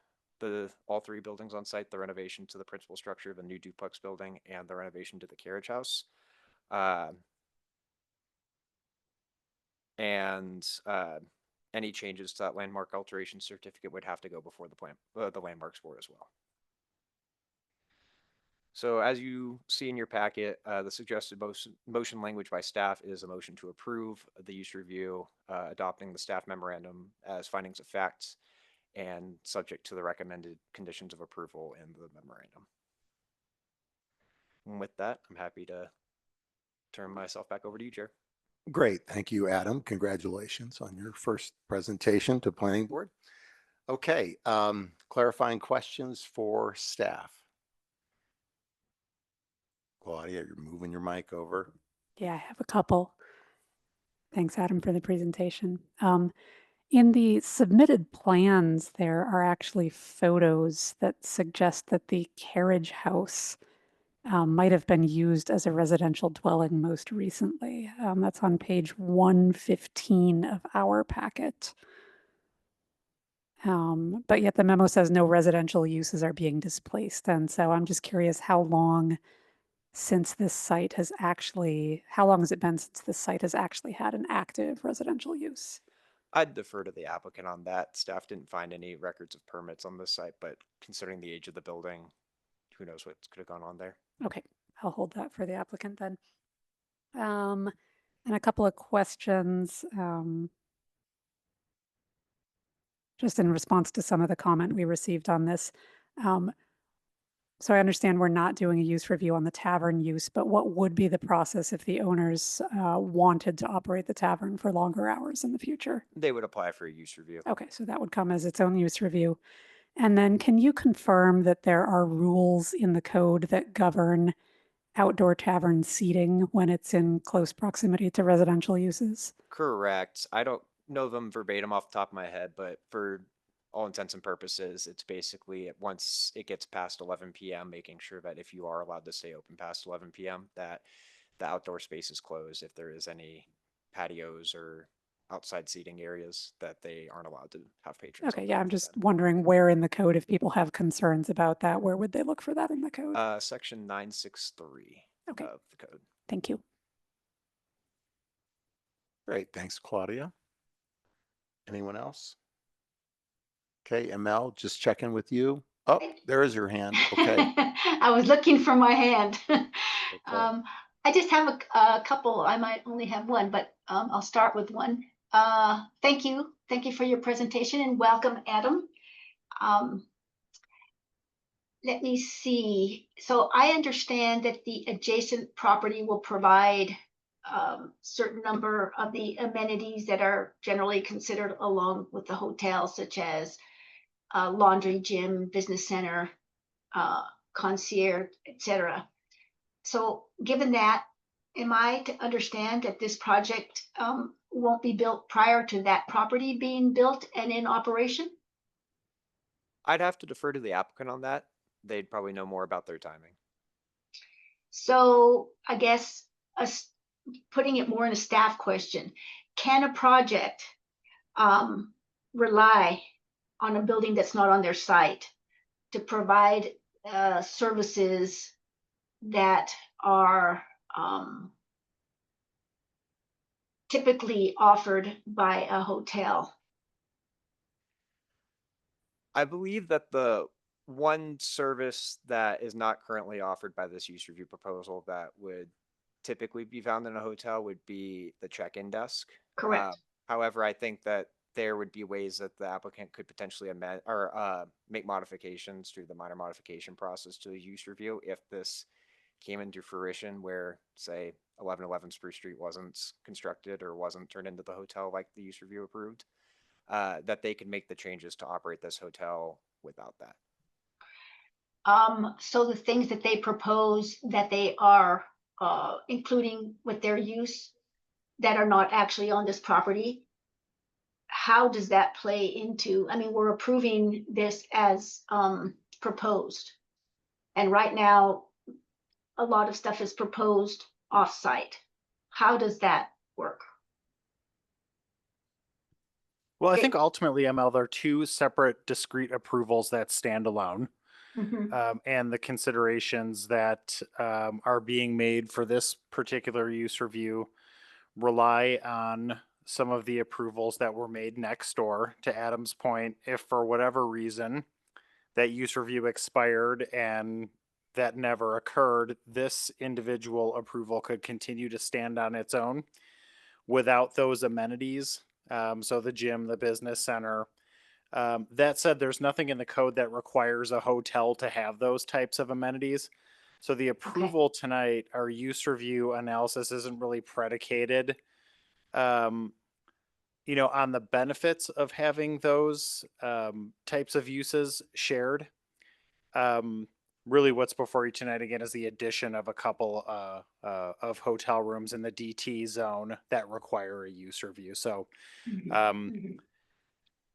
all 3 buildings on site, the renovation to the principal structure of the new duplex building and the renovation to the carriage house. Any changes to that landmark alteration certificate would have to go before the landmarks board as well. So as you see in your packet, the suggested motion language by staff is a motion to approve the use review, adopting the staff memorandum as findings of facts and subject to the recommended conditions of approval in the memorandum. And with that, I'm happy to turn myself back over to you, Chair. Great. Thank you, Adam. Congratulations on your first presentation to Planning Board. Okay, clarifying questions for staff. Claudia, you're moving your mic over. Yeah, I have a couple. Thanks, Adam, for the presentation. In the submitted plans, there are actually photos that suggest that the carriage house might have been used as a residential dwelling most recently. That's on page 115 of our packet. But yet the memo says no residential uses are being displaced. And so I'm just curious how long since this site has actually, how long has it been since this site has actually had an active residential use? I'd defer to the applicant on that. Staff didn't find any records of permits on this site, but considering the age of the building, who knows what could have gone on there. Okay, I'll hold that for the applicant then. And a couple of questions, just in response to some of the comment we received on this. So I understand we're not doing a use review on the tavern use, but what would be the process if the owners wanted to operate the tavern for longer hours in the future? They would apply for a use review. Okay, so that would come as its own use review. And then can you confirm that there are rules in the code that govern outdoor tavern seating when it's in close proximity to residential uses? Correct. I don't know them verbatim off the top of my head, but for all intents and purposes, it's basically once it gets past 11 p.m., making sure that if you are allowed to stay open past 11 p.m., that the outdoor space is closed. If there is any patios or outside seating areas, that they aren't allowed to have patrons. Okay, yeah, I'm just wondering where in the code, if people have concerns about that, where would they look for that in the code? Section 963 Okay. of the code. Thank you. Great. Thanks, Claudia. Anyone else? Okay, ML, just checking with you. Oh, there is your hand. Okay. I was looking for my hand. I just have a couple. I might only have one, but I'll start with one. Thank you. Thank you for your presentation and welcome, Adam. Let me see. So I understand that the adjacent property will provide certain number of the amenities that are generally considered along with the hotel, such as laundry, gym, business center, concierge, etc. So given that, am I to understand that this project won't be built prior to that property being built and in operation? I'd have to defer to the applicant on that. They'd probably know more about their timing. So I guess putting it more in a staff question, can a project rely on a building that's not on their site to provide services that are typically offered by a hotel? I believe that the one service that is not currently offered by this use review proposal that would typically be found in a hotel would be the check-in desk. Correct. However, I think that there would be ways that the applicant could potentially amend or make modifications through the minor modification process to the use review if this came into fruition where, say, 1111 Spruce Street wasn't constructed or wasn't turned into the hotel like the use review approved, that they could make the changes to operate this hotel without that. So the things that they propose that they are including with their use that are not actually on this property, how does that play into, I mean, we're approving this as proposed. And right now, a lot of stuff is proposed off-site. How does that work? Well, I think ultimately, ML, there are two separate discrete approvals that stand alone. Mhm. And the considerations that are being made for this particular use review rely on some of the approvals that were made next door. To Adam's point, if for whatever reason that use review expired and that never occurred, this individual approval could continue to stand on its own without those amenities. So the gym, the business center. That said, there's nothing in the code that requires a hotel to have those types of amenities. So the approval tonight, our use review analysis isn't really predicated, on the benefits of having those types of uses shared. Really what's before you tonight again is the addition of a couple of hotel rooms in the DT zone that require a use review. So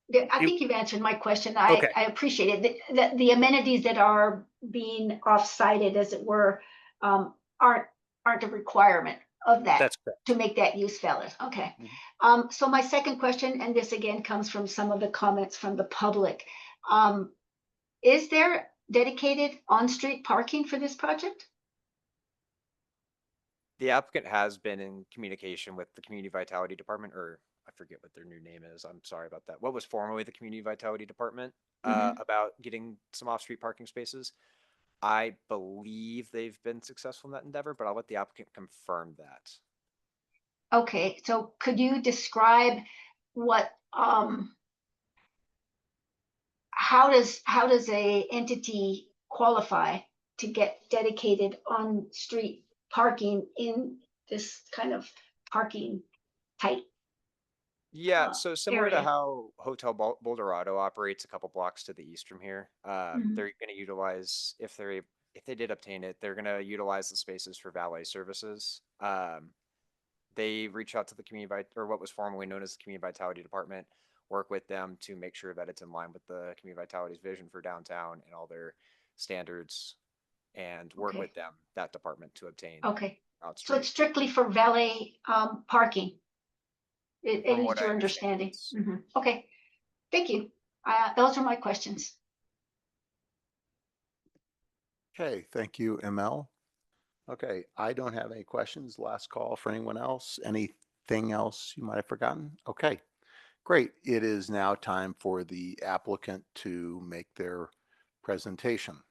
Yeah, I think you've answered my question. I appreciate it. The amenities that are being off-sited, as it were, aren't a requirement of that. That's correct. To make that use valid. Okay. So my second question, and this again comes from some of the comments from the public. Is there dedicated on-street parking for this project? The applicant has been in communication with the Community Vitality Department, or I forget what their new name is. I'm sorry about that. What was formerly the Community Vitality Department, about getting some off-street parking spaces. I believe they've been successful in that endeavor, but I'll let the applicant confirm that. Okay, so could you describe what, how does a entity qualify to get dedicated on-street parking in this kind of parking type? Yeah, so similar to area. how Hotel Boulderado operates a couple blocks to the east from here, Mhm. they're going to utilize, if they did obtain it, they're going to utilize the spaces for valet services. They reach out to the or what was formerly known as the Community Vitality Department, work with them to make sure that it's in line with the Community Vitality's vision for downtown and all their standards, and work Okay. with them, that department, to obtain Okay, so out-street. it's strictly for valet parking. It From is what I your understand, understanding. yes. Okay, thank you. Those are my questions. Okay, thank you, ML. Okay, I don't have any questions. Last call for anyone else. Anything else you might have forgotten? Okay, great. It is now time for the applicant to make their presentation.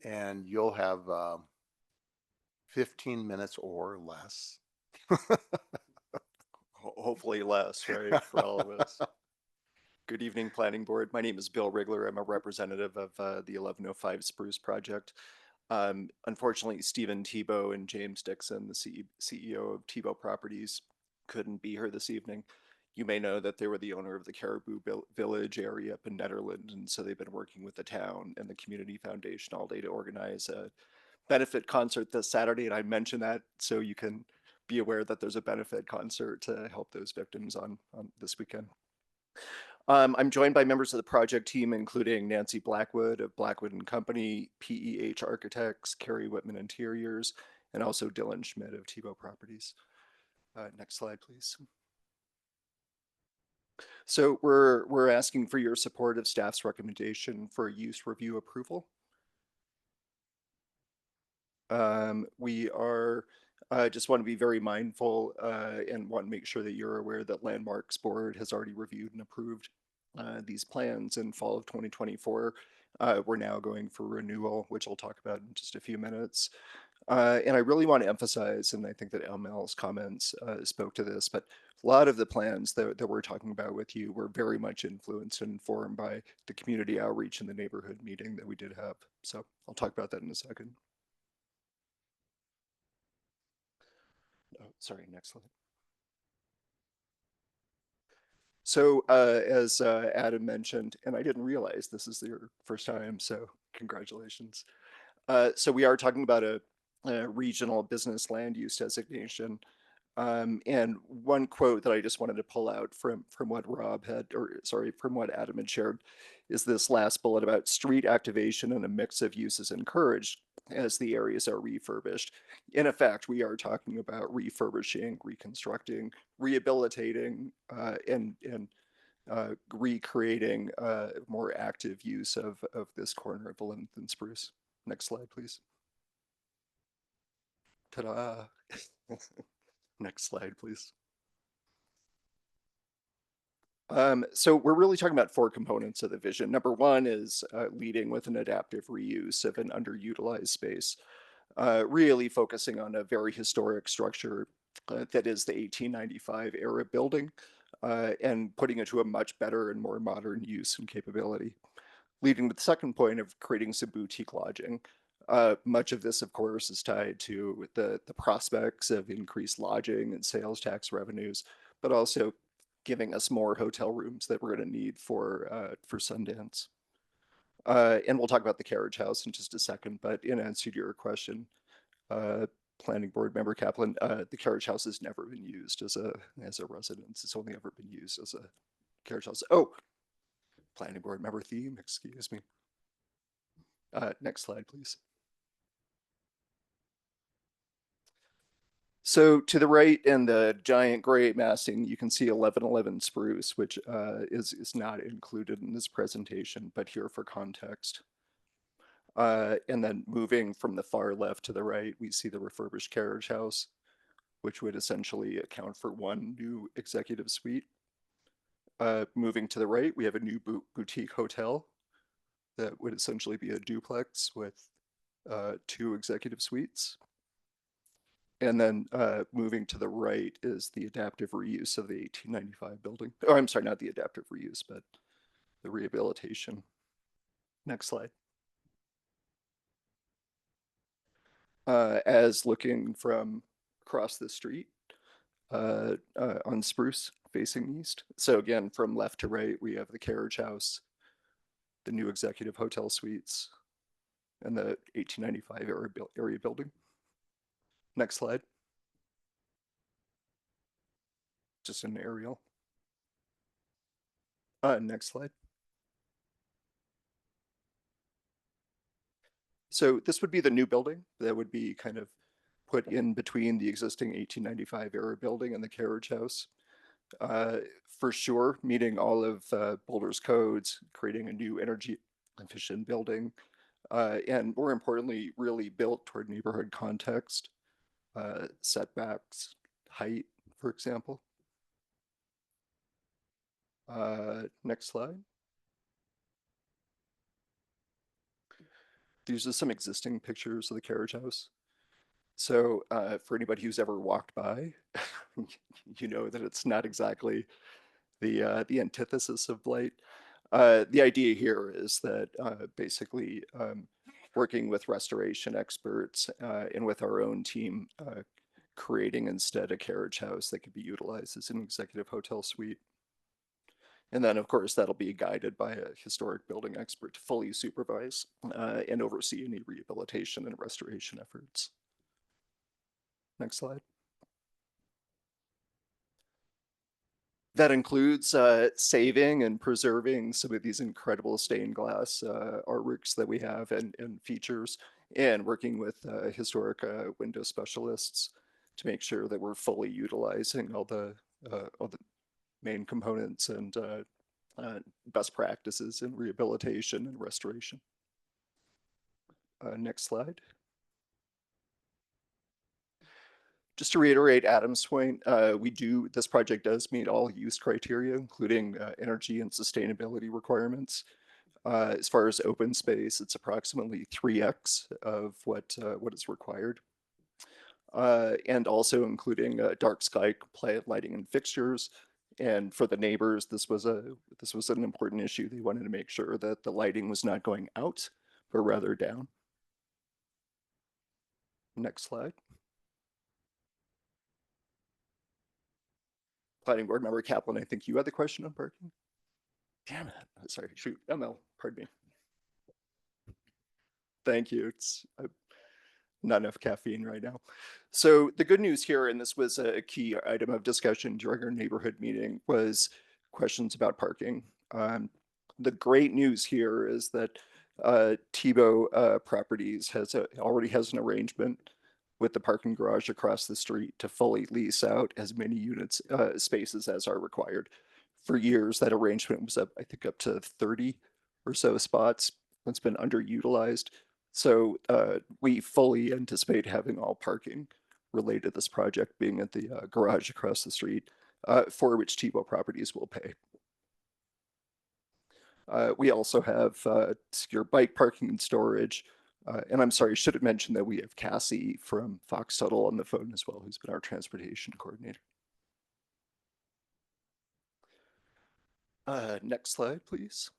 And you'll have 15 minutes or less. Hopefully less, right, for all of us. Good evening, Planning Board. My name is Bill Rigler. I'm a representative of the 1105 Spruce Project. Unfortunately, Stephen Tebow and James Dixon, the CEO of Tebow Properties, couldn't be here this evening. You may know that they were the owner of the Caribou Village area up in Netherlands, and so they've been working with the town and the Community Foundation all day to organize a benefit concert this Saturday, and I mentioned that so you can be aware that there's a benefit concert to help those victims on this weekend. I'm joined by members of the project team, including Nancy Blackwood of Blackwood and Company, PEH Architects, Carrie Whitman Interiors, and also Dylan Schmidt of Tebow Properties. Next slide, please. So we're asking for your support of staff's recommendation for use review approval. We are just want to be very mindful and want to make sure that you're aware that Landmarks Board has already reviewed and approved these plans in fall of 2024. We're now going for renewal, which I'll talk about in just a few minutes. And I really want to emphasize, and I think that ML's comments spoke to this, but a lot of the plans that we're talking about with you were very much influenced and informed by the community outreach and the neighborhood meeting that we did have. So I'll talk about that in a second. Oh, sorry, next slide. So as Adam mentioned, and I didn't realize this is your first time, so congratulations. So we are talking about a regional business land use designation. And one quote that I just wanted to pull out from what Rob had, or sorry, from what Adam had shared, is this last bullet about street activation and a mix of uses encouraged as the areas are refurbished. In effect, we are talking about refurbishing, reconstructing, rehabilitating, and recreating more active use of this corner of 11th and Spruce. Next slide, please. Ta-da! Next slide, please. So we're really talking about 4 components of the vision. Number 1 is leading with an adaptive reuse of an underutilized space, really focusing on a very historic structure that is the 1895 era building, and putting it to a much better and more modern use and capability. Leading to the second point of creating some boutique lodging. Much of this, of course, is tied to the prospects of increased lodging and sales tax revenues, but also giving us more hotel rooms that we're going to need for Sundance. And we'll talk about the carriage house in just a second, but in answer to your question, Planning Board Member Kaplan, the carriage house has never been used as a residence. It's only ever been used as a carriage house. Oh, Planning Board Member Thiem, excuse me. Next slide, please. So to the right in the giant gray massing, you can see 1111 Spruce, which is not included in this presentation, but here for context. And then moving from the far left to the right, we see the refurbished carriage house, which would essentially account for 1 new executive suite. Moving to the right, we have a new boutique hotel that would essentially be a duplex with 2 executive suites. And then moving to the right is the adaptive reuse of the 1895 building. Oh, I'm sorry, not the adaptive reuse, but the rehabilitation. Next slide. As looking from across the street on Spruce facing east. So again, from left to right, we have the carriage house, the new executive hotel suites, and the 1895 area building. Next slide. Just an aerial. Next slide. So this would be the new building that would be kind of put in between the existing 1895 era building and the carriage house. For sure, meeting all of Boulder's codes, creating a new energy efficient building, and more importantly, really built toward neighborhood context, setbacks, height, for example. Next slide. These are some existing pictures of the carriage house. So for anybody who's ever walked by, you know that it's not exactly the antithesis of blight. The idea here is that basically working with restoration experts and with our own team, creating instead a carriage house that could be utilized as an executive hotel suite. And then, of course, that'll be guided by a historic building expert to fully supervise and oversee any rehabilitation and restoration efforts. Next slide. That includes saving and preserving some of these incredible stained glass artworks that we have and features, and working with historic window specialists to make sure that we're fully utilizing all the main components and best practices in rehabilitation and restoration. Next slide. Just to reiterate Adam's point, this project does meet all use criteria, including energy and sustainability requirements. As far as open space, it's approximately 3x of what is required and also including dark sky compliant lighting and fixtures. And for the neighbors, this was an important issue. They wanted to make sure that the lighting was not going out, but rather down. Next slide. Planning Board Member Kaplan, I think you had the question on parking. Damn it. Sorry, shoot. ML, pardon me. Thank you. It's not enough caffeine right now. So the good news here, and this was a key item of discussion during our neighborhood meeting, was questions about parking. The great news here is that Tebow Properties already has an arrangement with the parking garage across the street to fully lease out as many units, spaces as are required. For years, that arrangement was I think up to 30 or so spots. It's been underutilized. So we fully anticipate having all parking related to this project being at the garage across the street, for which Tebow Properties will pay. We also have secure bike parking and storage. And I'm sorry, should have mentioned that we have Cassie from Fox Tuttle on the phone as well, who's been our transportation coordinator. Next slide, please.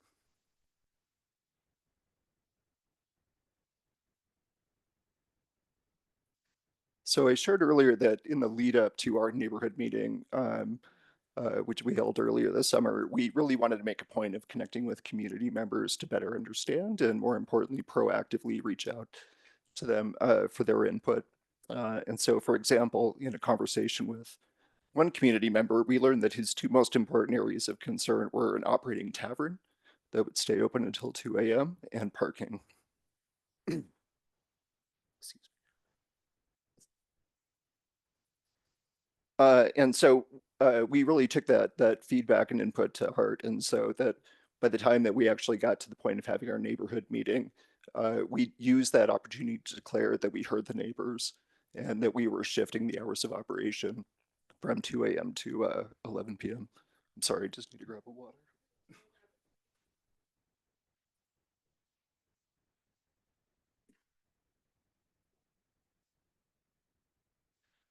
So I shared earlier that in the lead up to our neighborhood meeting, which we held earlier this summer, we really wanted to make a point of connecting with community members to better understand and, more importantly, proactively reach out to them for their input. And so, for example, in a conversation with one community member, we learned that his two most important areas of concern were an operating tavern that would stay open until 2 a.m. and parking. And so we really took that feedback and input to heart. And so that by the time that we actually got to the point of having our neighborhood meeting, we used that opportunity to declare that we heard the neighbors and that we were shifting the hours of operation from 2 a.m. to 11 p.m. I'm sorry, just need to grab a water.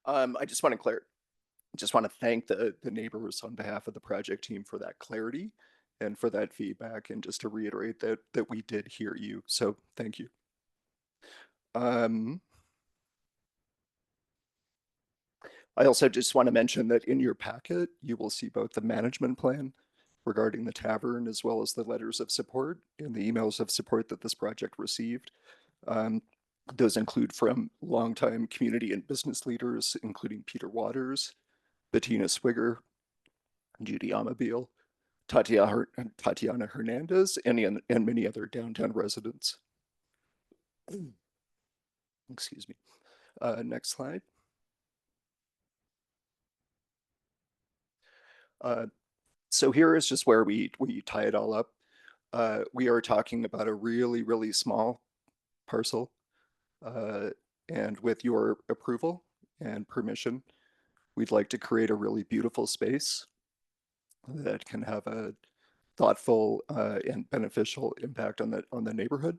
I just want to thank the neighbors on behalf of the project team for that clarity and for that feedback, and just to reiterate that we did hear you. So thank you. I also just want to mention that in your packet, you will see both the management plan regarding the tavern, as well as the letters of support and the emails of support that this project received. Those include from longtime community and business leaders, including Peter Waters, Bettina Swigger, Judy Amabile, Tatiana Hernandez, and many other downtown residents. Excuse me. Next slide. So here is just where we tie it all up. We are talking about a really, really small parcel. And with your approval and permission, we'd like to create a really beautiful space that can have a thoughtful and beneficial impact on the neighborhood,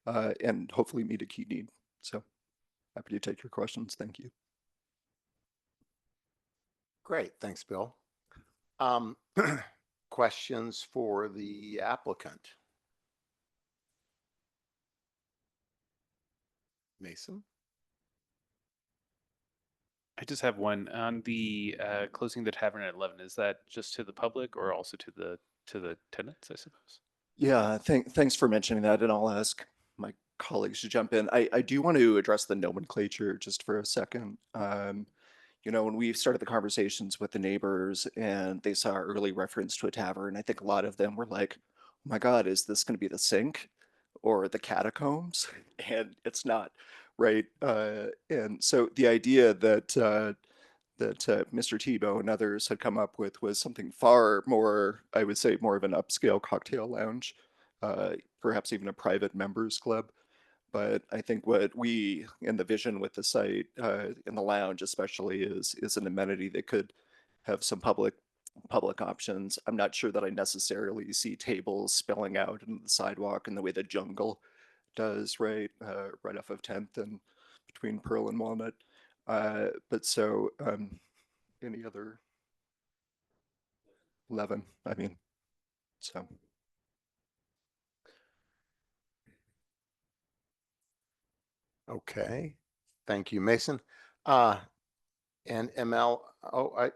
and hopefully meet a key need. So happy to take your questions. Thank you. Great, thanks, Bill. Questions for the applicant? Mason? I just have one on the closing the tavern at 11. Is that just to the public or also to the tenants, I suppose? Yeah, thanks for mentioning that, and I'll ask my colleagues to jump in. I do want to address the nomenclature just for a second. You know, when we started the conversations with the neighbors and they saw our early reference to a tavern, I think a lot of them were like, oh my God, is this going to be the sink or the catacombs? And it's not, right? And so the idea that Mr. Tebow and others had come up with was something far more, I would say, more of an upscale cocktail lounge, perhaps even a private members club. But I think what we, in the vision with the site, in the lounge especially, is an amenity that could have some public options. I'm not sure that I necessarily see tables spilling out into the sidewalk in the way the Jungle does, right off of 10th and between Pearl and Walnut. But so, any other 11, I mean, so. Okay, thank you, Mason. And ML, oh,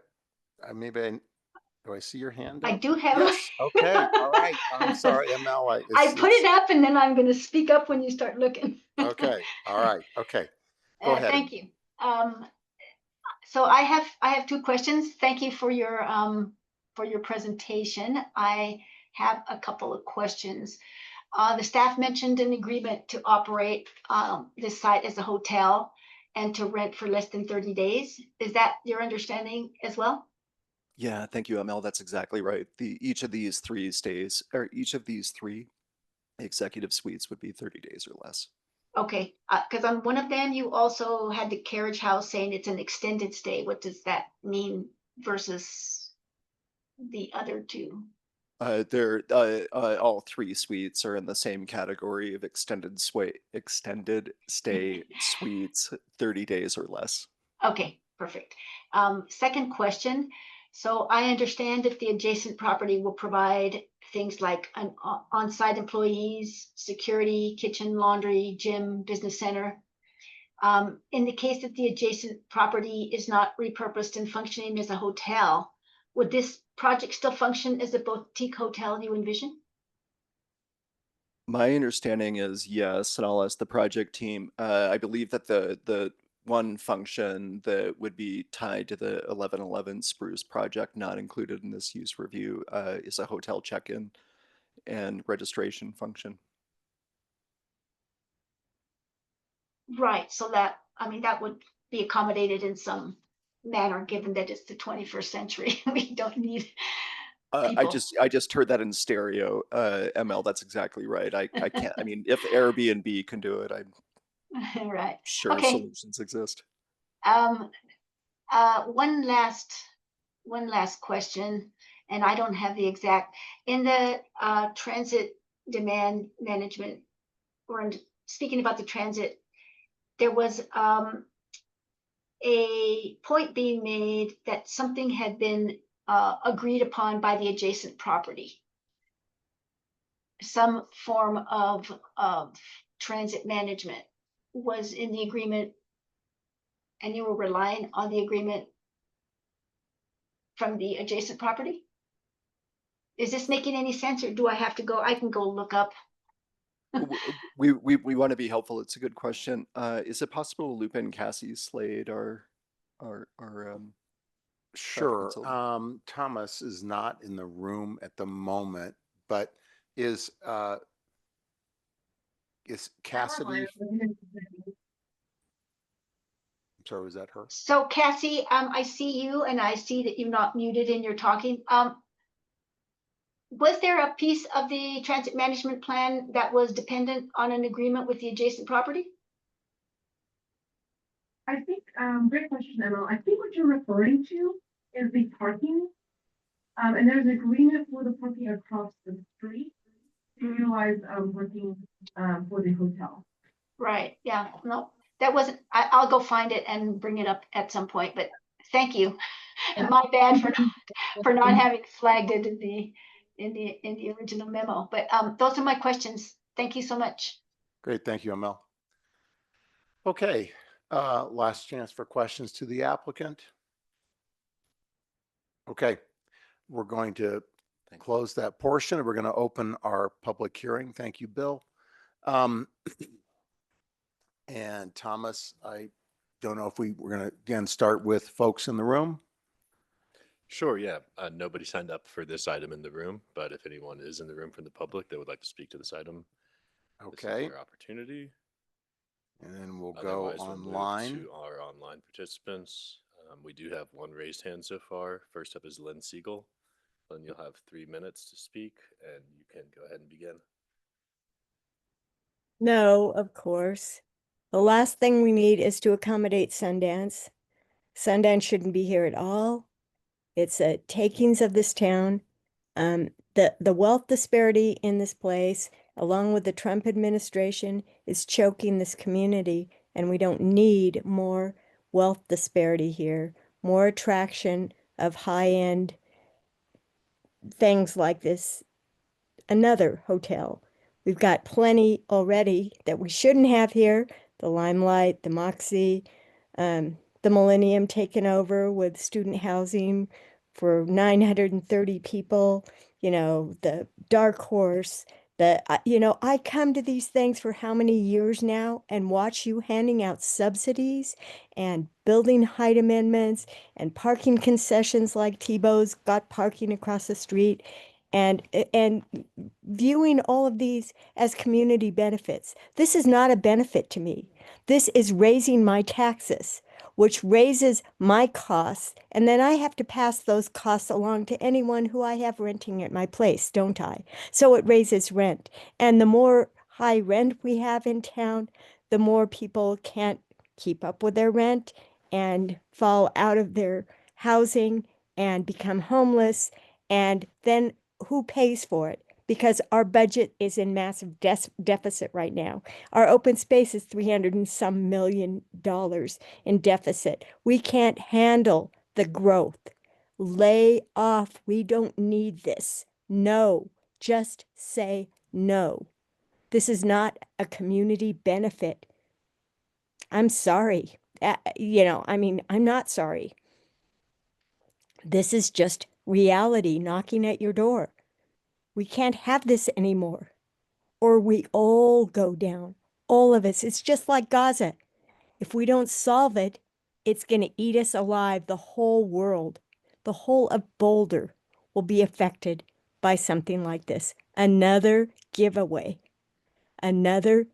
do I see your hand I up? do have. Yes, okay, all right. I'm sorry, ML. I put it up and then I'm going to speak up when you start looking. Okay, all right, okay. Go ahead. Thank you. So I have two questions. Thank you for your presentation. I have a couple of questions. The staff mentioned an agreement to operate this site as a hotel and to rent for less than 30 days. Is that your understanding as well? Yeah, thank you, ML. That's exactly right. Each of these three executive suites would be 30 days or less. Okay, because on one of them, you also had the carriage house saying it's an extended stay. What does that mean versus the other two? All three suites are in the same category of extended stay suites, 30 days or less. Okay, perfect. Second question. So I understand that the adjacent property will provide things like an on-site employees, security, kitchen, laundry, gym, business center. In the case that the adjacent property is not repurposed and functioning as a hotel, would this project still function as a boutique hotel you envision? My understanding is yes, and I'll ask the project team. I believe that the one function that would be tied to the 1111 Spruce project, not included in this use review, is a hotel check-in and registration function. Right, so that would be accommodated in some manner, given that it's the 21st century. We don't need I people. just heard that in stereo, ML. That's exactly right. I can't. I mean, if Airbnb can do it, I'm Right. sure Okay. solutions exist. One last question, and I don't have the exact. In the transit demand management, or speaking about the transit, there was a point being made that something had been agreed upon by the adjacent property. Some form of transit management was in the agreement, and you were relying on the agreement from the adjacent property? Is this making any sense, or do I have to go? I can go look up. We want to be helpful. It's a good question. Is it possible to loop in Cassie Slade, our Sure. consultant? Thomas is not in the room at the moment, but is Cassidy? I'm sorry, was that her? So Cassie, I see you, and I see that you're not muted and you're talking. Was there a piece of the transit management plan that was dependent on an agreement with the adjacent property? I think, great question, Emma. I think what you're referring to is the parking. And there's an agreement for the parking across the street to utilize parking for the hotel. Right, yeah, no, that wasn't, I'll go find it and bring it up at some point, but thank you. My bad for not having flagged it in the original memo, but those are my questions. Thank you so much. Great, thank you, ML. Okay, last chance for questions to the applicant. Okay, we're going to close that portion, and we're going to open our public hearing. Thank you, Bill. And Thomas, I don't know if we're going to again start with folks in the room. Sure, yeah. Nobody signed up for this item in the room, but if anyone is in the room from the public that would like to speak to this item, this is Okay. your opportunity. And then we'll go Otherwise, we'll move online. to our online participants. We do have one raised hand so far. First up is Lynn Siegel. Lynn, you'll have 3 minutes to speak, and you can go ahead and begin. No, of course. The last thing we need is to accommodate Sundance. Sundance shouldn't be here at all. It's a takings of this town. The wealth disparity in this place, along with the Trump administration, is choking this community, and we don't need more wealth disparity here, more attraction of high-end things like this. Another hotel. We've got plenty already that we shouldn't have here. The Limelight, the Moxie, the Millennium taken over with student housing for 930 people, you know, the Dark Horse, you know, I come to these things for how many years now and watch you handing out subsidies and building height amendments and parking concessions like Tebow's got parking across the street and viewing all of these as community benefits. This is not a benefit to me. This is raising my taxes, which raises my costs, and then I have to pass those costs along to anyone who I have renting at my place, don't I? So it raises rent. And the more high rent we have in town, the more people can't keep up with their rent and fall out of their housing and become homeless. And then who pays for it? Because our budget is in massive deficit right now. Our open space is $300 and some million in deficit. We can't handle the growth. Lay off. We don't need this. No, just say no. This is not a community benefit. I'm sorry. You know, I mean, I'm not sorry. This is just reality knocking at your door. We can't have this anymore, or we all go down, all of us. It's just like Gaza. If we don't solve it, it's going to eat us alive. The whole world, the whole of Boulder will be affected by something like this. Another giveaway, another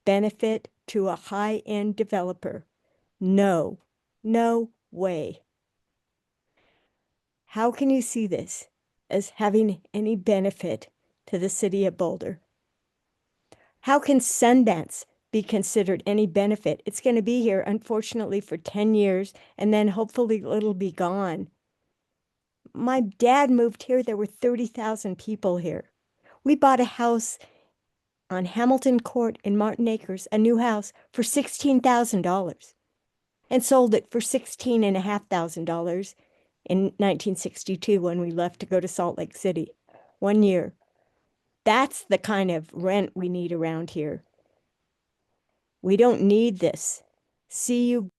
benefit to a high-end developer. No, no way. How can you see this as having any benefit to the city of Boulder? How can Sundance be considered any benefit? It's going to be here, unfortunately, for 10 years, and then hopefully it'll be gone. My dad moved here. There were 30,000 people here. We bought a house on Hamilton Court in Martin Acres, a new house, for $16,000 and sold it for $16,500 in 1962 when we left to go to Salt Lake City. 1 year. That's the kind of rent we need around here. We don't need this. See you.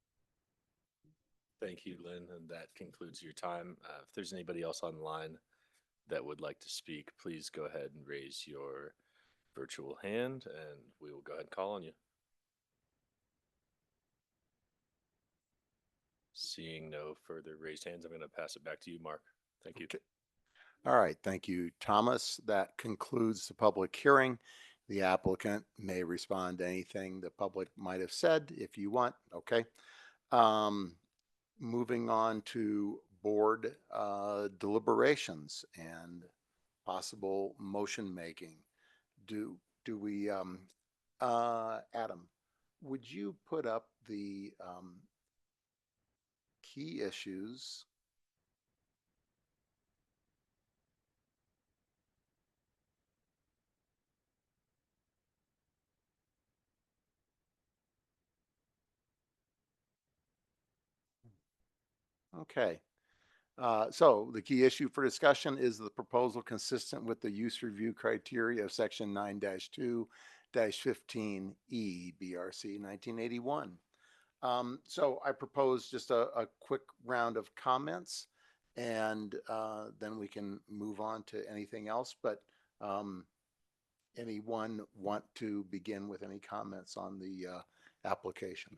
Thank you, Lynn, and that concludes your time. If there's anybody else online that would like to speak, please go ahead and raise your virtual hand, and we will go ahead and call on you. Seeing no further raised hands, I'm going to pass it back to you, Mark. Thank you. Okay. All right, thank you, Thomas. That concludes the public hearing. The applicant may respond to anything the public might have said if you want, okay? Moving on to board deliberations and possible motion making. Do we, Adam, would you put up the key issues? Okay. So the key issue for discussion is the proposal consistent with the use review criteria of section 9-2-15E BRC 1981. So I propose just a quick round of comments, and then we can move on to anything else. But anyone want to begin with any comments on the application?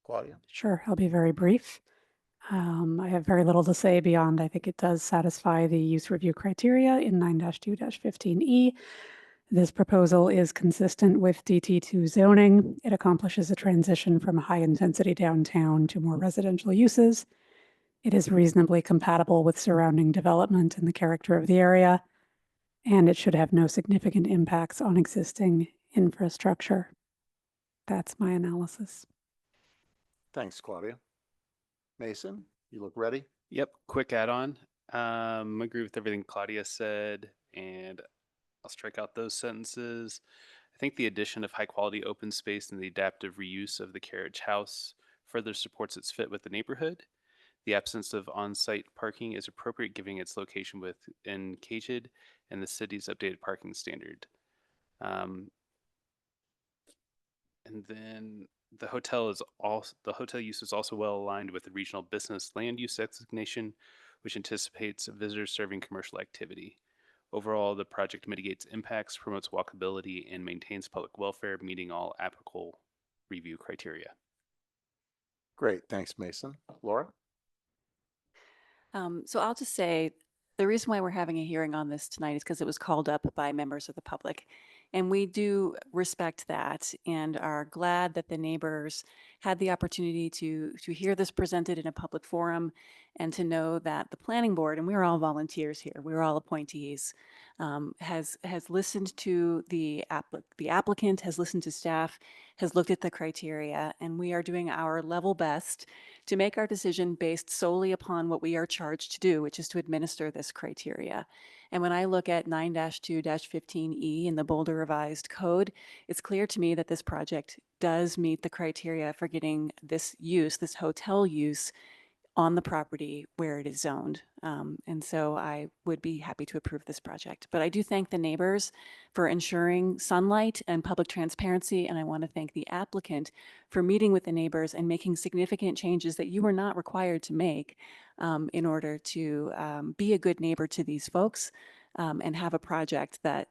Claudia? Sure, I'll be very brief. I have very little to say beyond I think it does satisfy the use review criteria in 9-2-15E. This proposal is consistent with DT2 zoning. It accomplishes a transition from high-intensity downtown to more residential uses. It is reasonably compatible with surrounding development and the character of the area, and it should have no significant impacts on existing infrastructure. That's my analysis. Thanks, Claudia. Mason, you look ready? Yep, quick add-on. Agree with everything Claudia said, and I'll strike out those sentences. I think the addition of high quality open space and the adaptive reuse of the carriage house further supports its fit with the neighborhood. The absence of on-site parking is appropriate given its location within Caged and the city's updated parking standard. And then the hotel use is also well aligned with the regional business land use designation, which anticipates visitors serving commercial activity. Overall, the project mitigates impacts, promotes walkability, and maintains public welfare, meeting all applicable review criteria. Great, thanks, Mason. Laura? So I'll just say, the reason why we're having a hearing on this tonight is because it was called up by members of the public. And we do respect that and are glad that the neighbors had the opportunity to hear this presented in a public forum and to know that the planning board, and we're all volunteers here, we're all appointees, has listened to the applicant, has listened to staff, has looked at the criteria, and we are doing our level best to make our decision based solely upon what we are charged to do, which is to administer this criteria. And when I look at 9-2-15E in the Boulder Revised Code, it's clear to me that this project does meet the criteria for getting this use, this hotel use, on the property where it is zoned. And so I would be happy to approve this project. But I do thank the neighbors for ensuring sunlight and public transparency, and I want to thank the applicant for meeting with the neighbors and making significant changes that you were not required to make in order to be a good neighbor to these folks and have a project that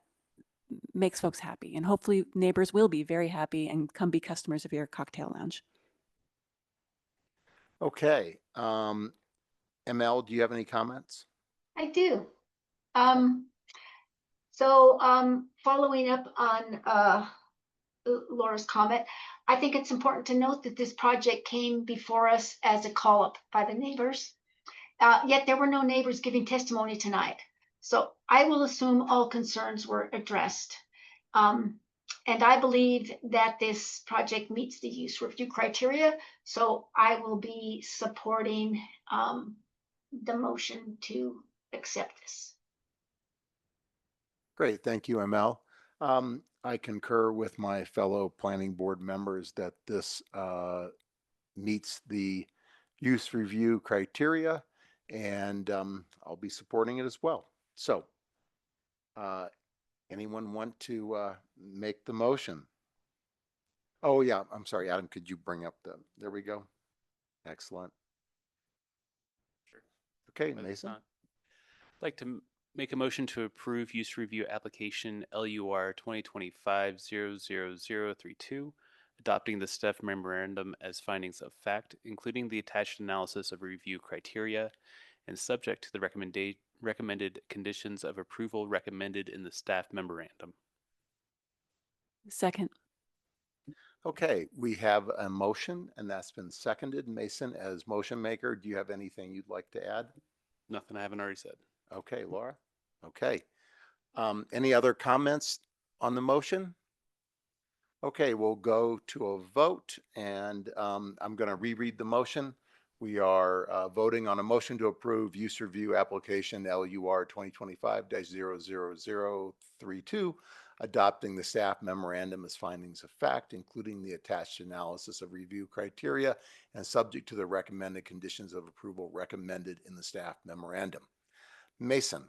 makes folks happy. And hopefully neighbors will be very happy and come be customers of your cocktail lounge. Okay. ML, do you have any comments? I do. Following up on Laura's comment, I think it's important to note that this project came before us as a call up by the neighbors. Yet there were no neighbors giving testimony tonight. So I will assume all concerns were addressed. And I believe that this project meets the use review criteria. So I will be supporting the motion to accept this. Great, thank you, ML. I concur with my fellow planning board members that this meets the use review criteria, and I'll be supporting it as well. So anyone want to make the motion? Oh yeah, I'm sorry, Adam, could you bring up there we go. Excellent. Sure. Okay, But Mason. I'd like to make a motion to approve use review application LUR 2025-00032, adopting the staff memorandum as findings of fact, including the attached analysis of review criteria, and subject to the recommended conditions of approval recommended in the staff memorandum. Second. Okay, we have a motion and that's been seconded. Mason, as motion maker, do you have anything you'd like to add? Nothing I haven't already said. Okay, Laura. Okay. Any other comments on the motion? Okay, we'll go to a vote, and I'm going to reread the motion. We are voting on a motion to approve use review application LUR 2025-00032, adopting the staff memorandum as findings of fact, including the attached analysis of review criteria and subject to the recommended conditions of approval recommended in the staff memorandum. Mason.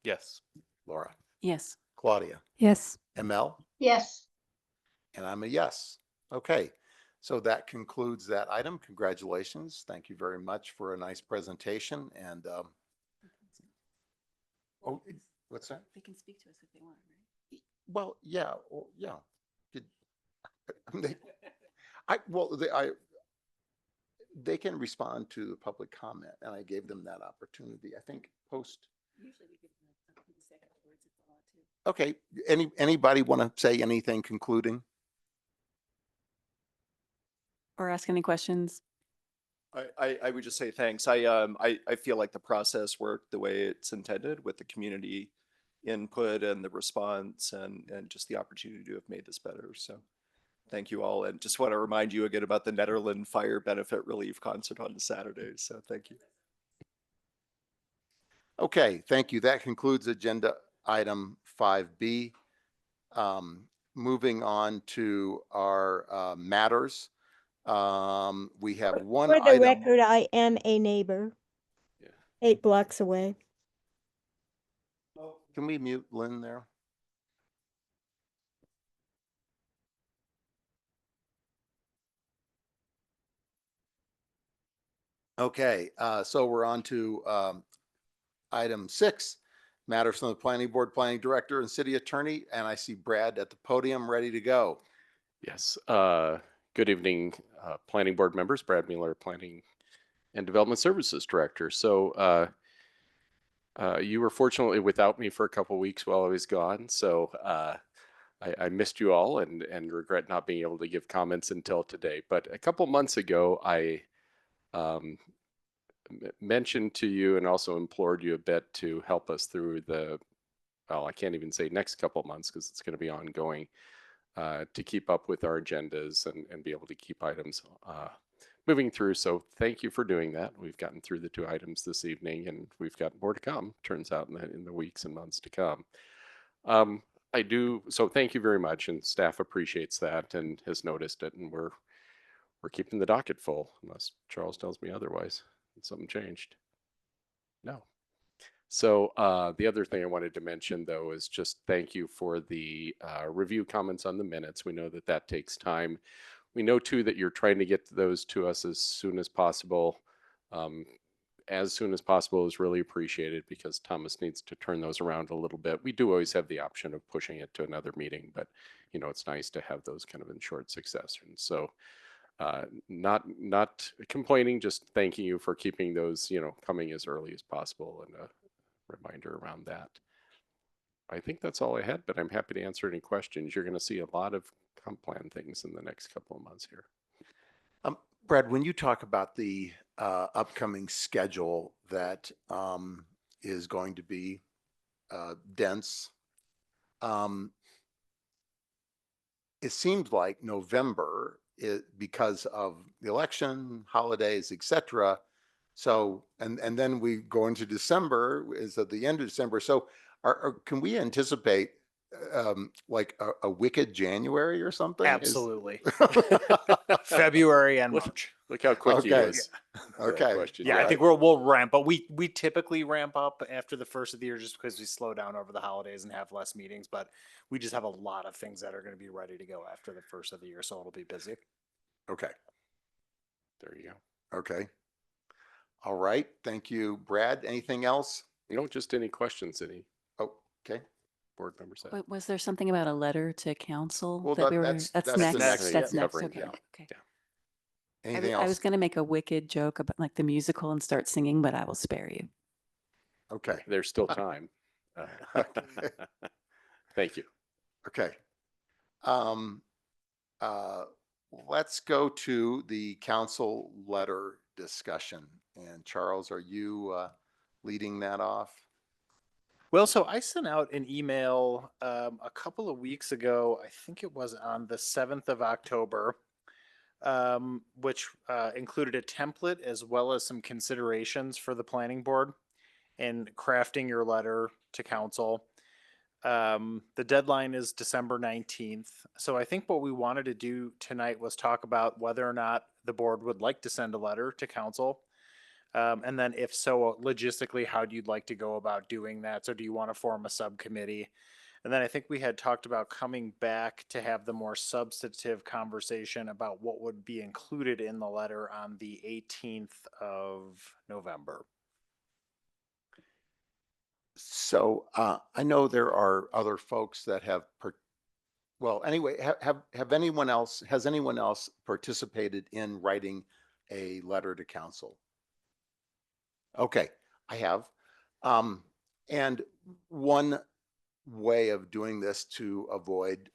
Yes. Laura. Yes. Claudia. Yes. ML. Yes. And I'm a yes. Okay. So that concludes that item. Congratulations. Thank you very much for a nice presentation. And oh, what's that? They can speak to us if they want, right? Well, yeah, well, yeah. They can respond to the public comment, and I gave them that opportunity. I think post. Usually we give them something to say afterwards. It's a lot too. Okay. Anybody want to say anything concluding? Or ask any questions? I would just say thanks. I feel like the process worked the way it's intended with the community input and the response and just the opportunity to have made this better. So thank you all. And just want to remind you again about the Netherland Fire Benefit Relief Concert on Saturday. So thank you. Okay, thank you. That concludes agenda item 5B. moving on to our matters. We have one For the item. record, I am a neighbor. 8 blocks away. Can we mute Lynn there? Okay, so we're on to item 6, matters from the planning board, planning director, and city attorney. And I see Brad at the podium ready to go. Yes. Good evening, planning board members. Brad Mueller, Planning and Development Services Director. So you were fortunately without me for a couple of weeks while I was gone. So I missed you all and regret not being able to give comments until today. But a couple months ago, I mentioned to you and also implored you a bit to help us through well, I can't even say next couple months because it's going to be ongoing, to keep up with our agendas and be able to keep items moving through. So thank you for doing that. We've gotten through the 2 items this evening, and we've got more to come, turns out, in the weeks and months to come. So thank you very much, and staff appreciates that and has noticed it, and we're keeping the docket full, unless Charles tells me otherwise. Something changed. No. So the other thing I wanted to mention, though, is just thank you for the review comments on the minutes. We know that that takes time. We know, too, that you're trying to get those to us as soon as possible. As soon as possible is really appreciated because Thomas needs to turn those around a little bit. We do always have the option of pushing it to another meeting, but, you know, it's nice to have those kind of in short succession. So not complaining, just thanking you for keeping those, you know, coming as early as possible, and a reminder around that. I think that's all I had, but I'm happy to answer any questions. You're going to see a lot of comp plan things in the next couple of months here. Brad, when you talk about the upcoming schedule that is going to be dense, it seems like November, because of the election, holidays, etc. So, and then we go into December, is at the end of December. So can we anticipate like a wicked January or something? Absolutely. February and March. Look how quick he is. Okay. Yeah, I think we'll ramp, but we typically ramp up after the first of the year just because we slow down over the holidays and have less meetings. But we just have a lot of things that are going to be ready to go after the first of the year, so it'll be busy. Okay. There you go. Okay. All right. Thank you, Brad. Anything else? No, just any questions, any okay. board members have. Was there something about a letter to council? Well, that we were, that's that's the next. next That's next. covering, Okay. yeah. Okay. Yeah. Anything I was else? going to make a wicked joke about like the musical and start singing, but I will spare you. Okay. There's still time. Thank you. Okay. Let's go to the council letter discussion. And Charles, are you leading that off? Well, so I sent out an email a couple of weeks ago. I think it was on the 7th of October, which included a template as well as some considerations for the planning board in crafting your letter to council. The deadline is December 19th. So I think what we wanted to do tonight was talk about whether or not the board would like to send a letter to council. And then if so, logistically, how do you like to go about doing that? So do you want to form a subcommittee? And then I think we had talked about coming back to have the more substantive conversation about what would be included in the letter on the 18th of November. So I know there are other folks that have, well, anyway, has anyone else participated in writing a letter to council? Okay, I have. And one way of doing this to avoid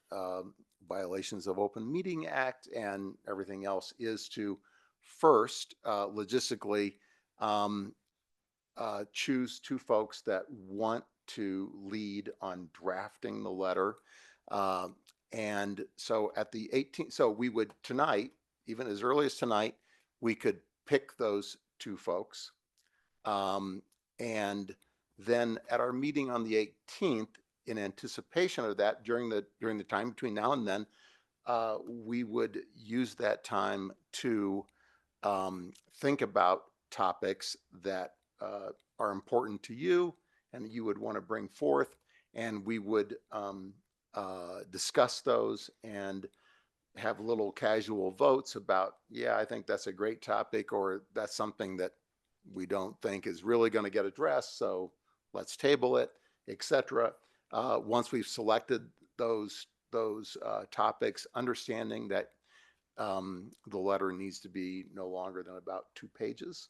violations of Open Meeting Act and everything else is to first, logistically, choose 2 folks that want to lead on drafting the letter. And so at the 18th, so we would tonight, even as early as tonight, we could pick those 2 folks. And then at our meeting on the 18th, in anticipation of that, during the time between now and then, we would use that time to think about topics that are important to you and you would want to bring forth, and we would discuss those and have little casual votes about, yeah, I think that's a great topic, or that's something that we don't think is really going to get addressed, so let's table it, etc. Once we've selected those topics, understanding that the letter needs to be no longer than about 2 pages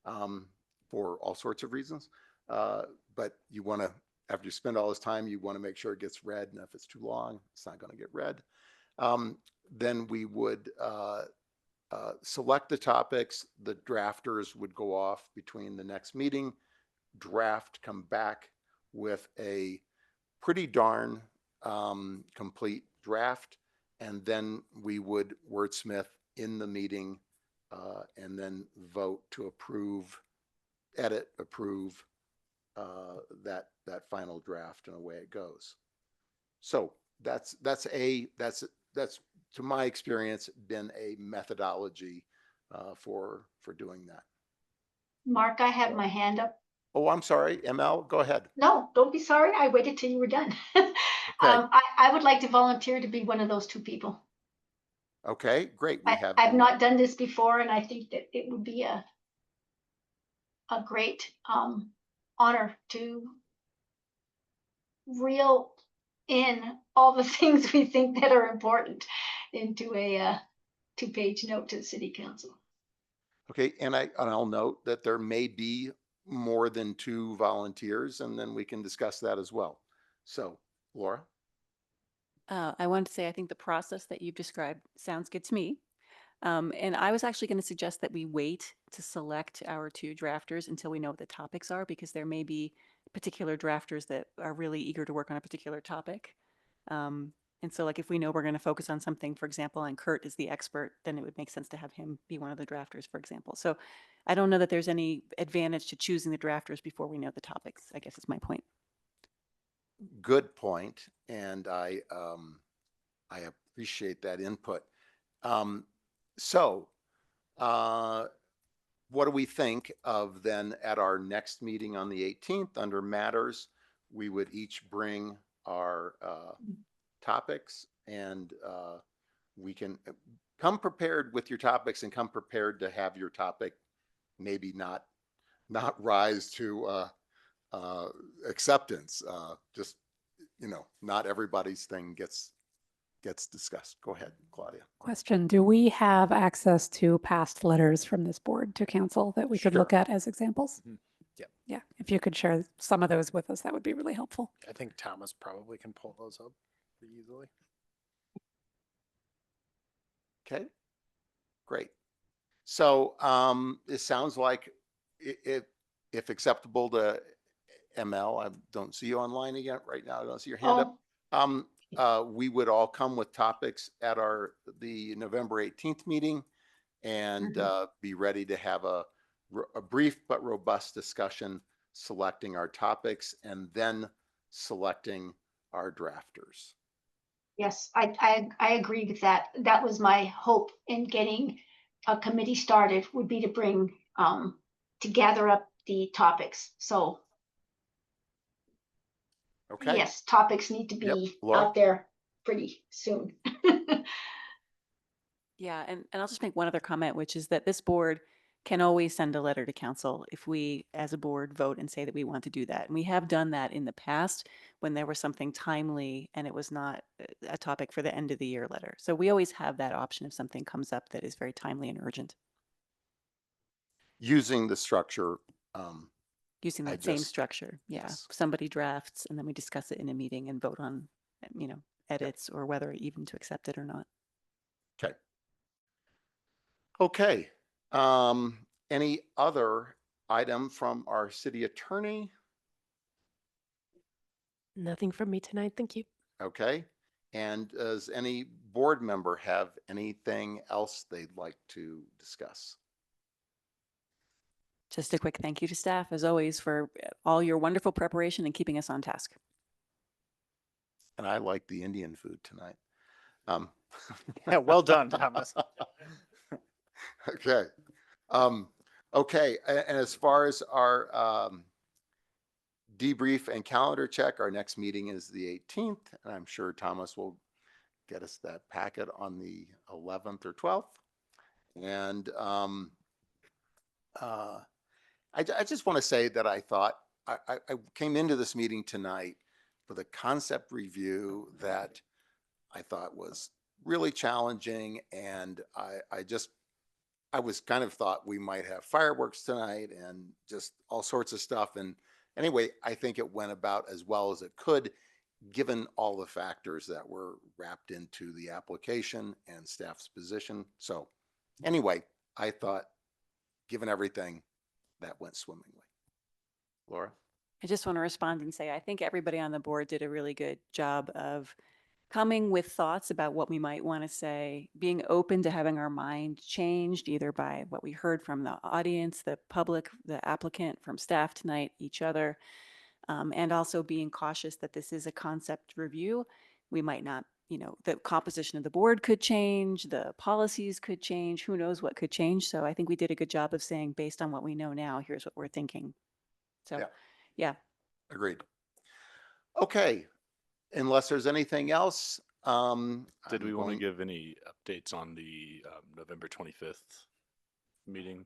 for all sorts of reasons. But you want to, after you spend all this time, you want to make sure it gets read, and if it's too long, it's not going to get read. Then we would select the topics. The drafters would go off between the next meeting, draft, come back with a pretty darn complete draft, and then we would wordsmith in the meeting and then vote to approve, edit, approve that final draft, and away it goes. So that's to my experience been a methodology for doing that. Mark, I have my hand up. Oh, I'm sorry, ML, go ahead. No, don't be sorry. I waited till you were done. I would like to volunteer to be one of those 2 people. Okay, great. I've not done this before, and I think that it would be a great honor to reel in all the things we think that are important into a 2-page note to the city council. Okay, and I'll note that there may be more than 2 volunteers, and then we can discuss that as well. So, Laura? I wanted to say, I think the process that you've described sounds good to me. And I was actually going to suggest that we wait to select our 2 drafters until we know what the topics are, because there may be particular drafters that are really eager to work on a particular topic. And so, like, if we know we're going to focus on something, for example, and Kurt is the expert, then it would make sense to have him be one of the drafters, for example. So I don't know that there's any advantage to choosing the drafters before we know the topics, I guess is my point. Good point, and I appreciate that input. So what do we think of then at our next meeting on the 18th under matters? We would each bring our topics, and we can come prepared with your topics and come prepared to have your topic maybe not rise to acceptance. Just, not everybody's thing gets discussed. Go ahead, Claudia. Question, do we have access to past letters from this board to council that we could look at as examples? Yep. Yeah, if you could share some of those with us, that would be really helpful. I think Thomas probably can pull those up pretty easily. Okay, great. So it sounds like if acceptable to ML, I don't see you online again right now. I don't see your hand up. We would all come with topics at the November 18th meeting and be ready to have a brief but robust discussion, selecting our topics and then selecting our drafters. Yes, I agree with that. That was my hope in getting a committee started, would be to bring to gather up the topics. So okay, yes, topics need to be out there pretty soon. Yeah, and I'll just make one other comment, which is that this board can always send a letter to council if we, as a board, vote and say that we want to do that. And we have done that in the past when there was something timely and it was not a topic for the end of the year letter. So we always have that option if something comes up that is very timely and urgent. Using the structure. Using that same structure, yeah. Yes. Somebody drafts and then we discuss it in a meeting and vote on, edits or whether even to accept it or not. Okay. Okay. Any other item from our city attorney? Nothing from me tonight. Thank you. Okay. And does any board member have anything else they'd like to discuss? Just a quick thank you to staff, as always, for all your wonderful preparation and keeping us on task. And I like the Indian food tonight. Um, Yeah, well done, Thomas. Okay. Okay, and as far as our debrief and calendar check, our next meeting is the 18th, and I'm sure Thomas will get us that packet on the 11th or 12th. And I just want to say that I thought I came into this meeting tonight with a concept review that I thought was really challenging, and I was kind of thought we might have fireworks tonight and just all sorts of stuff. And anyway, I think it went about as well as it could, given all the factors that were wrapped into the application and staff's position. So anyway, I thought, given everything, that went swimmingly. Laura? I just want to respond and say, I think everybody on the board did a really good job of coming with thoughts about what we might want to say, being open to having our mind changed, either by what we heard from the audience, the public, the applicant, from staff tonight, each other, and also being cautious that this is a concept review. We might not, the composition of the board could change, the policies could change, who knows what could change. So I think we did a good job of saying, based on what we know now, here's what we're thinking. So, yeah. Agreed. Okay. Unless there's anything else. Did we want to going- give any updates on the November 25th meeting?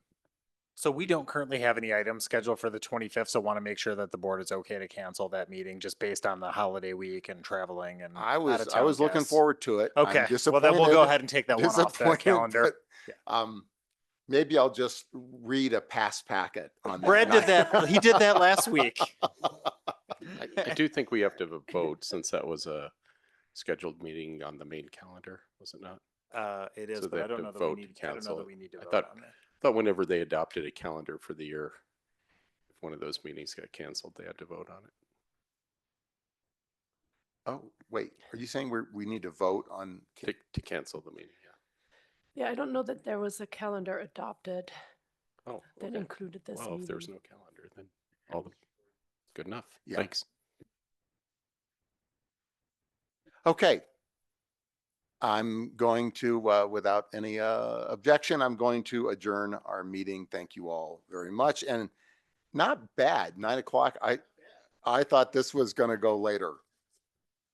So we don't currently have any items scheduled for the 25th, so want to make sure that the board is okay to cancel that meeting just based on the holiday week and traveling and I was out-of-town looking guests. forward to it. I'm Okay, well then we'll go disappointed- ahead and take that one off the disappointed calendar. that, maybe I'll just read a past packet on that Brad did night. that. He did that last week. I do think we have to have a vote since that was a scheduled meeting on the main calendar, was it not? It is, So but they I have don't to know that we vote need, to I don't know cancel that it. we need to I vote thought- on that. Thought whenever they adopted a calendar for the year, if one of those meetings got canceled, they had to vote on it. Oh, wait, are you saying we need to vote on? To cancel the meeting, Yeah, I don't know that there was a calendar adopted yeah. Oh, that okay. included this Well, meeting. if there's no calendar, then all the, good enough. Yeah. Thanks. Okay. I'm going to, without any objection, I'm going to adjourn our meeting. Thank you all very much. And not bad, 9 o'clock. I thought this was going to go later.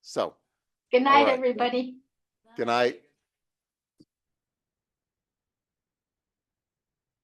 So, Good night, right. everybody. good night.